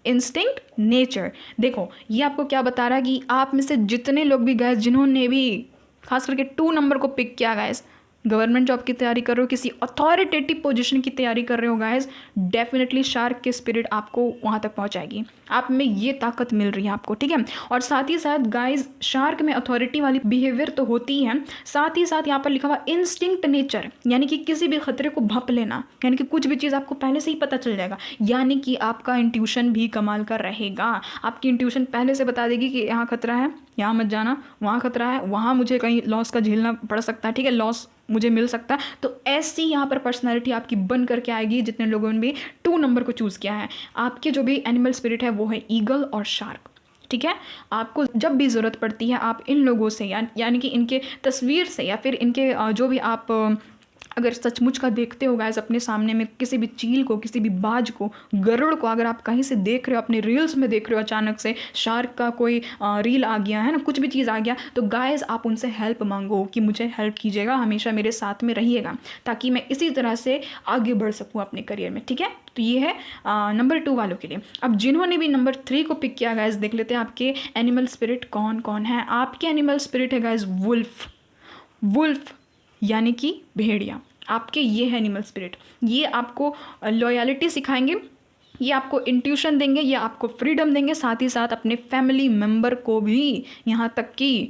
Instinct nature, देखो ये आपको क्या बता रहा है कि आप में से जितने लोग भी गाइस, जिन्होंने भी खास करके 2 नंबर को पिक किया गाइस, गवर्नमेंट जॉब की तैयारी कर रहे हो, किसी अथॉरिटेटिव पोजीशन की तैयारी कर रहे हो गाइस, डेफिनेटली शार्क की स्पिरिट आपको वहाँ तक पहुँचाएगी। आप में ये ताकत मिल रही है आपको, ठीक है। और साथ ही साथ गाइस, शार्क में अथॉरिटी वाली बिहेवियर तो होती है, साथ ही साथ यहाँ पर लिखा हुआ इंस्टिंक्ट नेचर, यानी कि किसी भी खतरे को भांप लेना, यानी कि कुछ भी चीज़ आपको पहले से ही पता चल जाएगा, यानी कि आपका इंट्यूशन भी कमाल का रहेगा। आपकी इंट्यूशन पहले से बता देगी कि यहाँ खतरा है, यहाँ मत जाना, वहाँ खतरा है, वहाँ मुझे कहीं लॉस का झेलना पड़ सकता है, ठीक है, लॉस मुझे मिल सकता है। तो ऐसी यहाँ पर पर्सनालिटी आपकी बन करके आएगी जितने लोगों ने भी 2 नंबर को चूज़ किया है। आपके जो भी एनिमल स्पिरिट है वो है ईगल और शार्क, ठीक है। आपको जब भी ज़रूरत पड़ती है आप इन लोगों से यानी कि इनके तस्वीर से, या फिर इनके जो भी आप अगर सचमुच का देखते हो गाइस अपने सामने में, किसी भी चील को, किसी भी बाज को, गरुड़ को अगर आप कहीं से देख रहे हो, अपने रील्स में देख रहे हो, अचानक से शार्क का कोई रील आ गया है ना, कुछ भी चीज़ आ गया, तो गाइस आप उनसे हेल्प मांगो कि मुझे हेल्प कीजिएगा, हमेशा मेरे साथ में रहिएगा, ताकि मैं इसी तरह से आगे बढ़ सकूँ अपने करियर में, ठीक है। तो ये है नंबर 2 वालों के लिए। अब जिन्होंने भी नंबर 3 को पिक किया गाइस, देख लेते हैं आपके एनिमल स्पिरिट कौन कौन है। आपके एनिमल स्पिरिट है गाइस वुल्फ। वुल्फ यानी कि भेड़िया, आपके ये है एनिमल स्पिरिट। ये आपको लॉयल्टी सिखाएंगे, ये आपको इंट्यूशन देंगे, ये आपको फ्रीडम देंगे, साथ ही साथ अपने फैमिली मेम्बर को भी, यहाँ तक कि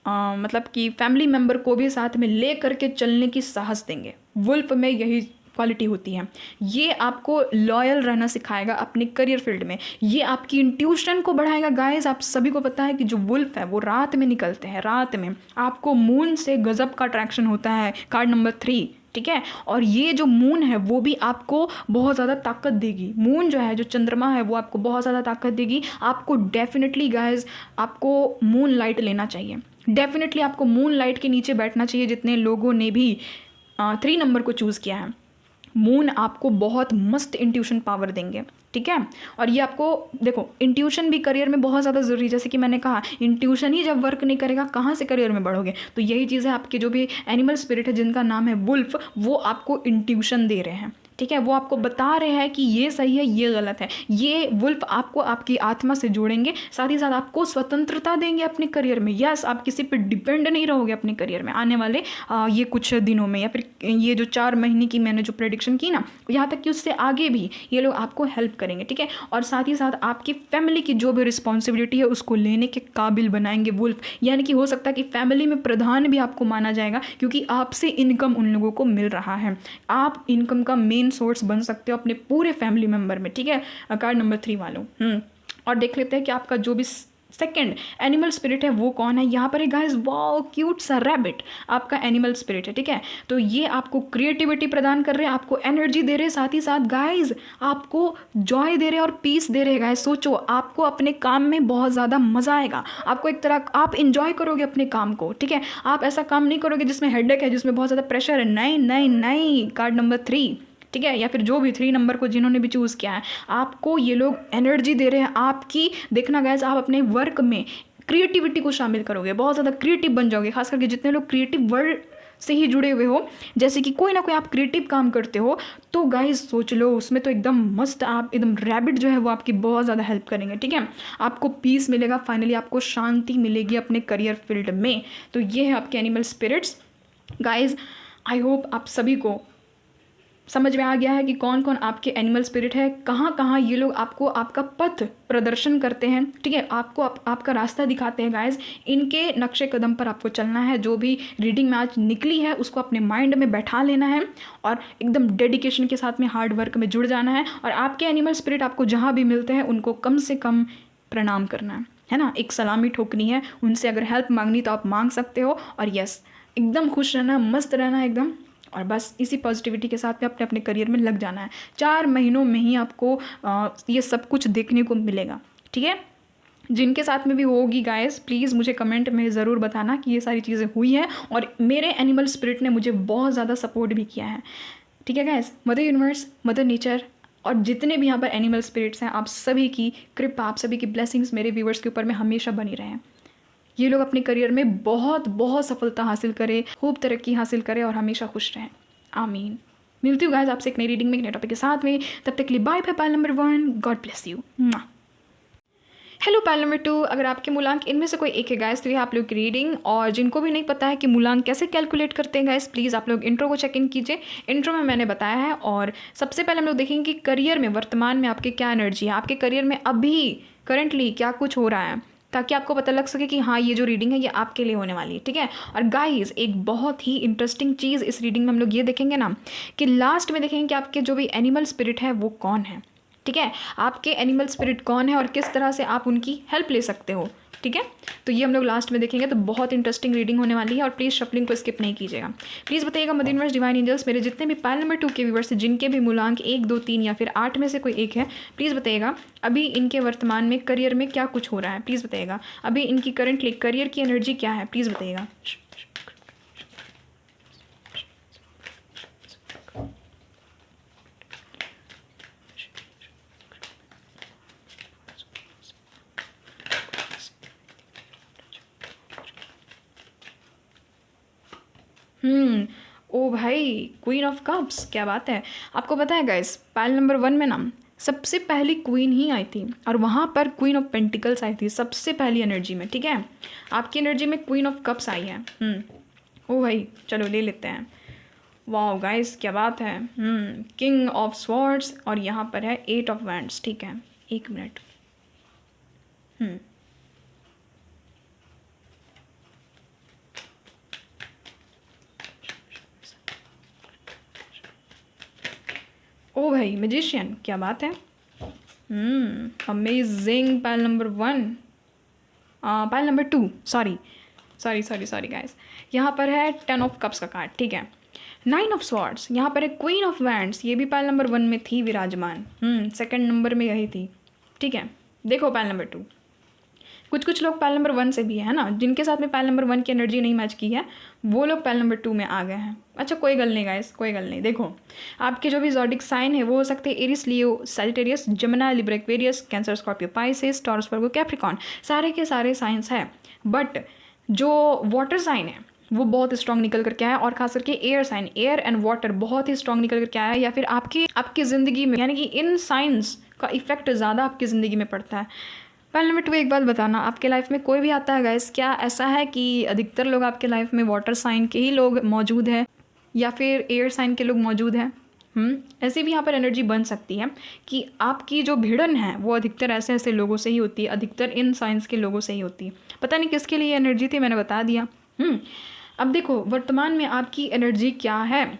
मतलब कि फैमिली मेम्बर को भी साथ में ले करके चलने की साहस देंगे। वुल्फ में यही क्वालिटी होती है। ये आपको लॉयल रहना सिखाएगा अपने करियर फील्ड में, ये आपकी इंट्यूशन को बढ़ाएगा गाइस। आप सभी को पता है कि जो वुल्फ है वो रात में निकलते हैं, रात में आपको मून से गजब का अट्रैक्शन होता है, कार्ड नंबर 3, ठीक है। और ये जो मून है वो भी आपको बहुत ज़्यादा ताकत देगी। मून जो है, जो चंद्रमा है, वो आपको बहुत ज़्यादा ताकत देगी। आपको डेफिनेटली गाइस आपको मून लाइट लेना चाहिए, डेफिनेटली आपको मून लाइट के नीचे बैठना चाहिए। जितने लोगों ने भी 3 नंबर को चूज़ किया है, मून आपको बहुत मस्त इंट्यूशन पावर देंगे, ठीक है। और ये आपको देखो, इंट्यूशन भी करियर में बहुत ज़्यादा ज़रूरी है। जैसे कि मैंने कहा, इंट्यूशन ही जब वर्क नहीं करेगा कहाँ से करियर में बढ़ोगे। तो यही चीज़ है, आपके जो भी एनिमल स्पिरिट है जिनका नाम है वुल्फ, वो आपको इंट्यूशन दे रहे हैं, ठीक है। वो आपको बता रहे हैं कि ये सही है, ये गलत है। ये वुल्फ आपको आपकी आत्मा से जोड़ेंगे, साथ ही साथ आपको स्वतंत्रता देंगे अपने करियर में। यस, आप किसी पे डिपेंड नहीं रहोगे अपने करियर में आने वाले ये कुछ दिनों में, या फिर ये जो 4 महीने की मैंने जो प्रेडिक्शन की ना, यहाँ तक कि उससे आगे भी ये लोग आपको हेल्प करेंगे, ठीक है। और साथ ही साथ आपकी फैमिली की जो भी रिस्पॉन्सिबिलिटी है उसको लेने के काबिल बनाएंगे वुल्फ। यानी कि हो सकता है कि फैमिली में प्रधान भी आपको माना जाएगा, क्योंकि आपसे इनकम उन लोगों को मिल रहा है। आप इनकम का मेन सोर्स बन सकते हो अपने पूरे फैमिली मेंबर में, ठीक है। कार्ड नंबर 3 वालों। और देख लेते हैं कि आपका जो भी सेकंड एनिमल स्पिरिट है वो कौन है। यहाँ पर है गाइस, वाओ क्यूट सा रैबिट आपका एनिमल स्पिरिट है, ठीक है। तो ये आपको क्रिएटिविटी प्रदान कर रहे हैं, आपको एनर्जी दे रहे हैं, साथ ही साथ गाइस आपको जॉय दे रहे हैं और पीस दे रहे हैं। गाइस सोचो, आपको अपने काम में बहुत ज़्यादा मज़ा आएगा, आपको एक तरह आप इंजॉय करोगे अपने काम को, ठीक है। आप ऐसा काम नहीं करोगे जिसमें हेडेक है, जिसमें बहुत ज़्यादा प्रेशर है। नहीं नहीं नहीं, कार्ड नंबर 3, ठीक है, या फिर जो भी 3 नंबर को जिन्होंने भी चूज़ किया है, आपको ये लोग एनर्जी दे रहे हैं आपकी। देखना गाइस, आप अपने वर्क में क्रिएटिविटी को शामिल करोगे, बहुत ज़्यादा क्रिएटिव बन जाओगे। खास करके जितने लोग क्रिएटिव वर्ल्ड से ही जुड़े हुए हो, जैसे कि कोई ना कोई आप क्रिएटिव काम करते हो, तो गाइस सोच लो उसमें तो एकदम मस्त, आप एकदम रैबिट जो है वो आपकी बहुत ज़्यादा हेल्प करेंगे, ठीक है। आपको पीस मिलेगा, फाइनली आपको शांति मिलेगी अपने करियर फील्ड में। तो ये है आपके animal spirits guys. I hope आप सभी को समझ में आ गया है कि कौन कौन आपके एनिमल स्पिरिट है, कहाँ कहाँ ये लोग आपको आपका पथ प्रदर्शन करते हैं, ठीक है। आपको आपका रास्ता दिखाते हैं गाइस। इनके नक्शे कदम पर आपको चलना है। जो भी रीडिंग में आज निकली है उसको अपने माइंड में बैठा लेना है और एकदम डेडिकेशन के साथ में हार्ड वर्क में जुड़ जाना है। और आपके एनिमल स्पिरिट आपको जहाँ भी मिलते हैं उनको कम से कम प्रणाम करना है ना, एक सलामी ठोकनी है। उनसे अगर हेल्प मांगनी तो आप मांग सकते हो। और यस, एकदम खुश रहना, मस्त रहना एकदम, और बस इसी पॉजिटिविटी के साथ में अपने अपने करियर में लग जाना है। 4 महीनों में ही आपको ये सब कुछ देखने को मिलेगा, ठीक है। जिनके साथ में भी होगी गाइस, प्लीज़ मुझे कमेंट में ज़रूर बताना कि ये सारी चीज़ें हुई हैं। और मेरे एनिमल स्पिरिट ने मुझे बहुत ज़्यादा सपोर्ट भी किया है, ठीक है guys. Mother universe, mother nature और जितने भी यहाँ पर एनिमल स्पिरिट्स हैं, आप सभी की कृपा, आप सभी की ब्लेसिंग्स मेरे व्यूवर्स के ऊपर में हमेशा बनी रहें। ये लोग अपने करियर में बहुत बहुत सफलता हासिल करें, खूब तरक्की हासिल करें और हमेशा खुश रहें। आमीन। मिलती हूँ गाइस आपसे एक नई रीडिंग में, एक नए टॉपिक के साथ में। तब तक के लिए bye bye. Pile number 1, God bless you. Hello pile number 2, अगर आपके मूलांक इनमें से कोई एक है गाइस, तो ये आप लोग की रीडिंग। और जिनको भी नहीं पता है कि मूलांक कैसे कैलकुलेट करते हैं गाइस, प्लीज़ आप लोग इंट्रो को चेक इन कीजिए। इंट्रो में मैंने बताया है। और सबसे पहले हम लोग देखेंगे कि करियर में वर्तमान में आपके क्या एनर्जी है, आपके करियर में अभी करंटली क्या कुछ हो रहा है, ताकि आपको पता लग सके कि हाँ ये जो रीडिंग है ये आपके लिए होने वाली है, ठीक है। और गाइस एक बहुत ही इंटरेस्टिंग चीज़ इस रीडिंग में हम लोग ये देखेंगे ना, कि लास्ट में देखेंगे कि आपके जो भी एनिमल स्पिरिट है वो कौन है, ठीक है। आपके एनिमल स्पिरिट कौन है और किस तरह से आप उनकी हेल्प ले सकते हो, ठीक है। तो ये हम लोग लास्ट में देखेंगे। तो बहुत इंटरेस्टिंग रीडिंग होने वाली है। और प्लीज़ शफलिंग को स्किप नहीं कीजिएगा। प्लीज़ बताइएगा मदर यूनिवर्स, डिवाइन एंजल्स, मेरे जितने भी पाइल नंबर 2 के व्यूवर्स हैं, जिनके भी मूलांक 1, 2, 3 या फिर 8 में से कोई एक है, प्लीज़ बताइएगा अभी इनके वर्तमान में करियर में क्या कुछ हो रहा है। प्लीज़ बताइएगा अभी इनकी करंटली करियर की एनर्जी क्या है, प्लीज़ बताइएगा। ओ भाई, क्वीन ऑफ कप्स, क्या बात है। आपको पता है गाइस, पाइल नंबर 1 में ना सबसे पहली क्वीन ही आई थी, और वहाँ पर क्वीन ऑफ पेंटिकल्स आई थी सबसे पहली एनर्जी में, ठीक है। आपकी एनर्जी में क्वीन ऑफ कप्स आई है। ओ भाई चलो ले लेते हैं। वाह गाइस क्या बात है। किंग ऑफ स्वॉर्ड्स, और यहाँ पर है 8 ऑफ वैंड्स, ठीक है। 1 मिनट। ओ भाई मैजिशियन, क्या बात है। Amazing. Pile number 1, pile number 2, sorry guys, यहाँ पर है 10 ऑफ कप्स का कार्ड, ठीक है। 9 ऑफ स्वॉर्ड्स, यहाँ पर है क्वीन ऑफ वैंड्स, ये भी पाइल नंबर 1 में थी विराजमान। सेकंड नंबर में यही थी, ठीक है। देखो पाइल नंबर 2, कुछ कुछ लोग पैल नंबर 1 से भी है ना, जिनके साथ में पैल नंबर 1 की एनर्जी नहीं मैच की है वो लोग पैल नंबर 2 में आ गए हैं। अच्छा कोई गल नहीं गाइस, कोई गल नहीं। देखो आपके जो भी ज़ोडिक साइन है वो हो सकते हैं Aries, Leo, Sagittarius, Gemini, Libra, Aquarius, Cancer, Scorpio, Pisces, Taurus, Virgo, Capricorn, सारे के सारे साइंस है। बट जो वाटर साइन है वो बहुत स्ट्रॉन्ग निकल करके आया, और खास करके air sign, air and water बहुत ही स्ट्रॉन्ग निकल करके आया, या फिर आपकी ज़िंदगी में यानी कि इन साइंस का इफेक्ट ज़्यादा आपकी ज़िंदगी में पड़ता है। पैल नंबर 2 एक बात बताना, आपके लाइफ में कोई भी आता है गाइस, क्या ऐसा है कि अधिकतर लोग आपके लाइफ में वाटर साइन के ही लोग मौजूद हैं या फिर एयर साइन के लोग मौजूद हैं? ऐसी भी यहाँ पर एनर्जी बन सकती है कि आपकी जो भिड़न है वो अधिकतर ऐसे ऐसे लोगों से ही होती है, अधिकतर इन साइंस के लोगों से ही होती है। पता नहीं किसके लिए एनर्जी थी, मैंने बता दिया। अब देखो वर्तमान में आपकी एनर्जी क्या है।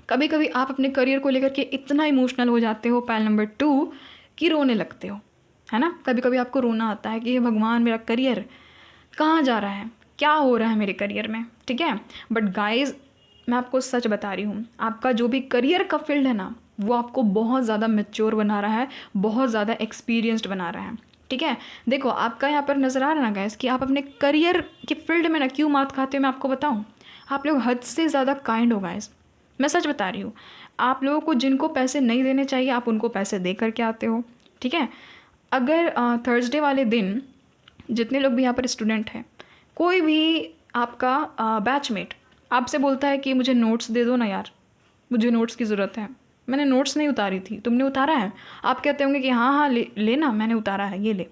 कभी कभी आप अपने करियर को लेकर के इतना इमोशनल हो जाते हो पैल नंबर 2 कि रोने लगते हो, है ना। कभी कभी आपको रोना आता है कि ये भगवान मेरा करियर कहाँ जा रहा है, क्या हो रहा है मेरे करियर में, ठीक है। बट गाइज मैं आपको सच बता रही हूँ, आपका जो भी करियर का फील्ड है ना वो आपको बहुत ज़्यादा मैच्योर बना रहा है, बहुत ज़्यादा एक्सपीरियंस्ड बना रहा है, ठीक है। देखो आपका यहाँ पर नज़र आ रहा है ना गाइस कि आप अपने करियर के फील्ड में ना क्यों मात खाते हो। मैं आपको बताऊँ, आप लोग हद से ज़्यादा काइंड हो गाइस, मैं सच बता रही हूँ। आप लोगों को जिनको पैसे नहीं देने चाहिए आप उनको पैसे दे करके आते हो, ठीक है। अगर थर्सडे वाले दिन जितने लोग भी यहाँ पर स्टूडेंट हैं, कोई भी आपका बैचमेट आपसे बोलता है कि मुझे नोट्स दे दो ना यार, मुझे नोट्स की ज़रूरत है, मैंने नोट्स नहीं उतारी थी, तुमने उतारा है। आप कहते होंगे कि हाँ हाँ लेना, मैंने उतारा है, ये ले,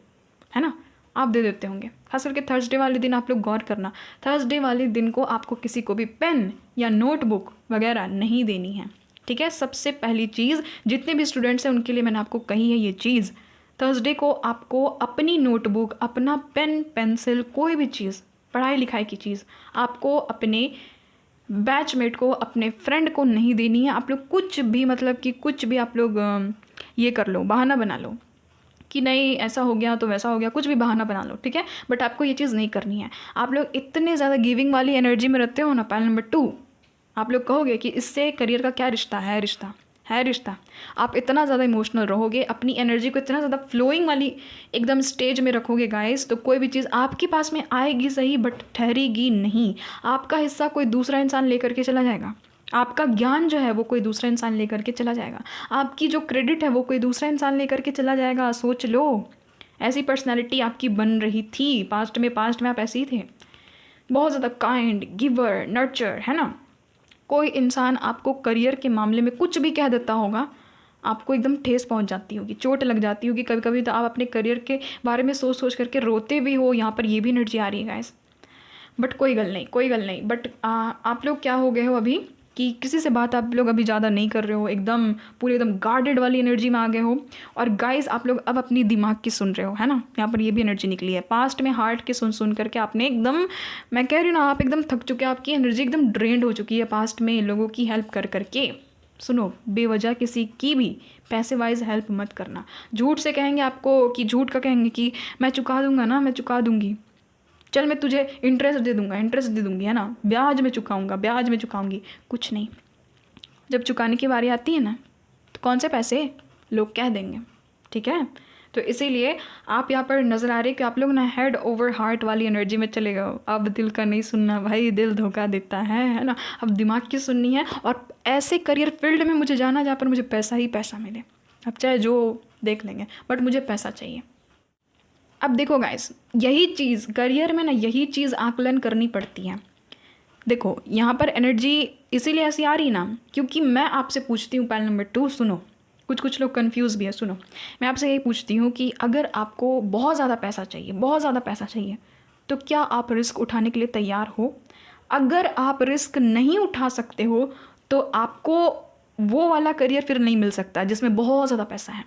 है ना, आप दे देते होंगे। खास करके थर्सडे वाले दिन आप लोग गौर करना, थर्सडे वाले दिन को आपको किसी को भी पेन या नोटबुक वगैरह नहीं देनी है, ठीक है। सबसे पहली चीज़ जितने भी स्टूडेंट्स हैं उनके लिए मैंने आपको कही है ये चीज़, थर्सडे को आपको अपनी नोटबुक, अपना पेन, पेंसिल, कोई भी चीज़, पढ़ाई लिखाई की चीज़ आपको अपने बैचमेट को, अपने फ्रेंड को नहीं देनी है। आप लोग कुछ भी मतलब कि कुछ भी आप लोग ये कर लो, बहाना बना लो कि नहीं ऐसा हो गया तो वैसा हो गया, कुछ भी बहाना बना लो, ठीक है। बट आपको ये चीज़ नहीं करनी है। आप लोग इतने ज़्यादा गिविंग वाली एनर्जी में रहते हो ना पैल नंबर 2, आप लोग कहोगे कि इससे करियर का क्या रिश्ता है, रिश्ता। आप इतना ज़्यादा इमोशनल रहोगे, अपनी एनर्जी को इतना ज़्यादा फ्लोइंग वाली एकदम स्टेज में रखोगे गाइस, तो कोई भी चीज़ आपके पास में आएगी सही बट ठहरेगी नहीं। आपका हिस्सा कोई दूसरा इंसान लेकर के चला जाएगा, आपका ज्ञान जो है वो कोई दूसरा इंसान लेकर के चला जाएगा, आपकी जो क्रेडिट है वो कोई दूसरा इंसान लेकर के चला जाएगा। सोच लो, ऐसी पर्सनैलिटी आपकी बन रही थी पास्ट में आप ऐसे ही थे, बहुत ज़्यादा काइंड, गिवर, नर्चर, है ना। कोई इंसान आपको करियर के मामले में कुछ भी कह देता होगा, आपको एकदम ठेस पहुंच जाती होगी, चोट लग जाती होगी। कभी कभी तो आप अपने करियर के बारे में सोच करके रोते भी हो। यहाँ पर ये भी एनर्जी आ रही है गाइस, बट कोई गल नहीं। बट आप लोग क्या हो गए हो अभी कि किसी से बात आप लोग अभी ज़्यादा नहीं कर रहे हो, एकदम पूरे एकदम गार्डेड वाली एनर्जी में आ गए हो। और गाइस आप लोग अब अपनी दिमाग की सुन रहे हो, है ना। यहाँ पर ये भी एनर्जी निकली है। पास्ट में हार्ट की सुन करके आपने एकदम, मैं कह रही हूँ ना, आप एकदम थक चुके हैं, आपकी एनर्जी एकदम ड्रेंड हो चुकी है पास्ट में लोगों की हेल्प कर करके। सुनो, बेवजह किसी की भी पैसे वाइज हेल्प मत करना। झूठ से कहेंगे आपको कि झूठ का कहेंगे कि मैं चुका दूंगा ना, मैं चुका दूंगी, चल मैं तुझे इंटरेस्ट दे दूंगी, है ना, ब्याज में चुकाऊंगी। कुछ नहीं, जब चुकाने की बारी आती है ना तो कौन से पैसे लोग कह देंगे, ठीक है। तो इसीलिए आप यहाँ पर नज़र आ रहे कि आप लोग ना हेड ओवर हार्ट वाली एनर्जी में चले गए। अब दिल का नहीं सुनना भाई, दिल धोखा देता है ना। अब दिमाग की सुननी है, और ऐसे करियर फील्ड में मुझे जाना जहाँ पर मुझे पैसा ही पैसा मिले। अब चाहे जो देख लेंगे, बट मुझे पैसा चाहिए। अब देखो गाइस, यही चीज़ करियर में ना, यही चीज़ आकलन करनी पड़ती है। देखो यहाँ पर एनर्जी इसीलिए ऐसी आ रही ना क्योंकि मैं आपसे पूछती हूँ पैल नंबर 2, सुनो, कुछ लोग कंफ्यूज भी है। सुनो, मैं आपसे यही पूछती हूँ कि अगर आपको बहुत ज़्यादा पैसा चाहिए तो क्या आप रिस्क उठाने के लिए तैयार हो? अगर आप रिस्क नहीं उठा सकते हो तो आपको वो वाला करियर फिर नहीं मिल सकता जिसमें बहुत ज़्यादा पैसा है।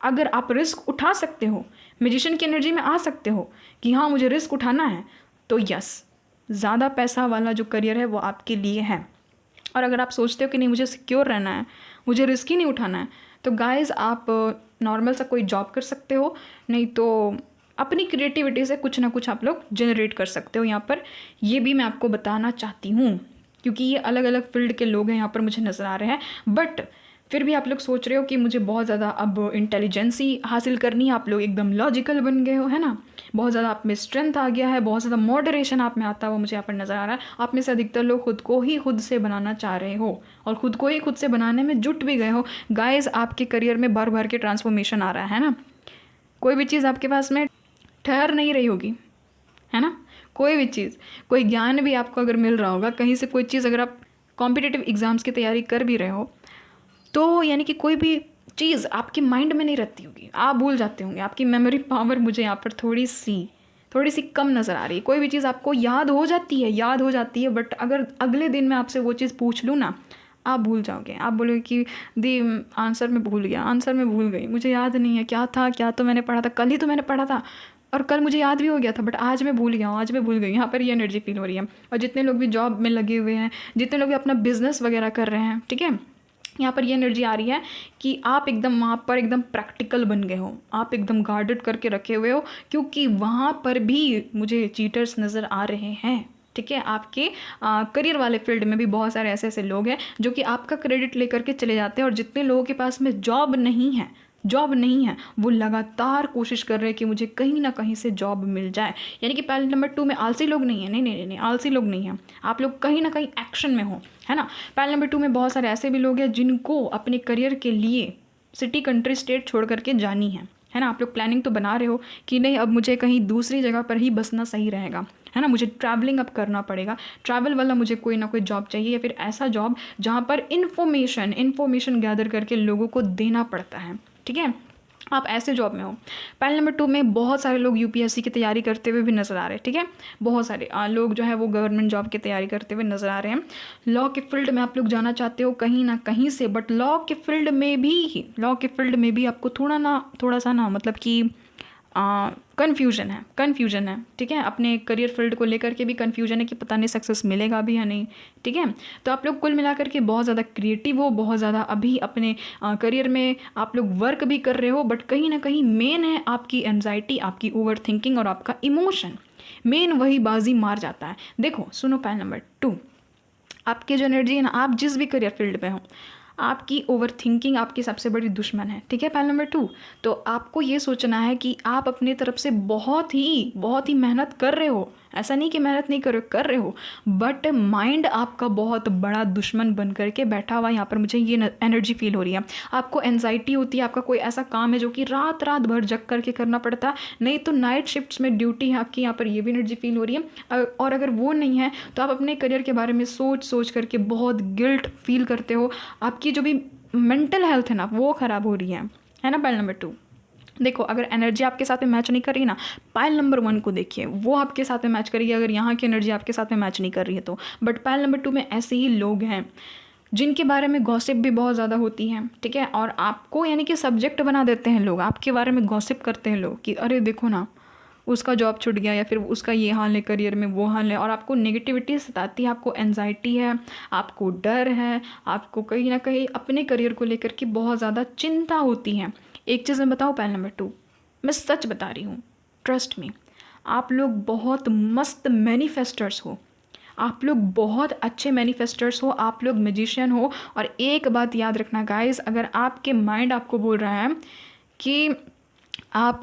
अगर आप रिस्क उठा सकते हो, मैजिशियन की एनर्जी में आ सकते हो कि हाँ मुझे रिस्क उठाना है, तो यस, ज़्यादा पैसा वाला जो करियर है वो आपके लिए है। और अगर आप सोचते हो कि नहीं मुझे सिक्योर रहना है, मुझे रिस्क ही नहीं उठाना है, तो गाइज़ आप नॉर्मल सा कोई जॉब कर सकते हो, नहीं तो अपनी क्रिएटिविटी से कुछ ना कुछ आप लोग जनरेट कर सकते हो। यहाँ पर ये भी मैं आपको बताना चाहती हूँ क्योंकि ये अलग अलग फील्ड के लोग हैं यहाँ पर मुझे नज़र आ रहे हैं। बट फिर भी आप लोग सोच रहे हो कि मुझे बहुत ज़्यादा अब इंटेलिजेंसी हासिल करनी है, आप लोग एकदम लॉजिकल बन गए हो, है ना, बहुत ज़्यादा आप में स्ट्रेंथ आ गया है, बहुत ज़्यादा मॉडरेशन आप में आता हुआ मुझे यहाँ पर नज़र आ रहा है। आप में से अधिकतर लोग खुद को ही खुद से बनाना चाह रहे हो और खुद को ही खुद से बनाने में जुट भी गए हो। गाइज, आपके करियर में भर भर के ट्रांसफॉर्मेशन आ रहा है ना, कोई भी चीज़ आपके पास में ठहर नहीं रही होगी, है ना, कोई भी चीज़, कोई ज्ञान भी आपको अगर मिल रहा होगा कहीं से, कोई चीज़ अगर आप कॉम्पिटिटिव एग्ज़ाम्स की तैयारी कर भी रहे हो तो यानी कि कोई भी चीज़ आपके माइंड में नहीं रहती होगी, आप भूल जाते होंगे। आपकी मेमोरी पावर मुझे यहाँ पर थोड़ी सी कम नज़र आ रही है। कोई भी चीज़ आपको याद हो जाती है बट अगर अगले दिन मैं आपसे वो चीज़ पूछ लूँ ना, आप भूल जाओगे। आप बोलोगे कि दी आंसर में भूल गई, मुझे याद नहीं है क्या तो मैंने पढ़ा था, कल ही तो मैंने पढ़ा था और कल मुझे याद भी हो गया था बट आज मैं भूल गई। यहाँ पर ये एनर्जी फील हो रही है। और जितने लोग भी जॉब में लगे हुए हैं, जितने लोग भी अपना बिजनेस वगैरह कर रहे हैं, ठीक है, यहाँ पर ये एनर्जी आ रही है कि आप एकदम वहाँ पर एकदम प्रैक्टिकल बन गए हो, आप एकदम गार्डेड करके रखे हुए हो, क्योंकि वहाँ पर भी मुझे चीटर्स नज़र आ रहे हैं। ठीक है, आपके करियर वाले फील्ड में भी बहुत सारे ऐसे लोग हैं जो कि आपका क्रेडिट लेकर के चले जाते हैं। और जितने लोगों के पास में जॉब नहीं है वो लगातार कोशिश कर रहे हैं कि मुझे कहीं ना कहीं से जॉब मिल जाए। यानी कि पहले नंबर 2 में आलसी लोग नहीं है, नहीं, आलसी लोग नहीं हैं, आप लोग कहीं ना कहीं एक्शन में हो, है ना। पहले नंबर 2 में बहुत सारे ऐसे भी लोग हैं जिनको अपने करियर के लिए सिटी, कंट्री, स्टेट छोड़ करके जानी है ना। आप लोग प्लानिंग तो बना रहे हो कि नहीं, अब मुझे कहीं दूसरी जगह पर ही बसना सही रहेगा, है ना, मुझे ट्रैवलिंग अब करना पड़ेगा, ट्रैवल वाला मुझे कोई ना कोई जॉब चाहिए, या फिर ऐसा जॉब जहाँ पर इन्फॉर्मेशन गैदर करके लोगों को देना पड़ता है। ठीक है, आप ऐसे जॉब में हो। पहले नंबर 2 में बहुत सारे लोग यूपीएससी की तैयारी करते हुए भी नज़र आ रहे हैं। ठीक है, बहुत सारे लोग जो है वो गवर्नमेंट जॉब की तैयारी करते हुए नज़र आ रहे हैं। लॉ के फील्ड में आप लोग जाना चाहते हो कहीं ना कहीं से, बट लॉ के फील्ड में भी आपको थोड़ा सा ना मतलब कि कन्फ्यूजन है। ठीक है, अपने करियर फील्ड को लेकर के भी कन्फ्यूजन है कि पता नहीं सक्सेस मिलेगा भी या नहीं। ठीक है, तो आप लोग कुल मिलाकर के बहुत ज़्यादा क्रिएटिव हो, बहुत ज़्यादा अभी अपने करियर में आप लोग वर्क भी कर रहे हो, बट कहीं ना कहीं मेन है आपकी एंजाइटी, आपकी ओवर थिंकिंग और आपका इमोशन, मेन वही बाजी मार जाता है। देखो सुनो, पॉइंट नंबर 2, आपकी जो एनर्जी है ना, आप जिस भी करियर फील्ड में हो, आपकी ओवर थिंकिंग आपकी सबसे बड़ी दुश्मन है। ठीक है, पॉइंट नंबर 2, तो आपको ये सोचना है कि आप अपनी तरफ से बहुत ही मेहनत कर रहे हो, ऐसा नहीं कि मेहनत नहीं कर रहे हो, बट माइंड आपका बहुत बड़ा दुश्मन बन करके बैठा हुआ। यहाँ पर मुझे ये एनर्जी फील हो रही है। आपको एनजाइटी होती है, आपका कोई ऐसा काम है जो कि रात भर जग करके करना पड़ता है, नहीं तो नाइट शिफ्ट्स में ड्यूटी है आपकी, यहाँ पर ये भी एनर्जी फील हो रही है। और अगर वो नहीं है तो आप अपने करियर के बारे में सोच करके बहुत गिल्ट फील करते हो, आपकी जो भी मेंटल हेल्थ है ना वो ख़राब हो रही है ना। पाइल नंबर 2, देखो अगर एनर्जी आपके साथ में मैच नहीं कर रही ना, पाइल नंबर 1 को देखिए, वो आपके साथ में मैच करेगी अगर यहाँ की एनर्जी आपके साथ में मैच नहीं कर रही है तो। बट पाइल नंबर 2 में ऐसे ही लोग हैं जिनके बारे में गॉसिप भी बहुत ज़्यादा होती है। ठीक है, और आपको यानी कि सब्जेक्ट बना देते हैं लोग, आपके बारे में गॉसिप करते हैं लोग कि अरे देखो ना उसका जॉब छूट गया, या फिर उसका ये हाल है करियर में, वो हाल है, और आपको नेगेटिविटी सताती है, आपको एंजाइटी है, आपको डर है, आपको कहीं ना कहीं अपने करियर को लेकर के बहुत ज़्यादा चिंता होती है। एक चीज़ मैं बताऊँ, पॉइंट नंबर 2, मैं सच बता रही हूँ, ट्रस्ट मी, आप लोग बहुत मस्त मैनिफेस्टर्स हो, आप लोग बहुत अच्छे मैनिफेस्टर्स हो, आप लोग मैजिशियन हो। और एक बात याद रखना गाइस, अगर आपके माइंड आपको बोल रहा है कि आप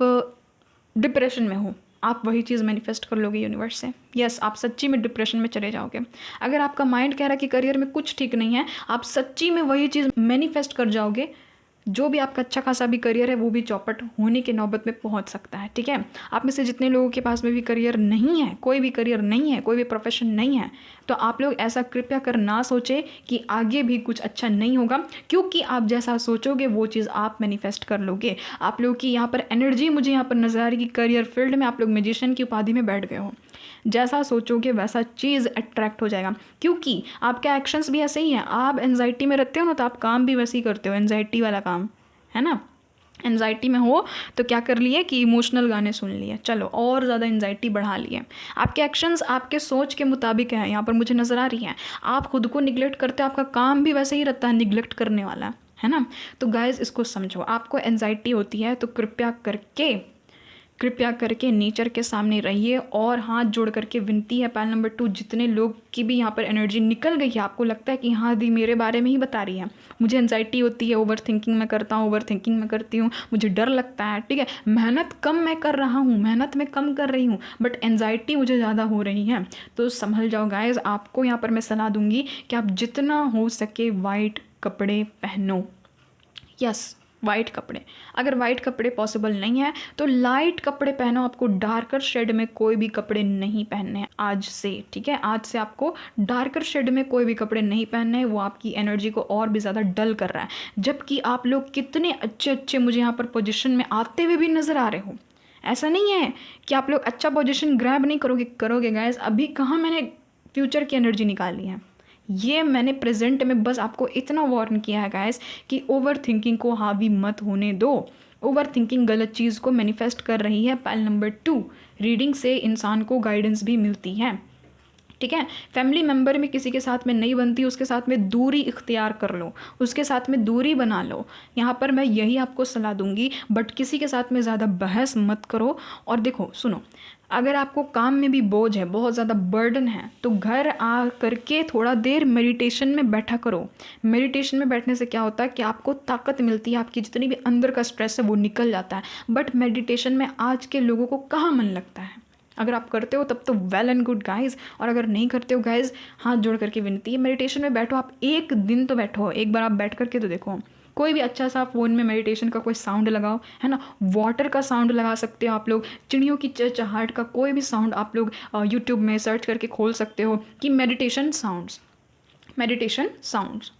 डिप्रेशन में हो, आप वही चीज़ मैनिफेस्ट कर लोगे यूनिवर्स से। यस, आप सच्ची में डिप्रेशन में चले जाओगे। अगर आपका माइंड कह रहा है कि करियर में कुछ ठीक नहीं है, आप सच्ची में वही चीज़ मैनिफेस्ट कर जाओगे। जो भी आपका अच्छा खासा भी करियर है वो भी चौपट होने के नौबत में पहुंच सकता है। ठीक है, आप में से जितने लोगों के पास में भी करियर नहीं है, कोई भी करियर नहीं है, कोई भी प्रोफेशन नहीं है, तो आप लोग ऐसा कृपया कर ना सोचे कि आगे भी कुछ अच्छा नहीं होगा, क्योंकि आप जैसा सोचोगे वो चीज़ आप मैनिफेस्ट कर लोगे। आप लोग की यहाँ पर एनर्जी मुझे यहाँ पर नजर आ रही कि करियर फील्ड में आप लोग मैजिशियन की उपाधि में बैठ गए हो। जैसा सोचोगे वैसा चीज़ अट्रैक्ट हो जाएगा, क्योंकि आपके एक्शंस भी ऐसे ही हैं। आप एंजाइटी में रहते हो ना, तो आप काम भी वैसे ही करते हो, एंजाइटी वाला काम, है ना। एंजाइटी में हो तो क्या कर लिए कि इमोशनल गाने सुन लिए, चलो और ज़्यादा एंजाइटी बढ़ा लिए। आपके एक्शंस आपके सोच के मुताबिक है, यहाँ पर मुझे नज़र आ रही है। आप खुद को निगलेक्ट करते हो, आपका काम भी वैसे ही रहता है निगलेक्ट करने वाला, है ना। तो गाइज इसको समझो, आपको एंजाइटी होती है तो कृपया करके कृपया करके नेचर के सामने रहिए और हाथ जोड़ करके विनती है। पहल नंबर 2, जितने लोग की भी यहाँ पर एनर्जी निकल गई है, आपको लगता है कि हाँ दी मेरे बारे में ही बता रही है, मुझे एंजाइटी होती है, ओवर थिंकिंग मैं करता हूँ, ओवर थिंकिंग मैं करती हूँ, मुझे डर लगता है, ठीक है, मेहनत कम मैं कर रहा हूँ, मेहनत मैं कम कर रही हूँ, बट एंजाइटी मुझे ज़्यादा हो रही है, तो संभल जाओ गाइज। आपको यहाँ पर मैं सलाह दूंगी कि आप जितना हो सके वाइट कपड़े पहनो। यस, वाइट कपड़े। अगर वाइट कपड़े पॉसिबल नहीं है तो लाइट कपड़े पहनो। आपको डार्कर शेड में कोई भी कपड़े नहीं पहनने हैं आज से, ठीक है। आज से आपको डार्कर शेड में कोई भी कपड़े नहीं पहनने हैं, वो आपकी एनर्जी को और भी ज़्यादा डल कर रहा है। जबकि आप लोग कितने अच्छे अच्छे मुझे यहाँ पर पोजिशन में आते हुए भी नज़र आ रहे हो। ऐसा नहीं है कि आप लोग अच्छा पोजिशन ग्रैब नहीं करोगे गाइस। अभी कहाँ मैंने फ्यूचर की एनर्जी निकाली है, ये मैंने प्रेजेंट में बस आपको इतना वार्न किया है गाइस कि ओवर थिंकिंग को हावी मत होने दो। ओवर थिंकिंग गलत चीज़ को मैनिफेस्ट कर रही है। पहल नंबर 2, रीडिंग से इंसान को गाइडेंस भी मिलती है, ठीक है। फैमिली मेम्बर में किसी के साथ में नहीं बनती, उसके साथ में दूरी इख्तियार कर लो, उसके साथ में दूरी बना लो। यहाँ पर मैं यही आपको सलाह दूंगी, बट किसी के साथ में ज़्यादा बहस मत करो। और देखो सुनो, अगर आपको काम में भी बोझ है, बहुत ज़्यादा बर्डन है, तो घर आ करके थोड़ा देर मेडिटेशन में बैठा करो। मेडिटेशन में बैठने से क्या होता है कि आपको ताकत मिलती है, आपकी जितनी भी अंदर का स्ट्रेस है वो निकल जाता है। बट मेडिटेशन में आज के लोगों को कहाँ मन लगता है। अगर आप करते हो तब तो वेल एंड गुड गाइज, और अगर नहीं करते हो गाइज, हाथ जोड़ करके विनती है, मेडिटेशन में बैठो। आप एक दिन तो बैठो, एक बार आप बैठ करके तो देखो। कोई भी अच्छा सा फ़ोन में मेडिटेशन का कोई साउंड लगाओ, है ना, वाटर का साउंड लगा सकते हो आप लोग, चिड़ियों की चहचहाहट का कोई भी साउंड आप लोग यूट्यूब में सर्च करके खोल सकते हो कि मेडिटेशन साउंड्स।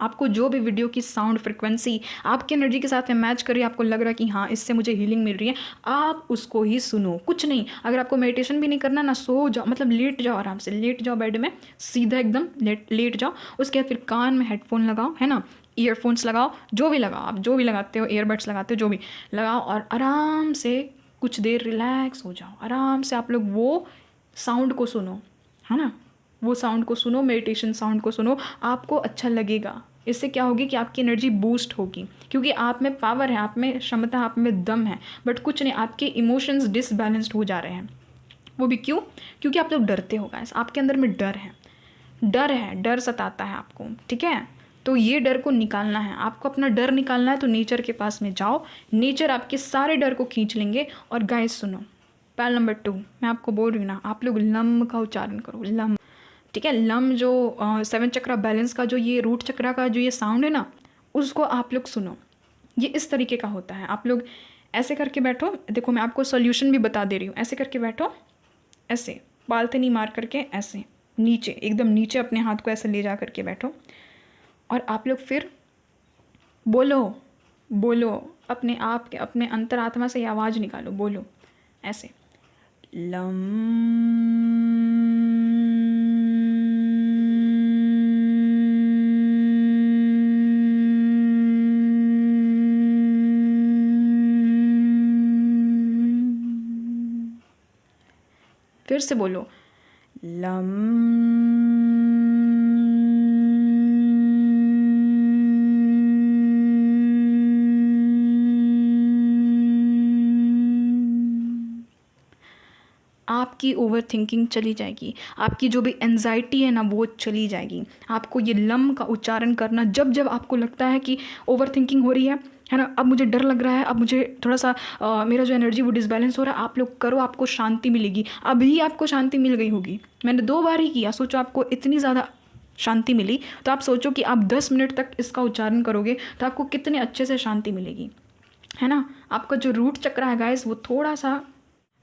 आपको जो भी वीडियो की साउंड फ्रिक्वेंसी आपकी एनर्जी के साथ में मैच कर रही है, आपको लग रहा है कि हाँ इससे मुझे हीलिंग मिल रही है, आप उसको ही सुनो। कुछ नहीं, अगर आपको मेडिटेशन भी नहीं करना ना, सो जाओ, मतलब लेट जाओ, आराम से लेट जाओ बेड में, सीधा एकदम लेट जाओ। उसके बाद फिर कान में हेडफोन लगाओ, है ना, ईयरफोन्स लगाओ, जो भी लगाओ, आप जो भी लगाते हो, ईयरबड्स लगाते हो, जो भी लगाओ, और आराम से कुछ देर रिलैक्स हो जाओ। आराम से आप लोग वो साउंड को सुनो, है ना, वो साउंड को सुनो, मेडिटेशन साउंड को सुनो, आपको अच्छा लगेगा। इससे क्या होगी कि आपकी एनर्जी बूस्ट होगी, क्योंकि आप में पावर है, आप में क्षमता, आप में दम है, बट कुछ नहीं, आपके इमोशंस डिसबैलेंस्ड हो जा रहे हैं। वो भी क्यों? क्योंकि आप लोग डरते हो गाइस, आपके अंदर में डर सताता है आपको, ठीक है। तो ये डर को निकालना है, आपको अपना डर निकालना है, तो नेचर के पास में जाओ, नेचर आपके सारे डर को खींच लेंगे। और गाइस सुनो, पहल नंबर 2 मैं आपको बोल रही हूँ ना, आप लोग लम का उच्चारण करो, लम, ठीक है। लम जो 7 चक्रा बैलेंस का जो ये रूट चक्रा का जो ये साउंड है ना, उसको आप लोग सुनो। ये इस तरीके का होता है, आप लोग ऐसे करके बैठो। देखो मैं आपको सॉल्यूशन भी बता दे रही हूँ। ऐसे करके बैठो, ऐसे पालथनी मार करके, ऐसे नीचे, एकदम नीचे अपने हाथ को ऐसे ले जा करके बैठो, और आप लोग फिर बोलो अपने आप के, अपने अंतरात्मा से ये आवाज़ निकालो, बोलो ऐसे, लम। फिर से बोलो, लम। आपकी ओवर थिंकिंग चली जाएगी, आपकी जो भी एंजाइटी है ना वो चली जाएगी। आपको ये लम का उच्चारण करना, जब जब आपको लगता है कि ओवर थिंकिंग हो रही है ना, अब मुझे डर लग रहा है, अब मुझे थोड़ा सा मेरा जो एनर्जी वो डिसबैलेंस हो रहा है, आप लोग करो, आपको शांति मिलेगी। अभी आपको शांति मिल गई होगी, मैंने 2 बार ही किया, सोचो आपको इतनी ज़्यादा शांति मिली, तो आप सोचो कि आप 10 मिनट तक इसका उच्चारण करोगे तो आपको कितने अच्छे से शांति मिलेगी, है ना। आपका जो रूट चक्र है गाइस, वो थोड़ा सा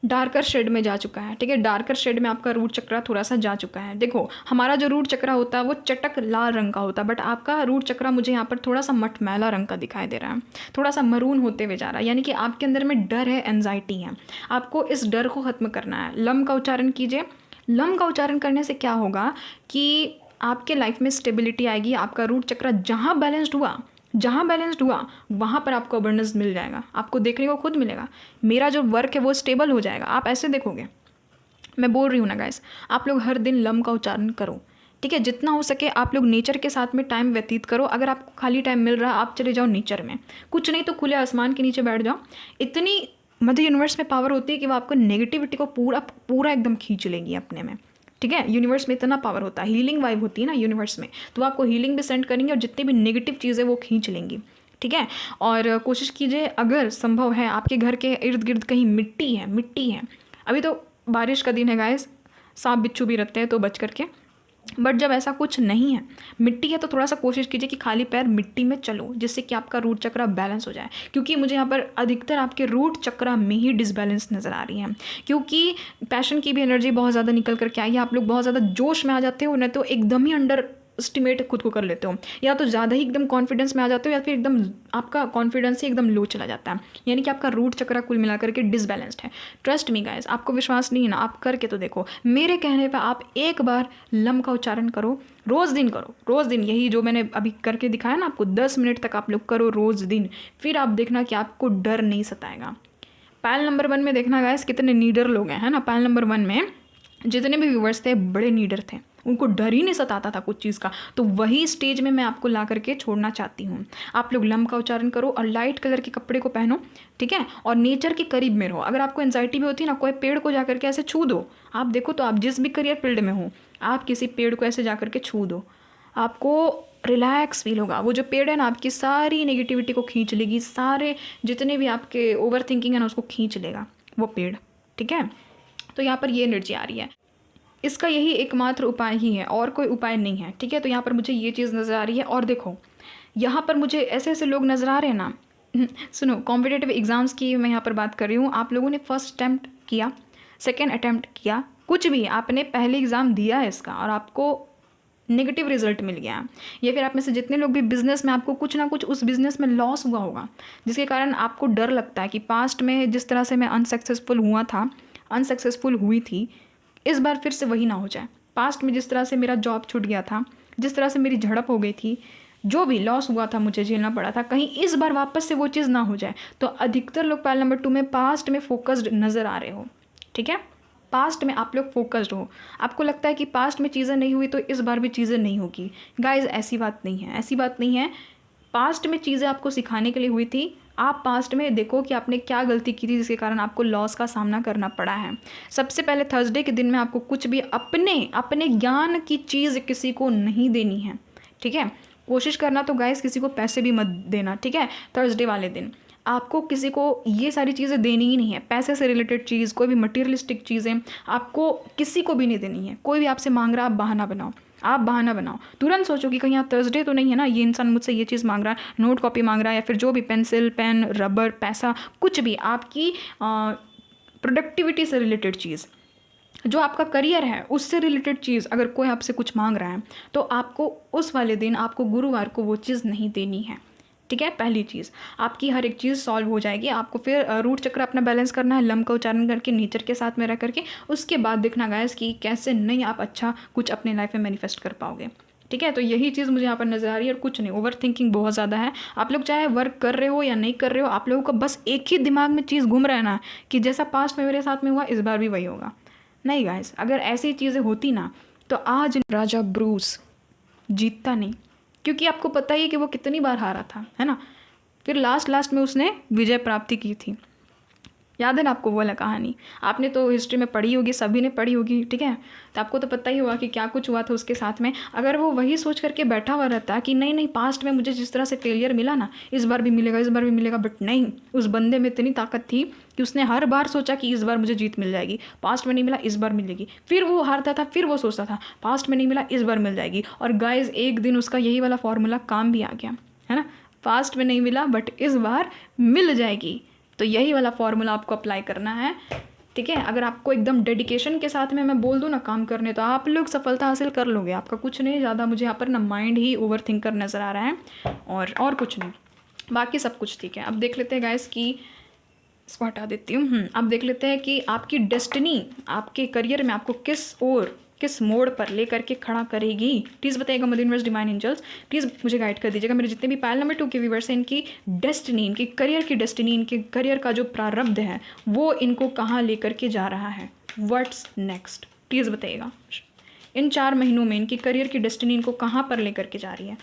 डार्कर शेड में जा चुका है, ठीक है। डार्कर शेड में आपका रूट चक्र थोड़ा सा जा चुका है। देखो हमारा जो रूट चक्र होता है वो चटक लाल रंग का होता है, बट आपका रूट चक्र मुझे यहाँ पर थोड़ा सा मटमैला रंग का दिखाई दे रहा है, थोड़ा सा मरून होते हुए जा रहा है। यानी कि आपके अंदर में डर है, एंजाइटी है, आपको इस डर को ख़त्म करना है। लम का उच्चारण कीजिए। लम का उच्चारण करने से क्या होगा कि आपके लाइफ में स्टेबिलिटी आएगी। आपका रूट चक्र जहाँ बैलेंस्ड हुआ वहाँ पर आपको अबंडेंस मिल जाएगा, आपको देखने को खुद मिलेगा। मेरा जो वर्क है वो स्टेबल हो जाएगा, आप ऐसे देखोगे। मैं बोल रही हूँ ना गाइस, आप लोग हर दिन लम का उच्चारण करो, ठीक है। जितना हो सके आप लोग नेचर के साथ में टाइम व्यतीत करो। अगर आपको खाली टाइम मिल रहा है, आप चले जाओ नेचर में, कुछ नहीं तो खुले आसमान के नीचे बैठ जाओ। इतनी मदर यूनिवर्स में पावर होती है कि वो आपको नेगेटिविटी को पूरा पूरा एकदम खींच लेगी अपने में, ठीक है। यूनिवर्स में इतना पावर होता है, हीलिंग वाइब होती है ना यूनिवर्स में, तो आपको हीलिंग भी सेंड करेंगे और जितनी भी नेगेटिव चीज़ें वो खींच लेंगी, ठीक है। और कोशिश कीजिए अगर संभव है आपके घर के इर्द गिर्द कहीं मिट्टी है, अभी तो बारिश का दिन है गाइस, सांप बिच्छू भी रहते हैं तो बच करके, बट जब ऐसा कुछ नहीं है, मिट्टी है, तो थोड़ा सा कोशिश कीजिए कि खाली पैर मिट्टी में चलो, जिससे कि आपका रूट चक्रा बैलेंस हो जाए, क्योंकि मुझे यहाँ पर अधिकतर आपके रूट चक्रा में ही डिसबैलेंस नज़र आ रही है, क्योंकि पैशन की भी एनर्जी बहुत ज़्यादा निकल करके आई है। आप लोग बहुत ज़्यादा जोश में आ जाते हो, नहीं तो एकदम ही अंडर एस्टिमेट खुद को कर लेते हो, या तो ज़्यादा ही एकदम कॉन्फिडेंस में आ जाते हो, या फिर एकदम आपका कॉन्फिडेंस ही एकदम लो चला जाता है, यानी कि आपका रूट चक्रा कुल मिलाकर के डिसबैलेंस्ड है। ट्रस्ट मी गाइस, आपको विश्वास नहीं है ना, आप करके तो देखो, मेरे कहने पर आप एक बार लम का उच्चारण करो, रोज़ दिन करो, रोज़ दिन, यही जो मैंने अभी करके दिखाया ना आपको, 10 मिनट तक आप लोग करो रोज़ दिन, फिर आप देखना कि आपको डर नहीं सताएगा। पैल नंबर 1 में देखना गाइस कितने नीडर लोग हैं, है ना। पैल नंबर 1 में जितने भी व्यूवर्स थे बड़े नीडर थे, उनको डर ही नहीं सताता था कुछ चीज़ का, तो वही स्टेज में मैं आपको ला करके छोड़ना चाहती हूँ। आप लोग लम का उच्चारण करो और लाइट कलर के कपड़े को पहनो, ठीक है, और नेचर के करीब में रहो। अगर आपको एंजाइटी भी होती है ना, कोई पेड़ को जा करके ऐसे छू दो, आप देखो तो आप जिस भी करियर फील्ड में हो, आप किसी पेड़ को ऐसे जा करके छू दो, आपको रिलैक्स फील होगा। वो जो पेड़ है ना आपकी सारी नेगेटिविटी को खींच लेगी, सारे जितने भी आपके ओवर थिंकिंग है ना उसको खींच लेगा वो पेड़, ठीक है। तो यहाँ पर ये एनर्जी आ रही है, इसका यही एकमात्र उपाय ही है, और कोई उपाय नहीं है, ठीक है। तो यहाँ पर मुझे ये चीज़ नज़र आ रही है, और देखो यहाँ पर मुझे ऐसे ऐसे लोग नज़र आ रहे हैं ना सुनो, कॉम्पिटिटिव एग्ज़ाम्स की मैं यहाँ पर बात कर रही हूँ। आप लोगों ने फर्स्ट अटैम्प्ट किया, सेकेंड अटैम्प्ट किया, कुछ भी आपने पहले एग्ज़ाम दिया है इसका और आपको नेगेटिव रिजल्ट मिल गया, या फिर आप में से जितने लोग भी बिज़नेस में आपको कुछ ना कुछ उस बिज़नेस में लॉस हुआ होगा, जिसके कारण आपको डर लगता है कि पास्ट में जिस तरह से मैं अनसक्सेसफुल हुई थी, इस बार फिर से वही ना हो जाए। पास्ट में जिस तरह से मेरा जॉब छूट गया था, जिस तरह से मेरी झड़प हो गई थी, जो भी लॉस हुआ था, मुझे झेलना पड़ा था, कहीं इस बार वापस से वो चीज़ ना हो जाए। तो अधिकतर लोग पैल नंबर 2 में पास्ट में फोकस्ड नज़र आ रहे हो, ठीक है। पास्ट में आप लोग फोकस्ड हो, आपको लगता है कि पास्ट में चीज़ें नहीं हुई तो इस बार भी चीज़ें नहीं होगी। गाइज ऐसी बात नहीं है, ऐसी बात नहीं है। पास्ट में चीज़ें आपको सिखाने के लिए हुई थी। आप पास्ट में देखो कि आपने क्या गलती की थी जिसके कारण आपको लॉस का सामना करना पड़ा है। सबसे पहले थर्सडे के दिन में आपको कुछ भी अपने ज्ञान की चीज़ किसी को नहीं देनी है, ठीक है। कोशिश करना तो गाइस किसी को पैसे भी मत देना, ठीक है। थर्सडे वाले दिन आपको किसी को ये सारी चीज़ें देनी ही नहीं है, पैसे से रिलेटेड चीज़, कोई भी मटीरियलिस्टिक चीज़ें आपको किसी को भी नहीं देनी है। कोई भी आपसे मांग रहा है, आप बहाना बनाओ, आप बहाना बनाओ। तुरंत सोचो कि कहीं यहाँ थर्सडे तो नहीं है ना, ये इंसान मुझसे ये चीज़ मांग रहा है, नोट कॉपी मांग रहा है, या फिर जो भी पेंसिल पेन रबर पैसा कुछ भी आपकी प्रोडक्टिविटी से रिलेटेड चीज़, जो आपका करियर है उससे रिलेटेड चीज़ अगर कोई आपसे कुछ मांग रहा है तो आपको उस वाले दिन, आपको गुरुवार को वो चीज़ नहीं देनी है, ठीक है। पहली चीज़, आपकी हर एक चीज़ सॉल्व हो जाएगी। आपको फिर रूट चक्र अपना बैलेंस करना है, लम का उच्चारण करके नेचर के साथ में रह करके, उसके बाद देखना गाइस कि कैसे नहीं आप अच्छा कुछ अपने लाइफ में मैनिफेस्ट कर पाओगे, ठीक है। तो यही चीज़ मुझे यहाँ पर नज़र आ रही है और कुछ नहीं। ओवर थिंकिंग बहुत ज़्यादा है। आप लोग चाहे वर्क कर रहे हो या नहीं कर रहे हो, आप लोगों का बस एक ही दिमाग में चीज़ घूम रहा है ना कि जैसा पास्ट में मेरे साथ में हुआ इस बार भी वही होगा। नहीं गाइस, अगर ऐसी चीज़ें होती ना तो आज राजा ब्रूस जीतता नहीं, क्योंकि आपको पता ही है कि वो कितनी बार हारा था, है ना। फिर लास्ट में उसने विजय प्राप्ति की थी। याद है ना आपको वो वाला कहानी, आपने तो हिस्ट्री में पढ़ी होगी, सभी ने पढ़ी होगी, ठीक है। तो आपको तो पता ही होगा कि क्या कुछ हुआ था उसके साथ में। अगर वो वही सोच करके बैठा हुआ रहता कि नहीं पास्ट में मुझे जिस तरह से फेलियर मिला ना, इस बार भी मिलेगा, इस बार भी मिलेगा, बट नहीं, उस बंदे में इतनी ताकत थी कि उसने हर बार सोचा कि इस बार मुझे जीत मिल जाएगी, पास्ट में नहीं मिला इस बार मिलेगी। फिर वो हारता था, फिर वो सोचता था पास्ट में नहीं मिला इस बार मिल जाएगी। और गाइज एक दिन उसका यही वाला फॉर्मूला काम भी आ गया, है ना। पास्ट में नहीं मिला बट इस बार मिल जाएगी। तो यही वाला फॉर्मूला आपको अप्लाई करना है, ठीक है। अगर आपको एकदम डेडिकेशन के साथ में मैं बोल दूँ ना काम करने, तो आप लोग सफलता हासिल कर लोगे। आपका कुछ नहीं ज़्यादा, मुझे यहाँ पर ना माइंड ही ओवर थिंकर नज़र आ रहा है और कुछ नहीं, बाकी सब कुछ ठीक है। अब देख लेते हैं गाइस कि इसको हटा देती हूँ। अब देख लेते हैं कि आपकी डेस्टिनी आपके करियर में आपको किस मोड़ पर लेकर के खड़ा करेगी। प्लीज़ बताइएगा mother universe divine angels, please मुझे गाइड कर दीजिएगा। मेरे जितने भी पैल नंबर 2 के व्यूवर्स हैं, इनकी डेस्टिनी, इनकी करियर की डेस्टिनी, इनके करियर का जो प्रारब्ध है वो इनको कहाँ लेकर के जा रहा है, व्हाट्स नेक्स्ट, प्लीज़ बताइएगा। इन 4 महीनों में इनकी करियर की डेस्टिनी इनको कहाँ पर लेकर के जा रही है।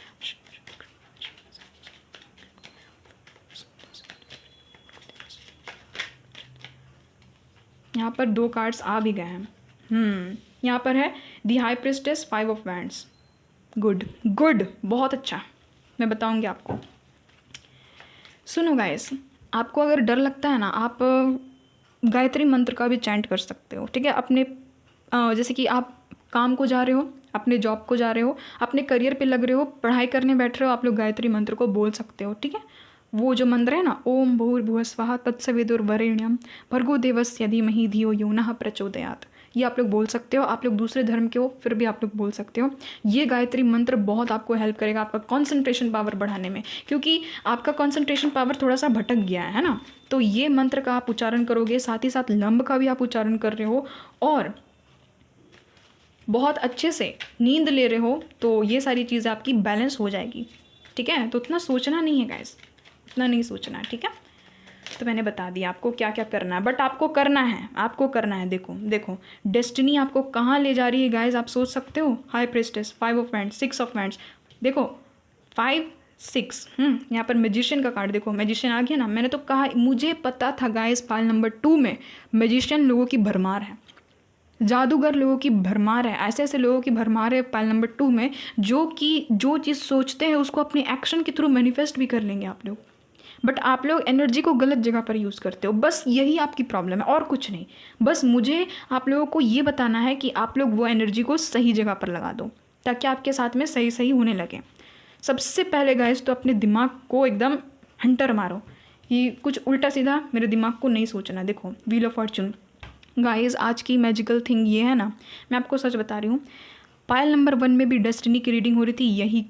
यहाँ पर 2 कार्ड्स आ भी गए हैं। यहाँ पर है the high priestess, 5 of wands. Good good, बहुत अच्छा, मैं बताऊँगी आपको। सुनो गाइस, आपको अगर डर लगता है ना, आप गायत्री मंत्र का भी चैंट कर सकते हो, ठीक है। अपने जैसे कि आप काम को जा रहे हो, अपने जॉब को जा रहे हो, अपने करियर पे लग रहे हो, पढ़ाई करने बैठ रहे हो, आप लोग गायत्री मंत्र को बोल सकते हो, ठीक है। वो जो मंत्र है ना, ओम भूर्भुवः स्वः तत्सवितुर्वरेण्यं भर्गो देवस्य धीमहि धियो यो नः प्रचोदयात्, ये आप लोग बोल सकते हो। आप लोग दूसरे धर्म के हो फिर भी आप लोग बोल सकते हो। ये गायत्री मंत्र बहुत आपको हेल्प करेगा आपका कंसंट्रेशन पावर बढ़ाने में, क्योंकि आपका कंसंट्रेशन पावर थोड़ा सा भटक गया है ना। तो ये मंत्र का आप उच्चारण करोगे, साथ ही साथ लंब का भी आप उच्चारण कर रहे हो और बहुत अच्छे से नींद ले रहे हो, तो ये सारी चीज़ें आपकी बैलेंस हो जाएगी, ठीक है। तो उतना सोचना नहीं है गाइस, उतना नहीं सोचना है, ठीक है। तो मैंने बता दिया आपको क्या क्या करना है, बट आपको करना है, आपको करना है। देखो देखो डेस्टिनी आपको कहाँ ले जा रही है गाइस, आप सोच सकते हो। High priestess, 5 of wands, 6 of wands, देखो 5 6। यहाँ पर मैजिशियन का कार्ड देखो, मैजिशियन आ गया ना। मैंने तो कहा, मुझे पता था गाइस पाइल नंबर 2 में मैजिशियन लोगों की भरमार है, जादूगर लोगों की भरमार है, ऐसे ऐसे लोगों की भरमार है पाइल नंबर 2 में, जो कि जो चीज़ सोचते हैं उसको अपने एक्शन के थ्रू मैनिफेस्ट भी कर लेंगे आप लोग। बट आप लोग एनर्जी को गलत जगह पर यूज़ करते हो, बस यही आपकी प्रॉब्लम है और कुछ नहीं। बस मुझे आप लोगों को ये बताना है कि आप लोग वो एनर्जी को सही जगह पर लगा दो, ताकि आपके साथ में सही सही होने लगे। सबसे पहले गाइस तो अपने दिमाग को एकदम हंटर मारो, ये कुछ उल्टा सीधा मेरे दिमाग को नहीं सोचना। देखो व्हील ऑफ फॉर्चून गाइस, आज की मैजिकल थिंग ये है ना, मैं आपको सच बता रही हूँ, पायल नंबर 1 में भी डेस्टिनी की रीडिंग हो रही थी, यही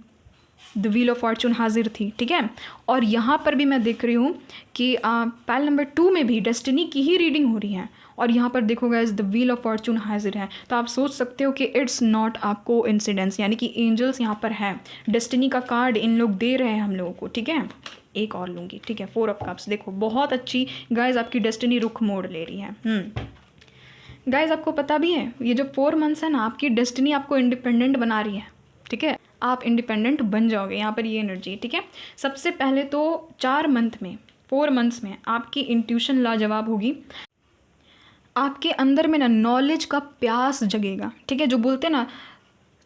द व्हील ऑफ फॉर्चून हाजिर थी, ठीक है। और यहाँ पर भी मैं देख रही हूँ कि पायल नंबर 2 में भी डेस्टिनी की ही रीडिंग हो रही है, और यहाँ पर देखो guys the wheel of Fortune हाजिर है। तो आप सोच सकते हो कि इट्स नॉट अ कोइंसिडेंस, यानी कि एंजल्स यहाँ पर है, डेस्टिनी का कार्ड इन लोग दे रहे हैं हम लोगों को, ठीक है। एक और लूँगी, ठीक है। 4 ऑफ कप्स, देखो बहुत अच्छी गाइस आपकी डेस्टिनी रुख मोड़ ले रही है। गाइस आपको पता भी है, ये जो 4 मंथ्स है ना, आपकी डेस्टिनी आपको इंडिपेंडेंट बना रही है, ठीक है। आप इंडिपेंडेंट बन जाओगे, यहाँ पर ये एनर्जी, ठीक है। सबसे पहले तो 4 मंथ में, 4 मंथ्स में आपकी इंट्यूशन लाजवाब होगी, आपके अंदर में ना नॉलेज का प्यास जगेगा, ठीक है। जो बोलते हैं ना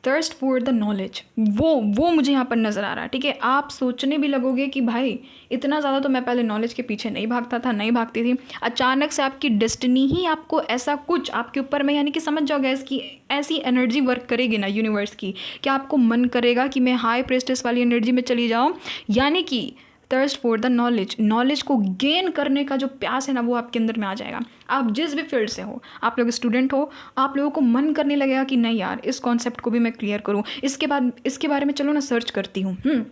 थर्स्ट फॉर द नॉलेज, वो मुझे यहाँ पर नज़र आ रहा है, ठीक है। आप सोचने भी लगोगे कि भाई इतना ज़्यादा तो मैं पहले नॉलेज के पीछे नहीं भागता था, नहीं भागती थी। अचानक से आपकी डेस्टिनी ही आपको ऐसा कुछ आपके ऊपर में, यानी कि समझ जाओगे इसकी ऐसी एनर्जी वर्क करेगी ना यूनिवर्स की, कि आपको मन करेगा कि मैं हाई प्रेस्टेस वाली एनर्जी में चली जाऊँ, यानी कि thirst for the knowledge, knowledge को गेन करने का जो प्यास है ना, वो आपके अंदर में आ जाएगा। आप जिस भी फील्ड से हो, आप लोग स्टूडेंट हो, आप लोगों को मन करने लगेगा कि नहीं यार, इस कॉन्सेप्ट को भी मैं क्लियर करूँ, इसके बाद इसके बारे में चलो ना सर्च करती हूँ।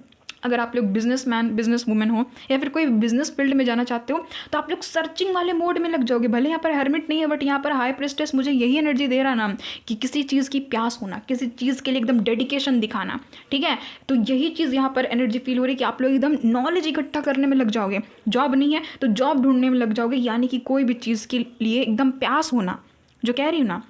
अगर आप लोग बिजनेसमैन बिजनेस वुमेन हो या फिर कोई बिजनेस फील्ड में जाना चाहते हो, तो आप लोग सर्चिंग वाले मोड में लग जाओगे। भले यहाँ पर हर्मिट नहीं है, बट यहाँ पर हाई प्रेस्टेस मुझे यही एनर्जी दे रहा ना, कि किसी चीज़ की प्यास होना, किसी चीज़ के लिए एकदम डेडिकेशन दिखाना, ठीक है। तो यही चीज़ यहाँ पर एनर्जी फील हो रही है कि आप लोग एकदम नॉलेज इकट्ठा करने में लग जाओगे। जॉब नहीं है तो जॉब ढूंढने में लग जाओगे, यानी कि कोई भी चीज़ के लिए एकदम प्यास होना, जो कह रही हूँ ना।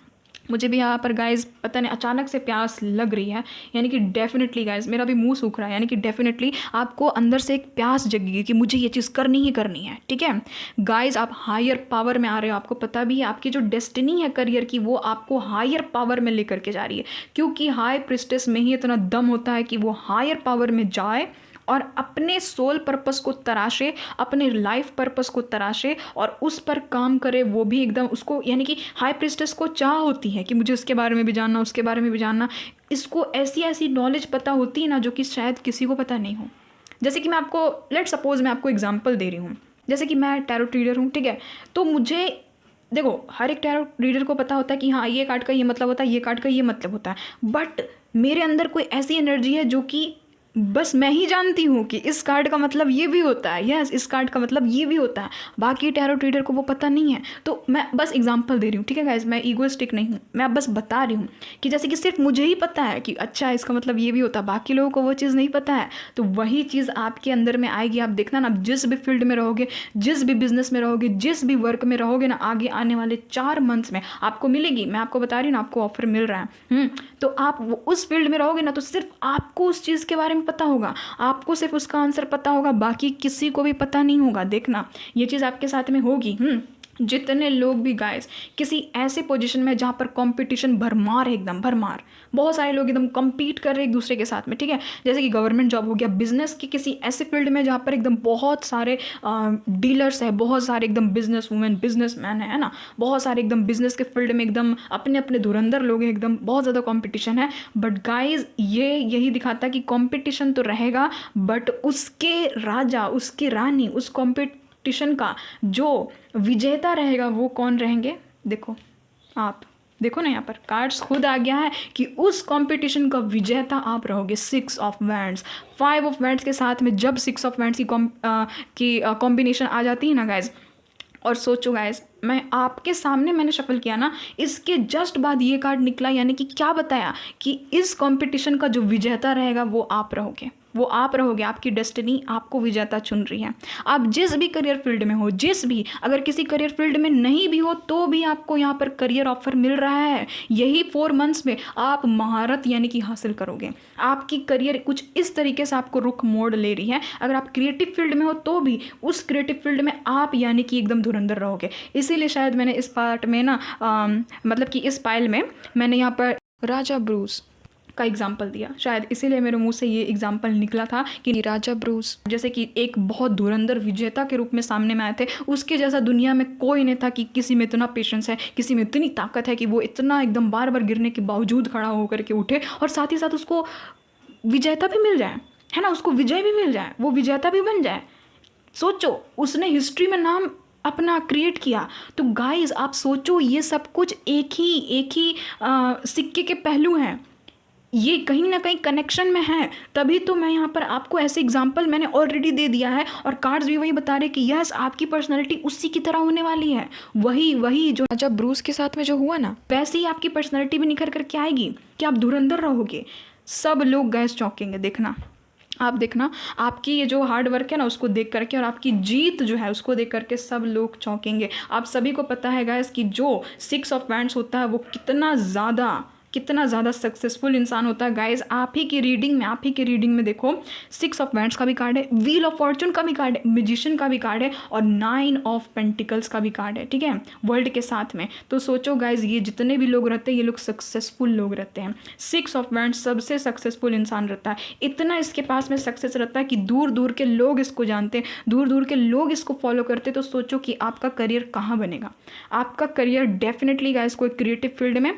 मुझे भी यहाँ पर गाइज पता नहीं अचानक से प्यास लग रही है, यानी कि डेफिनेटली गाइज मेरा भी मुंह सूख रहा है, यानी कि डेफिनेटली आपको अंदर से एक प्यास जगेगी कि मुझे ये चीज़ करनी ही करनी है, ठीक है। गाइज आप हायर पावर में आ रहे हो, आपको पता भी है आपकी जो डेस्टिनी है करियर की, वो आपको हायर पावर में लेकर के जा रही है, क्योंकि हाई प्रिस्टेस में ही इतना दम होता है कि वो हायर पावर में जाए और अपने सोल पर्पस को तराशे, अपने लाइफ पर्पस को तराशे और उस पर काम करे। वो भी एकदम उसको, यानी कि हाई प्रिस्टेस को चाह होती है कि मुझे उसके बारे में भी जानना, उसके बारे में भी जानना। इसको ऐसी ऐसी नॉलेज पता होती है ना, जो कि शायद किसी को पता नहीं हो। जैसे कि मैं आपको लेट सपोज मैं आपको एग्जाम्पल दे रही हूँ, जैसे कि मैं टैरो रीडर हूँ, ठीक है। तो मुझे देखो हर एक टैरो रीडर को पता होता है कि हाँ ये कार्ड का ये मतलब होता है, ये कार्ड का ये मतलब होता है, बट मेरे अंदर कोई ऐसी एनर्जी है जो कि बस मैं ही जानती हूँ कि इस कार्ड का मतलब ये भी होता है, यस इस कार्ड का मतलब ये भी होता है, बाकी टैरो रीडर को वो पता नहीं है। तो मैं बस एग्जांपल दे रही हूँ, ठीक है गाइस, मैं ईगोइस्टिक नहीं हूँ, मैं बस बता रही हूँ कि जैसे कि सिर्फ मुझे ही पता है कि अच्छा इसका मतलब ये भी होता है, बाकी लोगों को वो चीज़ नहीं पता है। तो वही चीज़ आपके अंदर में आएगी। आप देखना ना, जिस भी फील्ड में रहोगे, जिस भी बिजनेस में रहोगे, जिस भी वर्क में रहोगे ना, आगे आने वाले 4 मंथ्स में आपको मिलेगी। मैं आपको बता रही हूँ ना, आपको ऑफर मिल रहा है। तो आप उस फील्ड में रहोगे ना, तो सिर्फ आपको उस चीज़ के बारे में पता होगा, आपको सिर्फ उसका आंसर पता होगा, बाकी किसी को भी पता नहीं होगा। देखना ये चीज़ आपके साथ में होगी। जितने लोग भी गाइस किसी ऐसे पोजीशन में जहाँ पर कंपटीशन भरमार है, एकदम भरमार, बहुत सारे लोग एकदम compete कर रहे हैं एक दूसरे के साथ में, ठीक है, जैसे कि गवर्नमेंट जॉब हो गया, बिजनेस की किसी ऐसे फील्ड में जहाँ पर एकदम बहुत सारे डीलर्स है, बहुत सारे एकदम बिजनेस वुमेन बिजनेसमैन है ना, बहुत सारे एकदम बिजनेस के फील्ड में एकदम अपने अपने धुरंधर लोग हैं, एकदम बहुत ज़्यादा कंपटीशन है। बट गाइज ये यही दिखाता है कि कंपटीशन तो रहेगा, बट उसके राजा, उसकी रानी, उस कंपटीशन का जो विजेता रहेगा वो कौन रहेंगे? देखो, आप देखो ना, यहाँ पर कार्ड्स खुद आ गया है कि उस कंपटीशन का विजेता आप रहोगे। 6 ऑफ वैंड्स, 5 ऑफ वैंड्स के साथ में जब 6 ऑफ वैंड्स की कॉम्बिनेशन आ जाती है ना गाइज, और सोचो गाइज, मैं आपके सामने मैंने शफल किया ना, इसके जस्ट बाद ये कार्ड निकला, यानी कि क्या बताया कि इस कंपटीशन का जो विजेता रहेगा वो आप रहोगे, वो आप रहोगे। आपकी डेस्टिनी आपको विजेता चुन रही है। आप जिस भी करियर फील्ड में हो, जिस भी, अगर किसी करियर फील्ड में नहीं भी हो तो भी आपको यहाँ पर करियर ऑफर मिल रहा है। यही 4 मंथ्स में आप महारत यानी कि हासिल करोगे। आपकी करियर कुछ इस तरीके से आपको रुख मोड़ ले रही है। अगर आप क्रिएटिव फील्ड में हो तो भी उस क्रिएटिव फील्ड में आप यानी कि एकदम धुरंधर रहोगे। इसीलिए शायद मैंने इस पार्ट में ना मतलब कि इस पाइल में मैंने यहाँ पर राजा ब्रूस का एग्जाम्पल दिया, शायद इसीलिए मेरे मुंह से ये एग्जाम्पल निकला था कि राजा ब्रूस जैसे कि एक बहुत धुरंधर विजेता के रूप में सामने में आए थे। उसके जैसा दुनिया में कोई नहीं था कि किसी में इतना पेशेंस है, किसी में इतनी ताकत है कि वो इतना एकदम बार बार गिरने के बावजूद खड़ा होकर के उठे और साथ ही साथ उसको विजेता भी मिल जाए, है ना, उसको विजय भी मिल जाए, वो विजेता भी बन जाए। सोचो, उसने हिस्ट्री में नाम अपना क्रिएट किया। तो गाइज आप सोचो, ये सब कुछ एक ही सिक्के के पहलू हैं, ये कहीं ना कहीं कनेक्शन में है। तभी तो मैं यहाँ पर आपको ऐसे एग्जाम्पल मैंने ऑलरेडी दे दिया है और कार्ड्स भी वही बता रहे कि यस, आपकी पर्सनालिटी उसी की तरह होने वाली है। वही जो जब ब्रूस के साथ में जो हुआ ना, वैसे ही आपकी पर्सनालिटी भी निखर करके आएगी कि आप धुरंधर रहोगे। सब लोग गैस चौंकेंगे। देखना, आप देखना, आपकी ये जो हार्ड वर्क है ना उसको देख करके और आपकी जीत जो है उसको देख करके सब लोग चौंकेंगे। आप सभी को पता है गाइस कि जो 6 ऑफ वैंड्स होता है वो कितना ज़्यादा सक्सेसफुल इंसान होता है। गाइस आप ही की रीडिंग में देखो, 6 ऑफ वैंड्स का भी कार्ड है, व्हील ऑफ फॉर्चून का भी कार्ड है, मैजिशियन का भी कार्ड है और 9 ऑफ पेंटिकल्स का भी कार्ड है, ठीक है, वर्ल्ड के साथ में। तो सोचो गाइस, ये जितने भी लोग रहते हैं ये लोग सक्सेसफुल लोग रहते हैं। 6 ऑफ वैंड्स सबसे सक्सेसफुल इंसान रहता है। इतना इसके पास में सक्सेस रहता है कि दूर दूर के लोग इसको जानते हैं, दूर दूर के लोग इसको फॉलो करते हैं। तो सोचो कि आपका करियर कहाँ बनेगा। आपका करियर डेफिनेटली गाइस कोई क्रिएटिव फील्ड में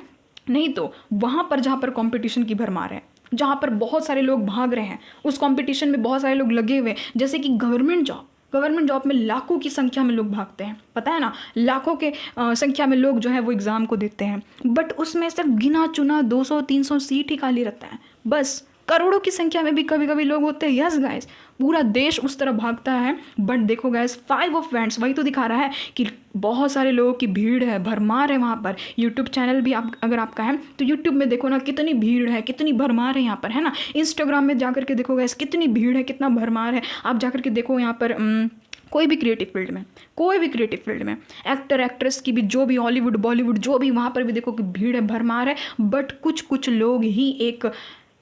नहीं तो वहाँ पर जहाँ पर कंपटीशन की भरमार है, जहाँ पर बहुत सारे लोग भाग रहे हैं, उस कंपटीशन में बहुत सारे लोग लगे हुए हैं। जैसे कि गवर्नमेंट जॉब में लाखों की संख्या में लोग भागते हैं, पता है ना, लाखों के संख्या में लोग जो है वो एग्ज़ाम को देते हैं, बट उसमें सिर्फ गिना चुना 200-300 सीट ही खाली रहता है बस। करोड़ों की संख्या में भी कभी कभी लोग होते हैं। यस गाइस, पूरा देश उस तरफ भागता है। बट देखो गाइस, 5 ऑफ वैंड्स वही तो दिखा रहा है कि बहुत सारे लोगों की भीड़ है, भरमार है वहाँ पर। यूट्यूब चैनल भी आप अगर आपका है तो यूट्यूब में देखो ना कितनी भीड़ है, कितनी भरमार है यहाँ पर, है ना। इंस्टाग्राम में जाकर के देखो गाइस कितनी भीड़ है, कितना भरमार है। आप जाकर के देखो यहाँ पर कोई भी क्रिएटिव फील्ड में एक्टर एक्ट्रेस की भी, जो भी हॉलीवुड बॉलीवुड जो भी, वहाँ पर भी देखो कि भीड़ है, भरमार है। बट कुछ लोग ही एक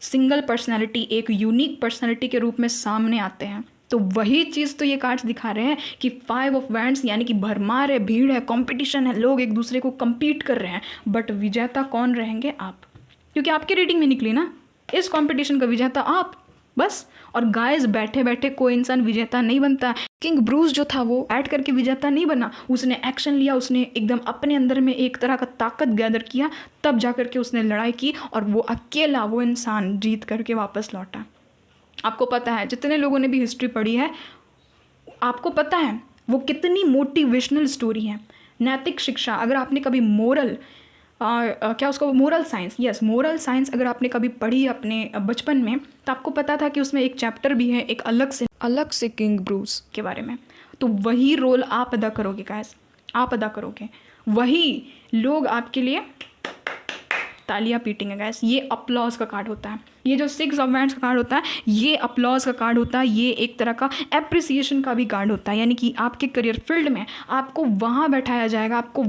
सिंगल पर्सनैलिटी, एक यूनिक पर्सनैलिटी के रूप में सामने आते हैं। तो वही चीज़ तो ये कार्ड्स दिखा रहे हैं कि 5 ऑफ वैंड्स यानी कि भरमार है, भीड़ है, कंपटीशन है, लोग एक दूसरे को compete कर रहे हैं। बट विजेता कौन रहेंगे? आप, क्योंकि आपकी रीडिंग में निकली ना, इस कंपटीशन का विजेता आप, बस। और गाइस बैठे बैठे कोई इंसान विजेता नहीं बनता। किंग ब्रूस जो था वो ऐड करके विजेता नहीं बना, उसने एक्शन लिया, उसने एकदम अपने अंदर में एक तरह का ताकत गैदर किया, तब जा करके उसने लड़ाई की और वो अकेला वो इंसान जीत करके वापस लौटा। आपको पता है, जितने लोगों ने भी हिस्ट्री पढ़ी है आपको पता है वो कितनी मोटिवेशनल स्टोरी है। नैतिक शिक्षा, अगर आपने कभी मोरल साइंस अगर आपने कभी पढ़ी अपने बचपन में, तो आपको पता था कि उसमें एक चैप्टर भी है एक अलग से किंग ब्रूस के बारे में। तो वही रोल आप अदा करोगे गाइस, आप अदा करोगे। वही लोग आपके लिए तालियां पीटेंगे गाइस। ये अपलॉज का कार्ड होता है। ये जो 6 ऑफ वैंड्स का कार्ड होता है ये अपलॉज का कार्ड होता है। ये एक तरह का एप्रिसिएशन का भी कार्ड होता है, यानी कि आपके करियर फील्ड में आपको वहाँ बैठाया जाएगा, आपको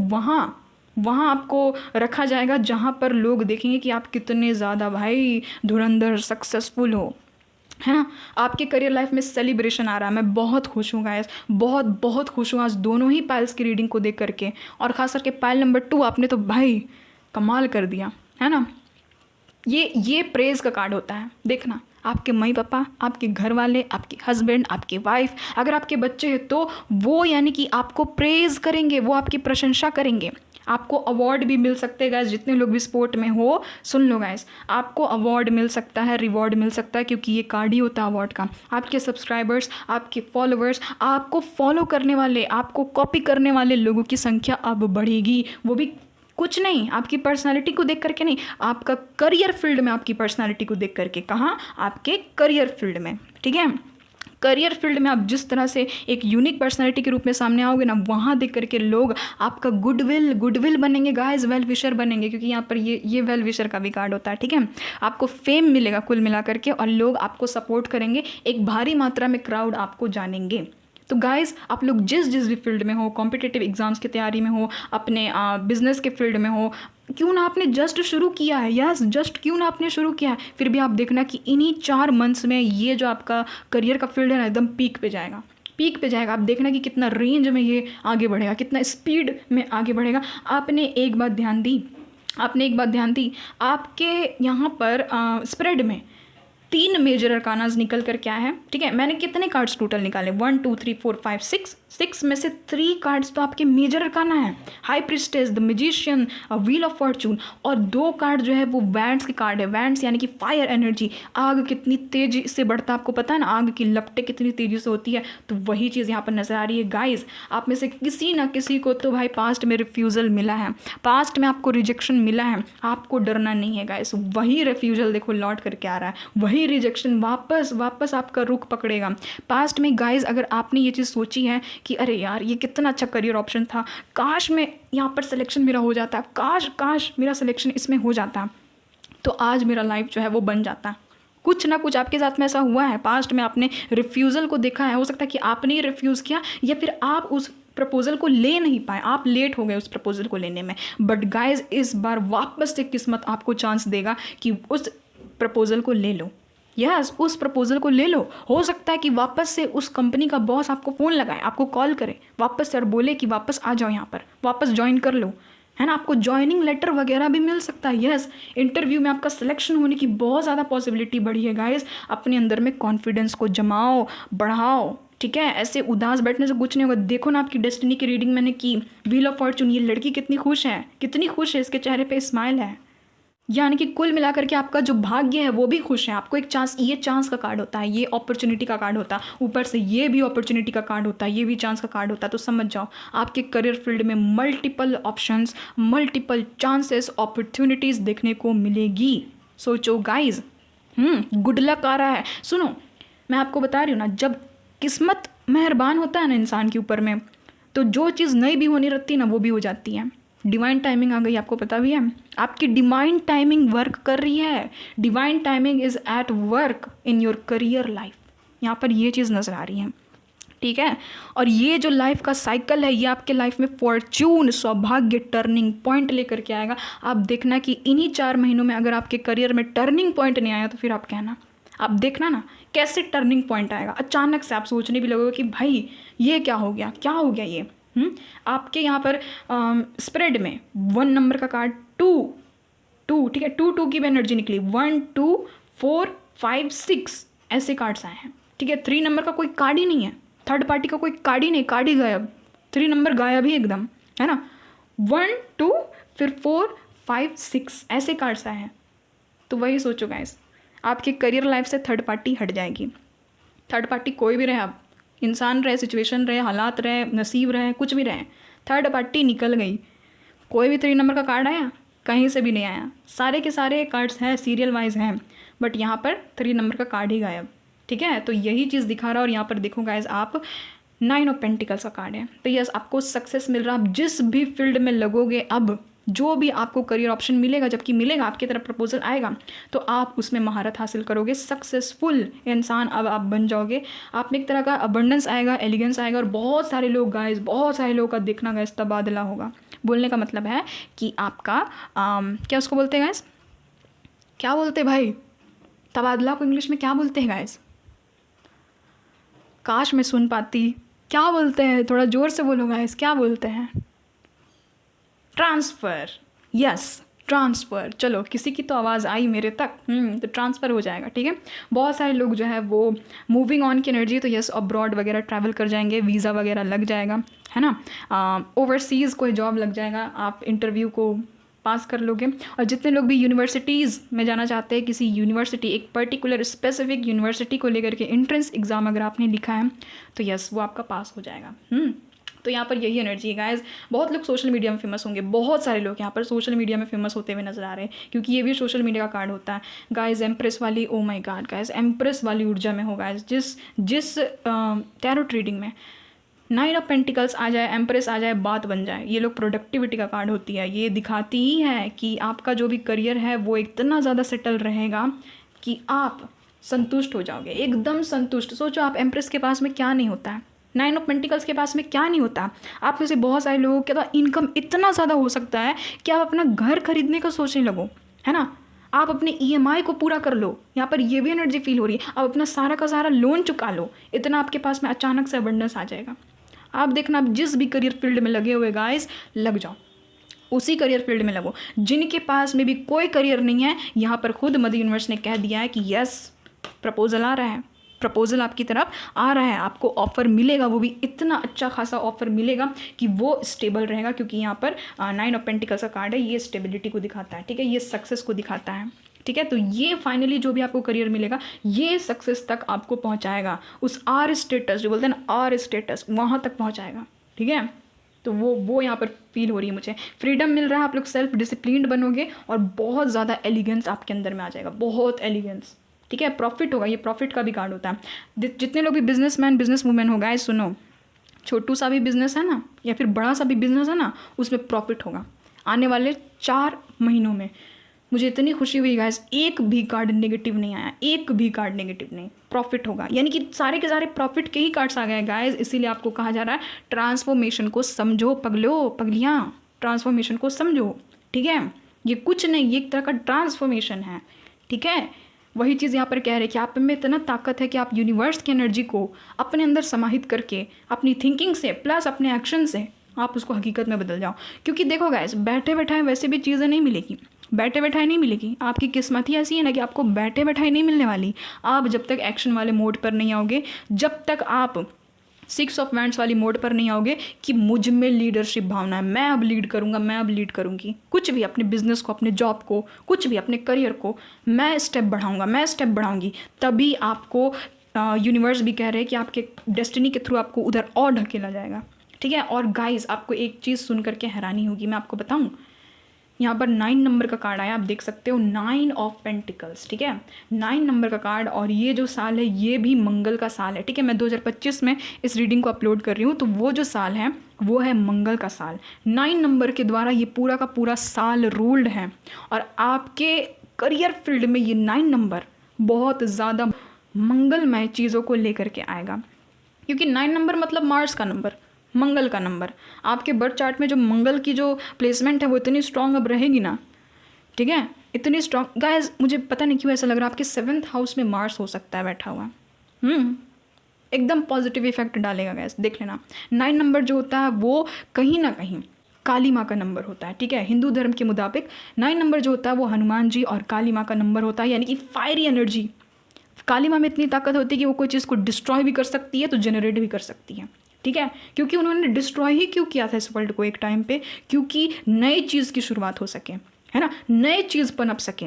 वहाँ आपको रखा जाएगा जहाँ पर लोग देखेंगे कि आप कितने ज़्यादा भाई धुरंधर सक्सेसफुल हो। है ना। आपके करियर लाइफ में सेलिब्रेशन आ रहा है, मैं बहुत खुश हूँ गाइस, बहुत बहुत खुश हूँ आज दोनों ही पायल्स की रीडिंग को देख करके। और ख़ास करके पायल नंबर 2, आपने तो भाई कमाल कर दिया, है ना। ये प्रेज़ का कार्ड होता है, देखना आपके मम्मी पापा, आपके घर वाले, आपके हस्बैंड, आपके वाइफ, अगर आपके बच्चे हैं तो वो यानी कि आपको प्रेज़ करेंगे, वो आपकी प्रशंसा करेंगे। आपको अवार्ड भी मिल सकते हैं गाइस, जितने लोग भी स्पोर्ट में हो सुन लो गाइस, आपको अवार्ड मिल सकता है, रिवॉर्ड मिल सकता है, क्योंकि ये कार्ड ही होता है अवार्ड का। आपके सब्सक्राइबर्स, आपके फॉलोअर्स, आपको फॉलो करने वाले, आपको कॉपी करने वाले लोगों की संख्या अब बढ़ेगी। वो भी कुछ नहीं, आपकी पर्सनालिटी को देख करके नहीं, आपका करियर फील्ड में आपकी पर्सनालिटी को देख करके। कहाँ? आपके करियर फील्ड में, ठीक है। करियर फील्ड में आप जिस तरह से एक यूनिक पर्सनालिटी के रूप में सामने आओगे ना, वहाँ देख करके लोग आपका गुडविल बनेंगे गाइस, वेल विशर बनेंगे, क्योंकि यहाँ पर ये वेल विशर का भी कार्ड होता है, ठीक है। आपको फेम मिलेगा कुल मिला करके, और लोग आपको सपोर्ट करेंगे, एक भारी मात्रा में क्राउड आपको जानेंगे। तो गाइस आप लोग जिस भी फील्ड में हो, कॉम्पिटिटिव एग्जाम्स की तैयारी में हो, अपने बिजनेस के फील्ड में हो, क्यों ना आपने जस्ट शुरू किया है, यस जस्ट क्यों ना आपने शुरू किया है, फिर भी आप देखना कि इन्हीं 4 मंथ्स में ये जो आपका करियर का फील्ड है ना, एकदम पीक पे जाएगा, पीक पे जाएगा। आप देखना कि कितना रेंज में ये आगे बढ़ेगा, कितना स्पीड में आगे बढ़ेगा। आपने एक बात ध्यान दी, आपके यहाँ पर स्प्रेड में 3 मेजर अरकानाज निकल कर क्या है, ठीक है। मैंने कितने कार्ड्स टोटल निकाले, 1 2 3 4 5 6 में से 3 कार्ड्स तो आपके मेजर अरकाना है, high priestess, the magician, wheel of Fortune, और 2 कार्ड जो है वो वैंड्स के कार्ड है। वैंड्स यानी कि फायर एनर्जी, आग कितनी तेजी से बढ़ता है, आपको पता है ना, आग की लपटें कितनी तेजी से होती है, तो वही चीज़ यहाँ पर नजर आ रही है गाइज। आप में से किसी ना किसी को तो भाई पास्ट में रिफ्यूज़ल मिला है, पास्ट में आपको रिजेक्शन मिला है, आपको डरना नहीं है गाइज। वही रिफ्यूज़ल देखो लौट करके आ रहा है, वही रिजेक्शन वापस आपका रुख पकड़ेगा। पास्ट में गाइज अगर आपने ये चीज़ सोची है कि अरे यार ये कितना अच्छा करियर ऑप्शन था, काश में यहाँ पर सिलेक्शन मेरा हो जाता, काश मेरा सिलेक्शन इसमें हो जाता, तो आज मेरा लाइफ जो है वो बन जाता। कुछ ना कुछ आपके साथ में ऐसा हुआ है, पास्ट में आपने रिफ्यूज़ल को देखा है, हो सकता है कि आपने ही रिफ्यूज़ किया, या फिर आप उस प्रपोजल को ले नहीं पाए, आप लेट हो गए उस प्रपोजल को लेने में। बट गाइज इस बार वापस से किस्मत आपको चांस देगा कि उस प्रपोजल को ले लो, यस उस प्रपोजल को ले लो। हो सकता है कि वापस से उस कंपनी का बॉस आपको फ़ोन लगाए, आपको कॉल करे वापस से और बोले कि वापस आ जाओ, यहाँ पर वापस ज्वाइन कर लो, है ना। आपको ज्वाइनिंग लेटर वगैरह भी मिल सकता है, यस इंटरव्यू में आपका सिलेक्शन होने की बहुत ज़्यादा पॉसिबिलिटी बढ़ी है गाइस। अपने अंदर में कॉन्फिडेंस को जमाओ, बढ़ाओ, ठीक है। ऐसे उदास बैठने से कुछ नहीं होगा। देखो ना आपकी डेस्टिनी की रीडिंग मैंने की, व्हील ऑफ फॉर्चून, ये लड़की कितनी खुश है, इसके चेहरे पे स्माइल है, यानी कि कुल मिलाकर के आपका जो भाग्य है वो भी खुश है। आपको एक चांस, ये चांस का कार्ड होता है, ये अपॉर्चुनिटी का कार्ड होता है, ऊपर से ये भी अपॉर्चुनिटी का कार्ड होता है, ये भी चांस का कार्ड होता है। तो समझ जाओ आपके करियर फील्ड में multiple options, multiple chances, opportunities देखने को मिलेगी। सोचो गाइज, गुड लक आ रहा है। सुनो मैं आपको बता रही हूँ ना, जब किस्मत मेहरबान होता है ना इंसान के ऊपर में, तो जो चीज़ नहीं भी होनी रहती ना वो भी हो जाती है। डिवाइन टाइमिंग आ गई, आपको पता भी है, आपकी डिवाइन टाइमिंग वर्क कर रही है। Divine timing is at work in your career life, यहाँ पर ये चीज़ नज़र आ रही है, ठीक है। और ये जो लाइफ का साइकिल है, ये आपके लाइफ में फॉर्च्यून, सौभाग्य, टर्निंग पॉइंट लेकर के आएगा। आप देखना कि इन्हीं 4 महीनों में अगर आपके करियर में टर्निंग पॉइंट नहीं आया तो फिर आप कहना, आप देखना ना कैसे टर्निंग पॉइंट आएगा। अचानक से आप सोचने भी लगोगे कि भाई ये क्या हो गया ये। आपके यहाँ पर स्प्रेड में 1 नंबर का कार्ड 2, ठीक है, 2 की भी एनर्जी निकली, 1 2 4 5 6 ऐसे कार्ड्स आए हैं, ठीक है। 3 नंबर का कोई कार्ड ही नहीं है, थर्ड पार्टी का कोई कार्ड ही नहीं, कार्ड ही गायब, 3 नंबर गायब ही एकदम, है ना। 1 2 फिर 4 5 6 ऐसे कार्ड्स आए हैं। तो वही सोचो गाइस, आपके करियर लाइफ से थर्ड पार्टी हट जाएगी। थर्ड पार्टी कोई भी रहे, आप इंसान रहे, सिचुएशन रहे, हालात रहे, नसीब रहे, कुछ भी रहे, थर्ड पार्टी निकल गई। कोई भी 3 नंबर का कार्ड आया, कहीं से भी नहीं आया, सारे के सारे कार्ड्स हैं सीरियल वाइज हैं, बट यहाँ पर 3 नंबर का कार्ड ही गायब, ठीक है। तो यही चीज़ दिखा रहा है। और यहाँ पर देखो गाइस, आप 9 ऑफ पेंटिकल्स का कार्ड है, तो यस आपको सक्सेस मिल रहा है। आप जिस भी फील्ड में लगोगे, अब जो भी आपको करियर ऑप्शन मिलेगा, जबकि मिलेगा, आपकी तरफ प्रपोजल आएगा, तो आप उसमें महारत हासिल करोगे, सक्सेसफुल इंसान अब आप बन जाओगे। आप में एक तरह का अबंडेंस आएगा, एलिगेंस आएगा, और बहुत सारे लोग गाइस, बहुत सारे लोगों का देखना गाइस तबादला होगा। बोलने का मतलब है कि आपका क्या उसको बोलते हैं गाइस, क्या बोलते हैं भाई, तबादला को इंग्लिश में क्या बोलते हैं गाइस, काश मैं सुन पाती। क्या बोलते हैं, थोड़ा ज़ोर से बोलो गाइस, क्या बोलते हैं? Transfer, yes transfer. चलो किसी की तो आवाज़ आई मेरे तक, तो ट्रांसफ़र हो जाएगा, ठीक है। बहुत सारे लोग जो है वो मूविंग ऑन की एनर्जी, तो यस अब्रॉड वगैरह ट्रैवल कर जाएंगे, वीज़ा वगैरह लग जाएगा, है ना। ओवरसीज़ कोई जॉब लग जाएगा, आप इंटरव्यू को पास कर लोगे। और जितने लोग भी यूनिवर्सिटीज़ में जाना चाहते हैं, किसी यूनिवर्सिटी, एक पर्टिकुलर स्पेसिफिक यूनिवर्सिटी को लेकर के एंट्रेंस एग्ज़ाम अगर आपने लिखा है तो यस वो आपका पास हो जाएगा। तो यहाँ पर यही एनर्जी है गाइस। बहुत लोग सोशल मीडिया में फेमस होंगे, बहुत सारे लोग यहाँ पर सोशल मीडिया में फेमस होते हुए नजर आ रहे हैं, क्योंकि ये भी सोशल मीडिया का कार्ड होता है गाइस। एम्प्रेस वाली, ओ माय गॉड गाइस, एम्प्रेस वाली ऊर्जा में हो गाइस। जिस टैरो ट्रेडिंग में 9 ऑफ पेंटिकल्स आ जाए, एम्प्रेस आ जाए, बात बन जाए। ये लोग प्रोडक्टिविटी का कार्ड होती है, ये दिखाती ही है कि आपका जो भी करियर है वो इतना ज़्यादा सेटल रहेगा कि आप संतुष्ट हो जाओगे, एकदम संतुष्ट। सोचो आप, एम्प्रेस के पास में क्या नहीं होता है, 9 ऑफ पेंटिकल्स के पास में क्या नहीं होता। आप में से बहुत सारे लोगों के पास इनकम इतना ज़्यादा हो सकता है कि आप अपना घर खरीदने का सोचने लगो, है ना। आप अपने EMI को पूरा कर लो, यहाँ पर ये भी एनर्जी फील हो रही है। आप अपना सारा का सारा लोन चुका लो, इतना आपके पास में अचानक से अबंडेंस आ जाएगा। आप देखना, आप जिस भी करियर फील्ड में लगे हुए गाइस, लग जाओ, उसी करियर फील्ड में लगो। जिनके पास में भी कोई करियर नहीं है, यहाँ पर खुद मदर यूनिवर्स ने कह दिया है कि यस प्रपोजल आ रहा है, प्रपोजल आपकी तरफ आ रहा है, आपको ऑफ़र मिलेगा, वो भी इतना अच्छा खासा ऑफ़र मिलेगा कि वो स्टेबल रहेगा। क्योंकि यहाँ पर 9 ऑफ पेंटिकल्स का कार्ड है, ये स्टेबिलिटी को दिखाता है, ठीक है, ये सक्सेस को दिखाता है, ठीक है। तो ये फाइनली जो भी आपको करियर मिलेगा, ये सक्सेस तक आपको पहुँचाएगा, उस आर स्टेटस जो बोलते हैं ना, आर स्टेटस, वहाँ तक पहुँचाएगा, ठीक है। तो वो यहाँ पर फील हो रही है मुझे। फ्रीडम मिल रहा है, आप लोग सेल्फ डिसिप्लिन्ड बनोगे और बहुत ज़्यादा एलिगेंस आपके अंदर में आ जाएगा, बहुत एलिगेंस, ठीक है। प्रॉफिट होगा, ये प्रॉफिट का भी कार्ड होता है। जितने लोग भी बिजनेसमैन बिजनेस वूमेन हो गए, सुनो, छोटू सा भी बिजनेस है ना, या फिर बड़ा सा भी बिजनेस है ना, उसमें प्रॉफिट होगा आने वाले 4 महीनों में। मुझे इतनी खुशी हुई गाइस, एक भी कार्ड नेगेटिव नहीं आया, एक भी कार्ड नेगेटिव नहीं, प्रॉफिट होगा। यानी कि सारे के सारे प्रॉफिट के ही कार्ड्स आ गए गाइस। इसीलिए आपको कहा जा रहा है ट्रांसफॉर्मेशन को समझो पगलो पगलियाँ, ट्रांसफॉर्मेशन को समझो, ठीक है। ये कुछ नहीं, ये एक तरह का ट्रांसफॉर्मेशन है, ठीक है। वही चीज़ यहाँ पर कह रहे हैं कि आप में इतना ताकत है कि आप यूनिवर्स की एनर्जी को अपने अंदर समाहित करके अपनी थिंकिंग से प्लस अपने एक्शन से आप उसको हकीकत में बदल जाओ। क्योंकि देखो गाइस, बैठे बैठाए वैसे भी चीज़ें नहीं मिलेगी, बैठे बैठाए नहीं मिलेगी। आपकी किस्मत ही ऐसी है ना कि आपको बैठे बैठाए नहीं मिलने वाली। आप जब तक एक्शन वाले मोड पर नहीं आओगे, जब तक आप 6 ऑफ वैंड्स वाली मोड पर नहीं आओगे कि मुझ में लीडरशिप भावना है, मैं अब लीड करूँगा, मैं अब लीड करूँगी, कुछ भी, अपने बिजनेस को, अपने जॉब को, कुछ भी, अपने करियर को मैं स्टेप बढ़ाऊँगा, मैं स्टेप बढ़ाऊँगी, तभी आपको यूनिवर्स भी कह रहे हैं कि आपके डेस्टिनी के थ्रू आपको उधर और ढकेला जाएगा, ठीक है। और गाइस, आपको एक चीज़ सुन करके हैरानी होगी, मैं आपको बताऊँ, यहाँ पर 9 नंबर का कार्ड आया, आप देख सकते हो, 9 ऑफ पेंटिकल्स, ठीक है, 9 नंबर का कार्ड। और ये जो साल है ये भी मंगल का साल है, ठीक है। मैं 2025 में इस रीडिंग को अपलोड कर रही हूँ, तो वो जो साल है वो है मंगल का साल। 9 नंबर के द्वारा ये पूरा का पूरा साल रूल्ड है, और आपके करियर फील्ड में ये 9 नंबर बहुत ज़्यादा मंगलमय चीज़ों को लेकर के आएगा। क्योंकि 9 नंबर मतलब मार्स का नंबर, मंगल का नंबर। आपके बर्थ चार्ट में जो मंगल की जो प्लेसमेंट है वो इतनी स्ट्रांग अब रहेगी ना, ठीक है, इतनी स्ट्रांग। गाइस, मुझे पता नहीं क्यों ऐसा लग रहा है आपके 7th हाउस में मार्स हो सकता है बैठा हुआ, एकदम पॉजिटिव इफेक्ट डालेगा गाइस, देख लेना। 9 नंबर जो होता है वो कहीं ना कहीं काली माँ का नंबर होता है, ठीक है। हिंदू धर्म के मुताबिक 9 नंबर जो होता है वो हनुमान जी और काली माँ का नंबर होता है, यानी कि फायरी एनर्जी। काली माँ में इतनी ताकत होती है कि वो कोई चीज़ को डिस्ट्रॉय भी कर सकती है तो जनरेट भी कर सकती है, ठीक है। क्योंकि उन्होंने डिस्ट्रॉय ही क्यों किया था इस वर्ल्ड को एक टाइम पे, क्योंकि नई चीज़ की शुरुआत हो सके, है ना, नए चीज़ पनप सके,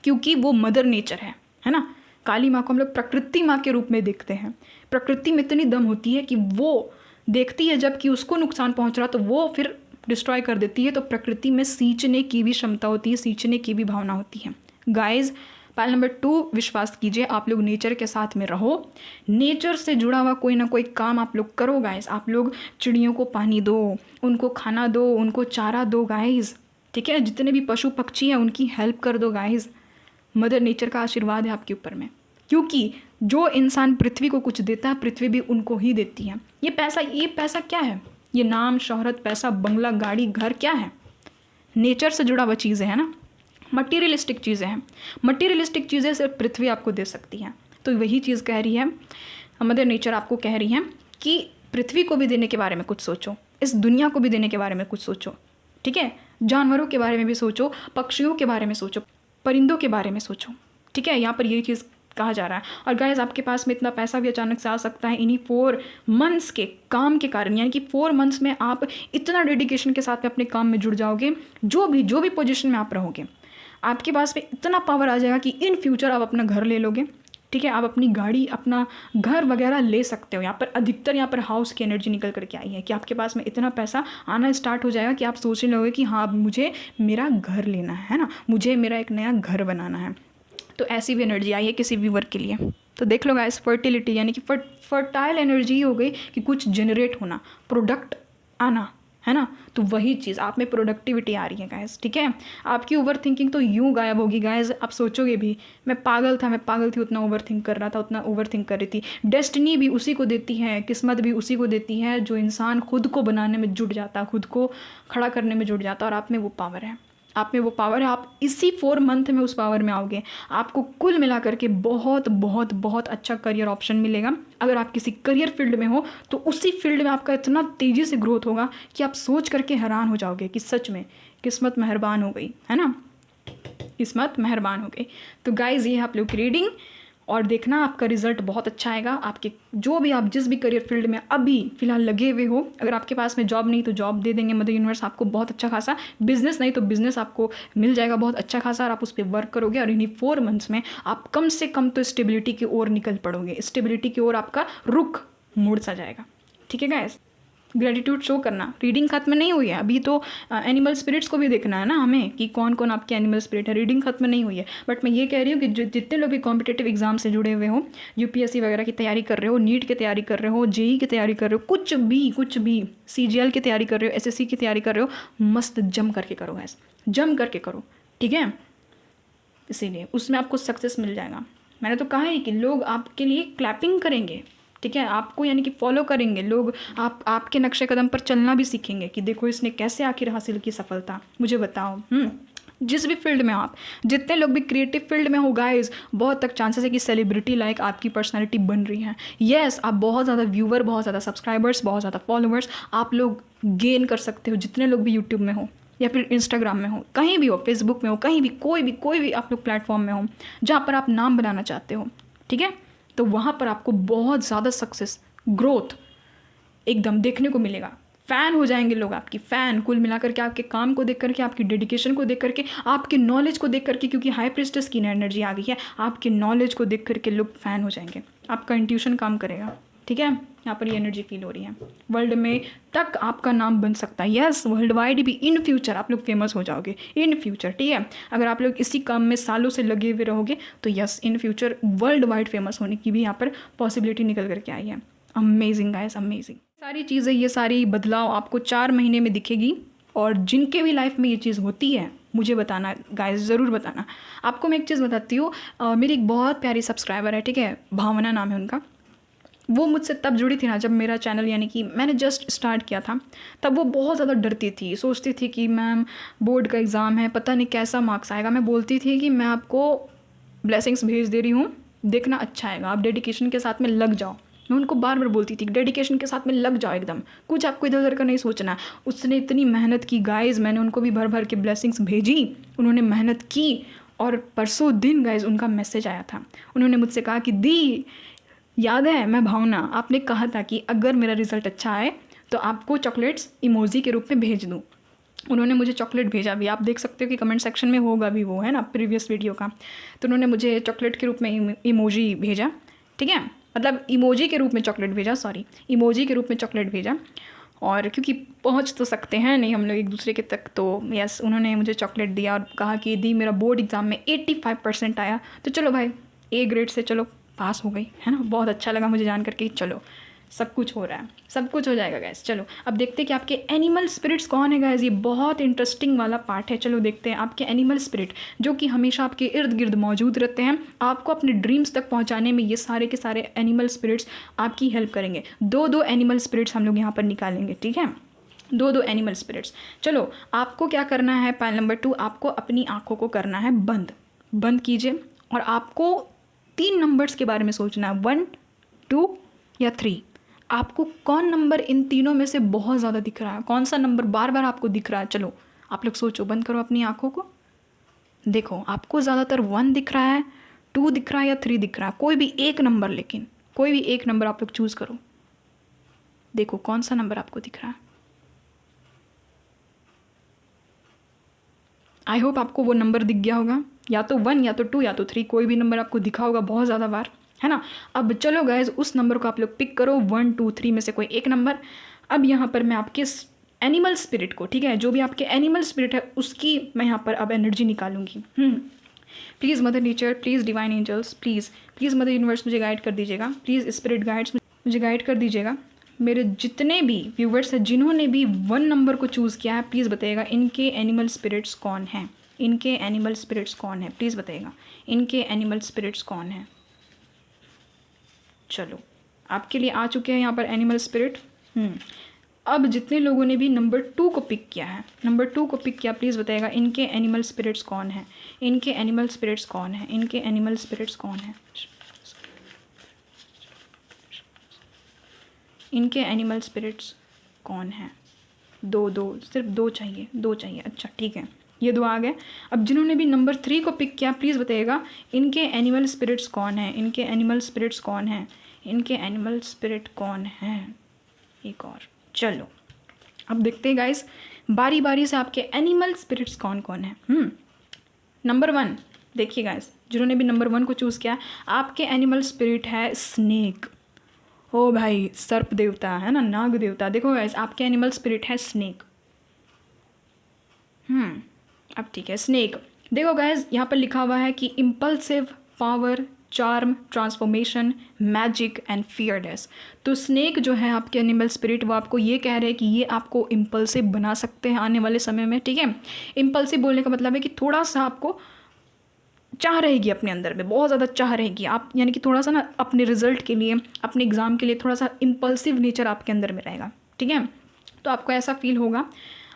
क्योंकि वो मदर नेचर है ना। काली माँ को हम लोग प्रकृति माँ के रूप में देखते हैं। प्रकृति में इतनी दम होती है कि वो देखती है जब कि उसको नुकसान पहुँच रहा तो वो फिर डिस्ट्रॉय कर देती है। तो प्रकृति में सींचने की भी क्षमता होती है, सींचने की भी भावना होती है। गाइज, पायल नंबर 2, विश्वास कीजिए, आप लोग नेचर के साथ में रहो, नेचर से जुड़ा हुआ कोई ना कोई काम आप लोग करो गाइस। आप लोग चिड़ियों को पानी दो, उनको खाना दो, उनको चारा दो गाइस, ठीक है। जितने भी पशु पक्षी हैं उनकी हेल्प कर दो गाइस। मदर नेचर का आशीर्वाद है आपके ऊपर में, क्योंकि जो इंसान पृथ्वी को कुछ देता है पृथ्वी भी उनको ही देती है। ये पैसा क्या है? ये नाम, शोहरत, पैसा, बंगला, गाड़ी, घर क्या है? नेचर से जुड़ा हुआ चीज़ें है ना, मटीरियलिस्टिक चीज़ें हैं। मटीरियलिस्टिक चीज़ें सिर्फ पृथ्वी आपको दे सकती है। तो वही चीज़ कह रही है मदर नेचर आपको कह रही हैं कि पृथ्वी को भी देने के बारे में कुछ सोचो, इस दुनिया को भी देने के बारे में कुछ सोचो, ठीक है। जानवरों के बारे में भी सोचो, पक्षियों के बारे में सोचो, परिंदों के बारे में सोचो, ठीक है। यहाँ पर ये चीज़ कहा जा रहा है। और गाइस आपके पास में इतना पैसा भी अचानक से आ सकता है इन्हीं 4 मंथ्स के काम के कारण, यानी कि 4 मंथ्स में आप इतना डेडिकेशन के साथ में अपने काम में जुड़ जाओगे, जो भी पोजीशन में आप रहोगे, आपके पास में इतना पावर आ जाएगा कि इन फ्यूचर आप अपना घर ले लोगे, ठीक है। आप अपनी गाड़ी, अपना घर वगैरह ले सकते हो। यहाँ पर अधिकतर यहाँ पर हाउस की एनर्जी निकल करके आई है कि आपके पास में इतना पैसा आना स्टार्ट हो जाएगा कि आप सोचने लगोगे कि हाँ मुझे मेरा घर लेना है ना, मुझे मेरा एक नया घर बनाना है। तो ऐसी भी एनर्जी आई है किसी व्यूवर के लिए। तो देख लो गाइस, फर्टिलिटी यानी कि फर्टाइल एनर्जी हो गई कि कुछ जनरेट होना, प्रोडक्ट आना, है ना। तो वही चीज़ आप में प्रोडक्टिविटी आ रही है गाइस, ठीक है। आपकी ओवर थिंकिंग तो यूँ गायब होगी गाइस, आप सोचोगे भी मैं पागल थी, उतना ओवर थिंक कर रहा था, उतना ओवर थिंक कर रही थी। डेस्टिनी भी उसी को देती है, किस्मत भी उसी को देती है जो इंसान खुद को बनाने में जुट जाता, खुद को खड़ा करने में जुट जाता। और आप में वो पावर है, आप में वो पावर है। आप इसी 4 मंथ में उस पावर में आओगे। आपको कुल मिला करके बहुत बहुत बहुत अच्छा करियर ऑप्शन मिलेगा। अगर आप किसी करियर फील्ड में हो तो उसी फील्ड में आपका इतना तेज़ी से ग्रोथ होगा कि आप सोच करके हैरान हो जाओगे कि सच में किस्मत मेहरबान हो गई, है ना, किस्मत मेहरबान हो गई। तो गाइज़ ये है आप लोग की रीडिंग, और देखना आपका रिजल्ट बहुत अच्छा आएगा। आपके जो भी आप जिस भी करियर फील्ड में अभी फ़िलहाल लगे हुए हो, अगर आपके पास में जॉब नहीं तो जॉब दे देंगे मदर यूनिवर्स आपको बहुत अच्छा खासा, बिजनेस नहीं तो बिजनेस आपको मिल जाएगा बहुत अच्छा खासा, और आप उस पर वर्क करोगे और इन्हीं 4 मंथ्स में आप कम से कम तो स्टेबिलिटी की ओर निकल पड़ोगे, स्टेबिलिटी की ओर आपका रुख मुड़ सा जाएगा, ठीक है गाइस। ग्रेटिट्यूड शो करना। रीडिंग खत्म नहीं हुई है अभी, तो एनिमल स्पिरिट्स को भी देखना है ना हमें कि कौन कौन आपके एनिमल स्पिरिट है। रीडिंग खत्म नहीं हुई है, बट मैं ये कह रही हूँ कि जितने लोग भी कॉम्पिटेटिव एग्जाम से जुड़े हुए हो, यूपीएससी वगैरह की तैयारी कर रहे हो, नीट की तैयारी कर रहे हो, जेई की तैयारी कर रहे हो, कुछ भी सीजीएल की तैयारी कर रहे हो, एसएससी की तैयारी कर रहे हो, मस्त जम करके करो गैस, जम करके करो, ठीक है। इसीलिए उसमें आपको सक्सेस मिल जाएगा। मैंने तो कहा है कि लोग आपके लिए क्लैपिंग करेंगे, ठीक है, आपको यानी कि फॉलो करेंगे लोग, आपके नक्शे कदम पर चलना भी सीखेंगे कि देखो इसने कैसे आखिर हासिल की सफलता, मुझे बताओ। जिस भी फील्ड में हो आप, जितने लोग भी क्रिएटिव फील्ड में हो गाइज, बहुत तक चांसेस है कि सेलिब्रिटी लाइक आपकी पर्सनालिटी बन रही है। येस, आप बहुत ज़्यादा व्यूवर, बहुत ज़्यादा सब्सक्राइबर्स, बहुत ज़्यादा फॉलोअर्स आप लोग गेन कर सकते हो, जितने लोग भी यूट्यूब में हो या फिर इंस्टाग्राम में हो, कहीं भी हो, फेसबुक में हो, कहीं भी कोई भी आप लोग प्लेटफॉर्म में हो जहाँ पर आप नाम बनाना चाहते हो, ठीक है। तो वहाँ पर आपको बहुत ज़्यादा सक्सेस, ग्रोथ एकदम देखने को मिलेगा। फ़ैन हो जाएंगे लोग आपकी, फ़ैन कुल मिलाकर के, आपके काम को देख करके, आपकी डेडिकेशन को देख करके, आपके नॉलेज को देख करके, क्योंकि हाई प्रिस्टेस की एनर्जी आ गई है, आपके नॉलेज को देख करके लोग फ़ैन हो जाएंगे, आपका इंट्यूशन काम करेगा, ठीक है। यहाँ पर ये एनर्जी फील हो रही है। वर्ल्ड में तक आपका नाम बन सकता है, यस, वर्ल्ड वाइड भी इन फ्यूचर आप लोग फेमस हो जाओगे, इन फ्यूचर, ठीक है। अगर आप लोग इसी काम में सालों से लगे हुए रहोगे तो yes, in future world wide famous होने की भी यहाँ पर पॉसिबिलिटी निकल करके आई है। Amazing guys, amazing. सारी चीज़ें, ये सारी बदलाव आपको 4 महीने में दिखेगी, और जिनके भी लाइफ में ये चीज़ होती है मुझे बताना गाइस, ज़रूर बताना। आपको मैं एक चीज़ बताती हूँ, मेरी एक बहुत प्यारी सब्सक्राइबर है, ठीक है, भावना नाम है उनका। वो मुझसे तब जुड़ी थी ना जब मेरा चैनल यानी कि मैंने जस्ट स्टार्ट किया था। तब वो बहुत ज़्यादा डरती थी, सोचती थी कि मैम बोर्ड का एग्ज़ाम है, पता नहीं कैसा मार्क्स आएगा। मैं बोलती थी कि मैं आपको ब्लेसिंग्स भेज दे रही हूँ, देखना अच्छा आएगा, आप डेडिकेशन के साथ में लग जाओ। मैं उनको बार बार बोलती थी डेडिकेशन के साथ में लग जाओ एकदम, कुछ आपको इधर उधर का नहीं सोचना। उसने इतनी मेहनत की गाइज़, मैंने उनको भी भर भर के ब्लेसिंग्स भेजी, उन्होंने मेहनत की, और परसों दिन गाइज़ उनका मैसेज आया था। उन्होंने मुझसे कहा कि दी याद है मैं भावना, आपने कहा था कि अगर मेरा रिज़ल्ट अच्छा आए तो आपको चॉकलेट्स इमोजी के रूप में भेज दूँ। उन्होंने मुझे चॉकलेट भेजा भी, आप देख सकते हो कि कमेंट सेक्शन में होगा भी वो, है ना, प्रीवियस वीडियो का। तो उन्होंने मुझे चॉकलेट के रूप में इमोजी भेजा, ठीक है, मतलब इमोजी के रूप में चॉकलेट भेजा, सॉरी, इमोजी के रूप में चॉकलेट भेजा। और क्योंकि पहुंच तो सकते हैं नहीं हम लोग एक दूसरे के तक, तो यस, उन्होंने मुझे चॉकलेट दिया और कहा कि दी मेरा बोर्ड एग्ज़ाम में 85% आया, तो चलो भाई ए ग्रेड से चलो पास हो गई, है ना। बहुत अच्छा लगा मुझे जान करके, चलो सब कुछ हो रहा है, सब कुछ हो जाएगा गैस। चलो अब देखते हैं कि आपके एनिमल स्पिरिट्स कौन है गैस, ये बहुत इंटरेस्टिंग वाला पार्ट है। चलो देखते हैं आपके एनिमल स्पिरिट जो कि हमेशा आपके इर्द गिर्द मौजूद रहते हैं, आपको अपने ड्रीम्स तक पहुंचाने में ये सारे के सारे एनिमल स्पिरिट्स आपकी हेल्प करेंगे। 2 एनिमल स्पिरिट्स हम लोग यहाँ पर निकालेंगे, ठीक है, 2 एनिमल स्पिरिट्स। चलो आपको क्या करना है, पॉइंट नंबर 2, आपको अपनी आँखों को करना है बंद कीजिए, और आपको 3 नंबर्स के बारे में सोचना है, 1 2 या 3? आपको कौन नंबर इन तीनों में से बहुत ज़्यादा दिख रहा है? कौन सा नंबर बार बार आपको दिख रहा है? चलो आप लोग सोचो, बंद करो अपनी आँखों को, देखो आपको ज़्यादातर 1 दिख रहा है, 2 दिख रहा है या 3 दिख रहा है? कोई भी एक नंबर, लेकिन कोई भी एक नंबर आप लोग चूज़ करो, देखो कौन सा नंबर आपको दिख रहा है। आई होप आपको वो नंबर दिख गया होगा, या तो 1 या तो 2 या तो 3, कोई भी नंबर आपको दिखा होगा बहुत ज़्यादा बार, है ना। अब चलो गाइज, उस नंबर को आप लोग पिक करो, 1, 2, 3 में से कोई एक नंबर। अब यहाँ पर मैं आपके एनिमल स्पिरिट को, ठीक है, जो भी आपके एनिमल स्पिरिट है उसकी मैं यहाँ पर अब एनर्जी निकालूंगी। Please mother nature, please divine angels, please mother universe मुझे गाइड कर दीजिएगा, प्लीज़ स्पिरिट गाइड्स मुझे गाइड कर दीजिएगा। मेरे जितने भी व्यूवर्स हैं जिन्होंने भी 1 नंबर को चूज़ किया है, प्लीज़ बताइएगा इनके एनिमल स्पिरिट्स कौन हैं, इनके एनिमल स्पिरिट्स कौन है, प्लीज़ बताइएगा इनके एनिमल स्पिरिट्स कौन है। चलो आपके लिए आ चुके हैं यहाँ पर एनिमल स्पिरिट। अब जितने लोगों ने भी नंबर 2 को पिक किया है, नंबर 2 को पिक किया, प्लीज़ बताइएगा इनके एनिमल स्पिरिट्स कौन है, इनके एनिमल स्पिरिट्स कौन है, इनके एनिमल स्पिरिट्स कौन है, इनके एनिमल स्पिरिट्स कौन है। 2 सिर्फ 2 चाहिए, 2 चाहिए। अच्छा ठीक है, ये 2 आ गए। अब जिन्होंने भी नंबर 3 को पिक किया, प्लीज़ बताइएगा इनके एनिमल स्पिरिट्स कौन है, इनके एनिमल स्पिरिट्स कौन है, इनके एनिमल स्पिरिट कौन है। एक और, चलो अब देखते हैं गाइस बारी बारी से आपके एनिमल स्पिरिट्स कौन कौन है। नंबर 1 देखिए गाइस, जिन्होंने भी नंबर 1 को चूज़ किया, आपके एनिमल स्पिरिट है स्नेक। ओ भाई, सर्प देवता है ना, नाग देवता। देखो गाइस, आपके एनिमल स्पिरिट है स्नेक। अब ठीक है, स्नेक। देखो गाइस, यहाँ पर लिखा हुआ है कि impulsive, power, charm, transformation, magic and fearless. तो स्नेक जो है आपके एनिमल स्पिरिट, वो आपको ये कह रहे हैं कि ये आपको इम्पल्सिव बना सकते हैं आने वाले समय में, ठीक है। इम्पल्सिव बोलने का मतलब है कि थोड़ा सा आपको चाह रहेगी अपने अंदर में, बहुत ज़्यादा चाह रहेगी आप, यानी कि थोड़ा सा ना अपने रिजल्ट के लिए, अपने एग्ज़ाम के लिए थोड़ा सा इम्पल्सिव नेचर आपके अंदर में रहेगा, ठीक है। तो आपको ऐसा फील होगा,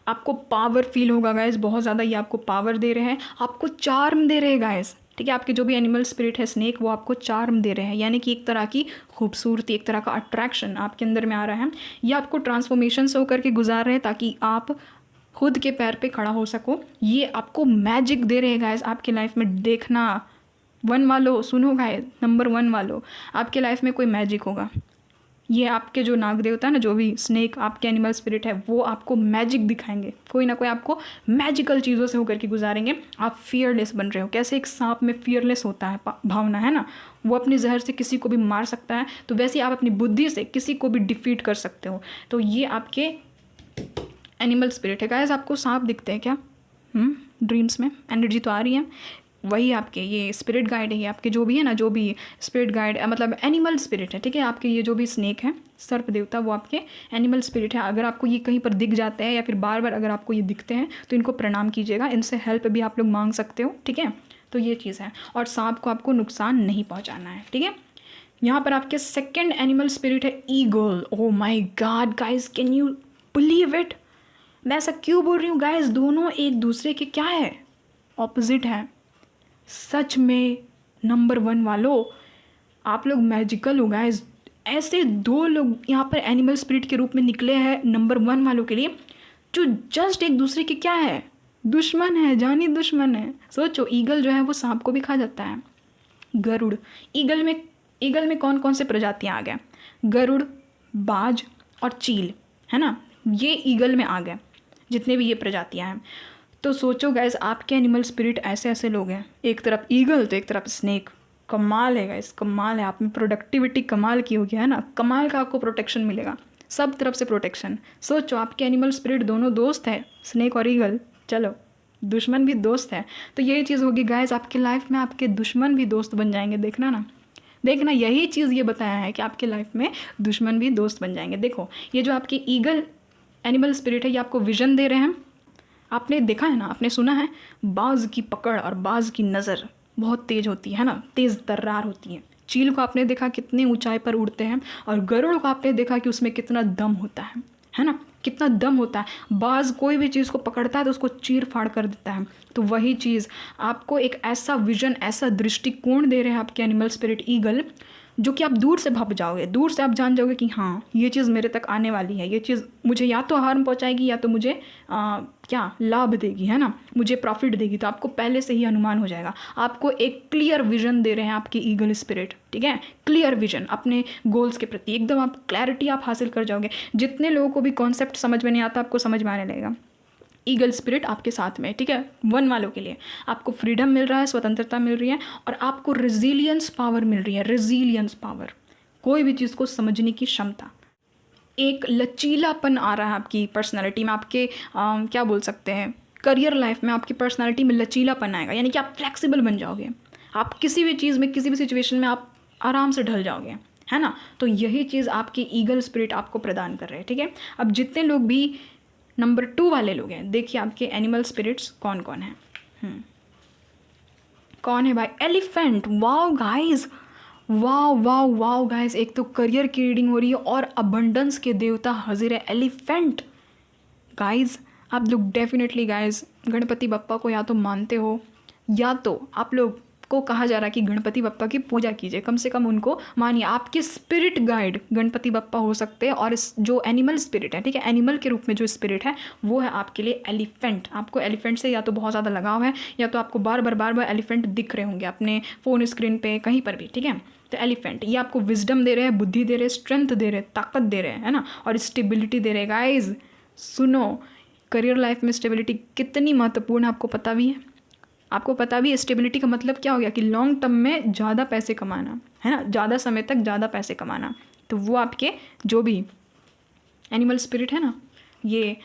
आपको पावर फील होगा गाइस, बहुत ज़्यादा ये आपको पावर दे रहे हैं, आपको चार्म दे रहे हैं गाइस, ठीक है। आपके जो भी एनिमल स्पिरिट है स्नेक, वो आपको चार्म दे रहे हैं, यानी कि एक तरह की खूबसूरती, एक तरह का अट्रैक्शन आपके अंदर में आ रहा है। ये आपको ट्रांसफॉर्मेशन से होकर के गुजार रहे हैं ताकि आप खुद के पैर पे खड़ा हो सको। ये आपको मैजिक दे रहे हैं गाइस आपकी लाइफ में। देखना 1 वालों, सुनो गाइस, नंबर 1 वालों, आपके लाइफ में कोई मैजिक होगा। ये आपके जो नाग देवता है ना, जो भी स्नेक आपके एनिमल स्पिरिट है, वो आपको मैजिक दिखाएंगे, कोई ना कोई आपको मैजिकल चीज़ों से होकर के गुजारेंगे। आप फियरलेस बन रहे हो, कैसे एक सांप में फियरलेस होता है भावना, है ना, वो अपने जहर से किसी को भी मार सकता है, तो वैसे आप अपनी बुद्धि से किसी को भी डिफीट कर सकते हो। तो ये आपके एनिमल स्पिरिट है गाइस। आपको सांप दिखते हैं क्या ड्रीम्स में? एनर्जी तो आ रही है, वही आपके ये स्पिरिट गाइड है, ये आपके जो भी है ना, जो भी स्पिरिट गाइड मतलब एनिमल स्पिरिट है, ठीक है। आपके ये जो भी स्नेक है, सर्प देवता, वो आपके एनिमल स्पिरिट है। अगर आपको ये कहीं पर दिख जाते हैं या फिर बार बार अगर आपको ये दिखते हैं तो इनको प्रणाम कीजिएगा, इनसे हेल्प भी आप लोग मांग सकते हो, ठीक है। तो ये चीज़ है, और सांप को आपको नुकसान नहीं पहुँचाना है, ठीक है। यहाँ पर आपके सेकेंड एनिमल स्पिरिट है eagle. Oh my God guys, can you believe it? मैं ऐसा क्यों बोल रही हूँ गाइस, दोनों एक दूसरे के क्या है, ऑपोजिट है। सच में नंबर 1 वालों, आप लोग मैजिकल हो गाइस। ऐसे 2 लोग यहाँ पर एनिमल स्पिरिट के रूप में निकले हैं नंबर 1 वालों के लिए, जो जस्ट एक दूसरे के क्या है, दुश्मन है, जानी दुश्मन है। सोचो, ईगल जो है वो सांप को भी खा जाता है। गरुड़, ईगल में कौन कौन से प्रजातियाँ आ गए? गरुड़, बाज और चील, है ना, ये ईगल में आ गए, जितने भी ये प्रजातियां हैं। तो सोचो गाइस, आपके एनिमल स्पिरिट ऐसे ऐसे लोग हैं, एक तरफ ईगल तो एक तरफ स्नेक। कमाल है गाइस, कमाल है। आप में प्रोडक्टिविटी कमाल की होगी, है ना, कमाल का आपको प्रोटेक्शन मिलेगा, सब तरफ से प्रोटेक्शन। सोचो, आपके एनिमल स्पिरिट दोनों दोस्त है, स्नेक और ईगल। चलो, दुश्मन भी दोस्त है, तो यही चीज़ होगी गाइस, आपके लाइफ में आपके दुश्मन भी दोस्त बन जाएंगे। देखना ना, देखना, यही चीज़ ये बताया है कि आपके लाइफ में दुश्मन भी दोस्त बन जाएंगे। देखो, ये जो आपकी ईगल एनिमल स्पिरिट है, ये आपको विजन दे रहे हैं। आपने देखा है ना, आपने सुना है, बाज की पकड़ और बाज की नज़र बहुत तेज़ होती है ना, तेज़ तर्रार होती है। चील को आपने देखा कितनी ऊंचाई पर उड़ते हैं, और गरुड़ को आपने देखा कि उसमें कितना दम होता है ना, कितना दम होता है। बाज कोई भी चीज़ को पकड़ता है तो उसको चीर फाड़ कर देता है। तो वही चीज़ आपको एक ऐसा विजन, ऐसा दृष्टिकोण दे रहे हैं आपके एनिमल स्पिरिट ईगल, जो कि आप दूर से भाप जाओगे, दूर से आप जान जाओगे कि हाँ ये चीज़ मेरे तक आने वाली है, ये चीज़ मुझे या तो हार्म पहुंचाएगी या तो मुझे क्या लाभ देगी, है ना, मुझे प्रॉफिट देगी। तो आपको पहले से ही अनुमान हो जाएगा। आपको एक क्लियर विजन दे रहे हैं आपके ईगल स्पिरिट, ठीक है, क्लियर विजन अपने गोल्स के प्रति, एकदम आप क्लैरिटी आप हासिल कर जाओगे। जितने लोगों को भी कॉन्सेप्ट समझ में नहीं आता आपको समझ में आने लगेगा। ईगल स्पिरिट आपके साथ में, ठीक है, वन वालों के लिए आपको फ्रीडम मिल रहा है, स्वतंत्रता मिल रही है, और आपको रेजिलियंस पावर मिल रही है, रेजिलियंस पावर, कोई भी चीज़ को समझने की क्षमता, एक लचीलापन आ रहा है आपकी पर्सनालिटी में, आपके क्या बोल सकते हैं, करियर लाइफ में आपकी पर्सनालिटी में लचीलापन आएगा, यानी कि आप फ्लेक्सिबल बन जाओगे। आप किसी भी चीज़ में, किसी भी सिचुएशन में आप आराम से ढल जाओगे, है ना। तो यही चीज़ आपकी ईगल स्पिरिट आपको प्रदान कर रहे हैं, ठीक है। अब जितने लोग भी नंबर 2 वाले लोग हैं, देखिए आपके एनिमल स्पिरिट्स कौन कौन हैं। कौन है भाई? Elephant. Wow guys, wow wow wow guys, एक तो करियर की रीडिंग हो रही है और अबंडेंस के देवता हाजिर है, एलिफेंट। गाइस आप लोग डेफिनेटली गाइस गणपति बप्पा को या तो मानते हो, या तो आप लोग को कहा जा रहा है कि गणपति बप्पा की पूजा कीजिए, कम से कम उनको मानिए। आपके स्पिरिट गाइड गणपति बप्पा हो सकते हैं, और इस जो एनिमल स्पिरिट है, ठीक है, एनिमल के रूप में जो स्पिरिट है वो है आपके लिए एलिफेंट। आपको एलिफेंट से या तो बहुत ज़्यादा लगाव है, या तो आपको बार बार एलिफेंट दिख रहे होंगे अपने फ़ोन स्क्रीन पे कहीं पर भी, ठीक है। तो एलिफेंट ये आपको विजडम दे रहे हैं, बुद्धि दे रहे हैं, स्ट्रेंथ दे रहे हैं, ताकत दे रहे हैं, है ना, और स्टेबिलिटी दे रहे हैं। गाइज सुनो, करियर लाइफ में स्टेबिलिटी कितनी महत्वपूर्ण है आपको पता भी है। आपको पता भी है स्टेबिलिटी का मतलब क्या हो गया, कि लॉन्ग टर्म में ज़्यादा पैसे कमाना, है ना, ज़्यादा समय तक ज़्यादा पैसे कमाना। तो वो आपके जो भी एनिमल स्पिरिट है ना, ये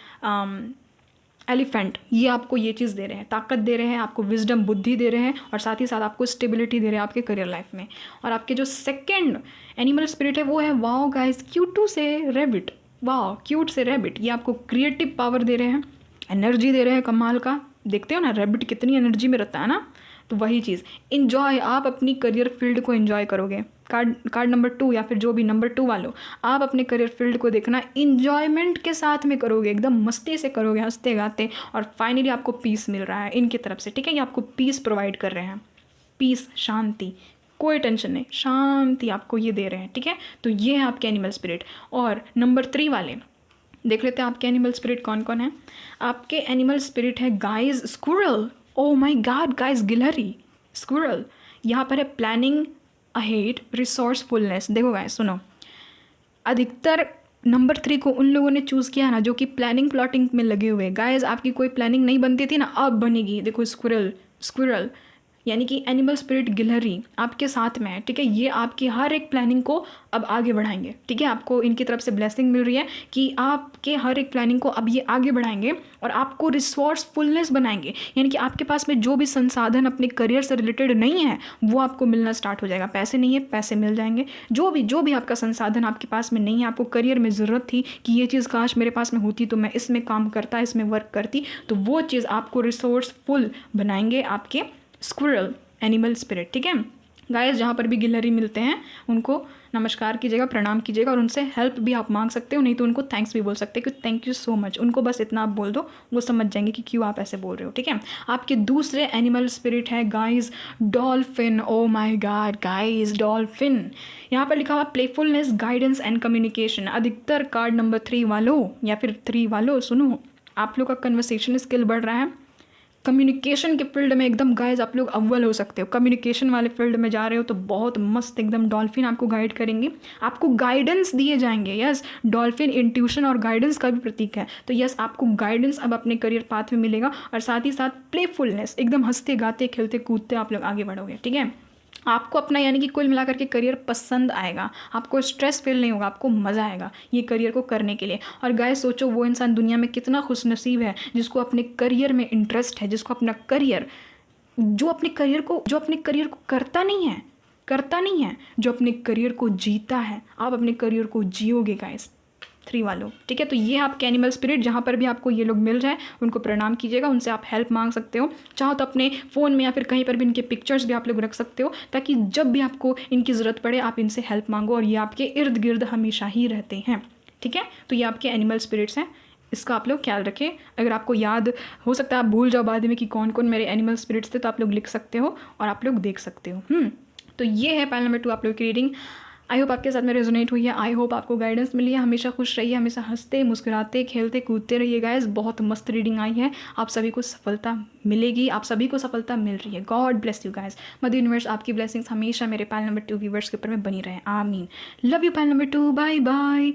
एलिफेंट, ये आपको ये चीज़ दे रहे हैं, ताकत दे रहे हैं, आपको विजडम बुद्धि दे रहे हैं, और साथ ही साथ आपको स्टेबिलिटी दे रहे हैं आपके करियर लाइफ में। और आपके जो सेकेंड एनिमल स्पिरिट है वो है, वाओ गाइस, क्यूटू से रैबिट। वाओ, क्यूट से रैबिट, ये आपको क्रिएटिव पावर दे रहे हैं, एनर्जी दे रहे हैं कमाल का। देखते हो ना रैबिट कितनी एनर्जी में रहता है ना। तो वही चीज़, इन्जॉय, आप अपनी करियर फील्ड को इन्जॉय करोगे। कार्ड नंबर 2 या फिर जो भी नंबर 2 वालों, आप अपने करियर फील्ड को देखना इन्जॉयमेंट के साथ में करोगे, एकदम मस्ती से करोगे, हंसते गाते, और फाइनली आपको पीस मिल रहा है इनकी तरफ से, ठीक है। ये आपको पीस प्रोवाइड कर रहे हैं, पीस, शांति, कोई टेंशन नहीं, शांति आपको ये दे रहे हैं, ठीक है। तो ये है आपके एनिमल स्पिरिट। और नंबर 3 वाले देख लेते हैं आपके एनिमल स्पिरिट कौन कौन है। आपके एनिमल स्पिरिट है guys squirrel. O my God guys, गिलहरी, स्क्विरल। यहाँ पर है प्लानिंग अहेड, रिसोर्सफुलनेस। देखो गाइज सुनो, अधिकतर नंबर 3 को उन लोगों ने चूज़ किया ना जो कि प्लानिंग प्लॉटिंग में लगे हुए। गाइज आपकी कोई प्लानिंग नहीं बनती थी ना, अब बनेगी। देखो स्क्विरल यानी कि एनिमल स्पिरिट गिलहरी आपके साथ में है, ठीक है। ये आपकी हर एक प्लानिंग को अब आगे बढ़ाएंगे, ठीक है। आपको इनकी तरफ से ब्लेसिंग मिल रही है कि आपके हर एक प्लानिंग को अब ये आगे बढ़ाएंगे और आपको रिसोर्सफुलनेस बनाएंगे, यानी कि आपके पास में जो भी संसाधन अपने करियर से रिलेटेड नहीं है वो आपको मिलना स्टार्ट हो जाएगा। पैसे नहीं है, पैसे मिल जाएंगे। जो भी आपका संसाधन आपके पास में नहीं है, आपको करियर में ज़रूरत थी कि ये चीज़ काश मेरे पास में होती तो मैं इसमें काम करता, इसमें वर्क करती, तो वो चीज़ आपको रिसोर्सफुल बनाएंगे आपके स्क्विरल एनिमल स्पिरिट, ठीक है। गाइस जहाँ पर भी गिलहरी मिलते हैं उनको नमस्कार कीजिएगा, प्रणाम कीजिएगा, और उनसे हेल्प भी आप मांग सकते हो, नहीं तो उनको थैंक्स भी बोल सकते हो कि थैंक यू सो मच। उनको बस इतना आप बोल दो, वो समझ जाएंगे कि क्यों आप ऐसे बोल रहे हो, ठीक है। आपके दूसरे एनिमल स्पिरिट है guys dolphin. O my God guys, dolphin. यहाँ पर लिखा हुआ प्लेफुलनेस, गाइडेंस एंड कम्युनिकेशन। अधिकतर कार्ड नंबर 3 वालों या फिर 3 वालों सुनो, आप लोग का कन्वर्सेशन स्किल बढ़ रहा है। कम्युनिकेशन के फील्ड में एकदम गाइस आप लोग अव्वल हो सकते हो। कम्युनिकेशन वाले फील्ड में जा रहे हो तो बहुत मस्त एकदम डॉल्फिन आपको गाइड करेंगे, आपको गाइडेंस दिए जाएंगे। यस, डॉल्फिन इंट्यूशन और गाइडेंस का भी प्रतीक है। तो यस, आपको गाइडेंस अब अपने करियर पाथ में मिलेगा, और साथ ही साथ प्लेफुलनेस, एकदम हंसते गाते खेलते कूदते आप लोग आगे बढ़ोगे, ठीक है। आपको अपना यानी कि कुल मिलाकर के करियर पसंद आएगा, आपको स्ट्रेस फील नहीं होगा, आपको मज़ा आएगा ये करियर को करने के लिए। और गाइस सोचो वो इंसान दुनिया में कितना खुशनसीब है जिसको अपने करियर में इंटरेस्ट है, जिसको अपना करियर, जो अपने करियर को करता नहीं है, जो अपने करियर को जीता है। आप अपने करियर को जियोगे गाइस 3 वालों, ठीक है। तो ये आपके एनिमल स्पिरिट, जहाँ पर भी आपको ये लोग मिल जाए उनको प्रणाम कीजिएगा, उनसे आप हेल्प मांग सकते हो। चाहो तो अपने फ़ोन में या फिर कहीं पर भी इनके पिक्चर्स भी आप लोग रख सकते हो, ताकि जब भी आपको इनकी ज़रूरत पड़े आप इनसे हेल्प मांगो, और ये आपके इर्द गिर्द हमेशा ही रहते हैं, ठीक है। तो ये आपके एनिमल स्पिरिट्स हैं, इसका आप लोग ख्याल रखें। अगर आपको याद हो सकता है आप भूल जाओ बाद में कि कौन कौन मेरे एनिमल स्पिरिट्स थे, तो आप लोग लिख सकते हो और आप लोग देख सकते हो। तो ये है पाइल नंबर 2 आप लोग की रीडिंग। आई होप आपके साथ में रेजोनेट हुई है, आई होप आपको गाइडेंस मिली है। हमेशा खुश रहिए, हमेशा हंसते मुस्कुराते खेलते कूदते रहिए गाइस। बहुत मस्त रीडिंग आई है, आप सभी को सफलता मिलेगी, आप सभी को सफलता मिल रही है। God bless you guys. Mother universe आपकी ब्लेसिंग्स हमेशा मेरे पाइल नंबर 2 व्यूवर्स के ऊपर में बनी रहे। आमीन। Love you pile number 2, bye bye.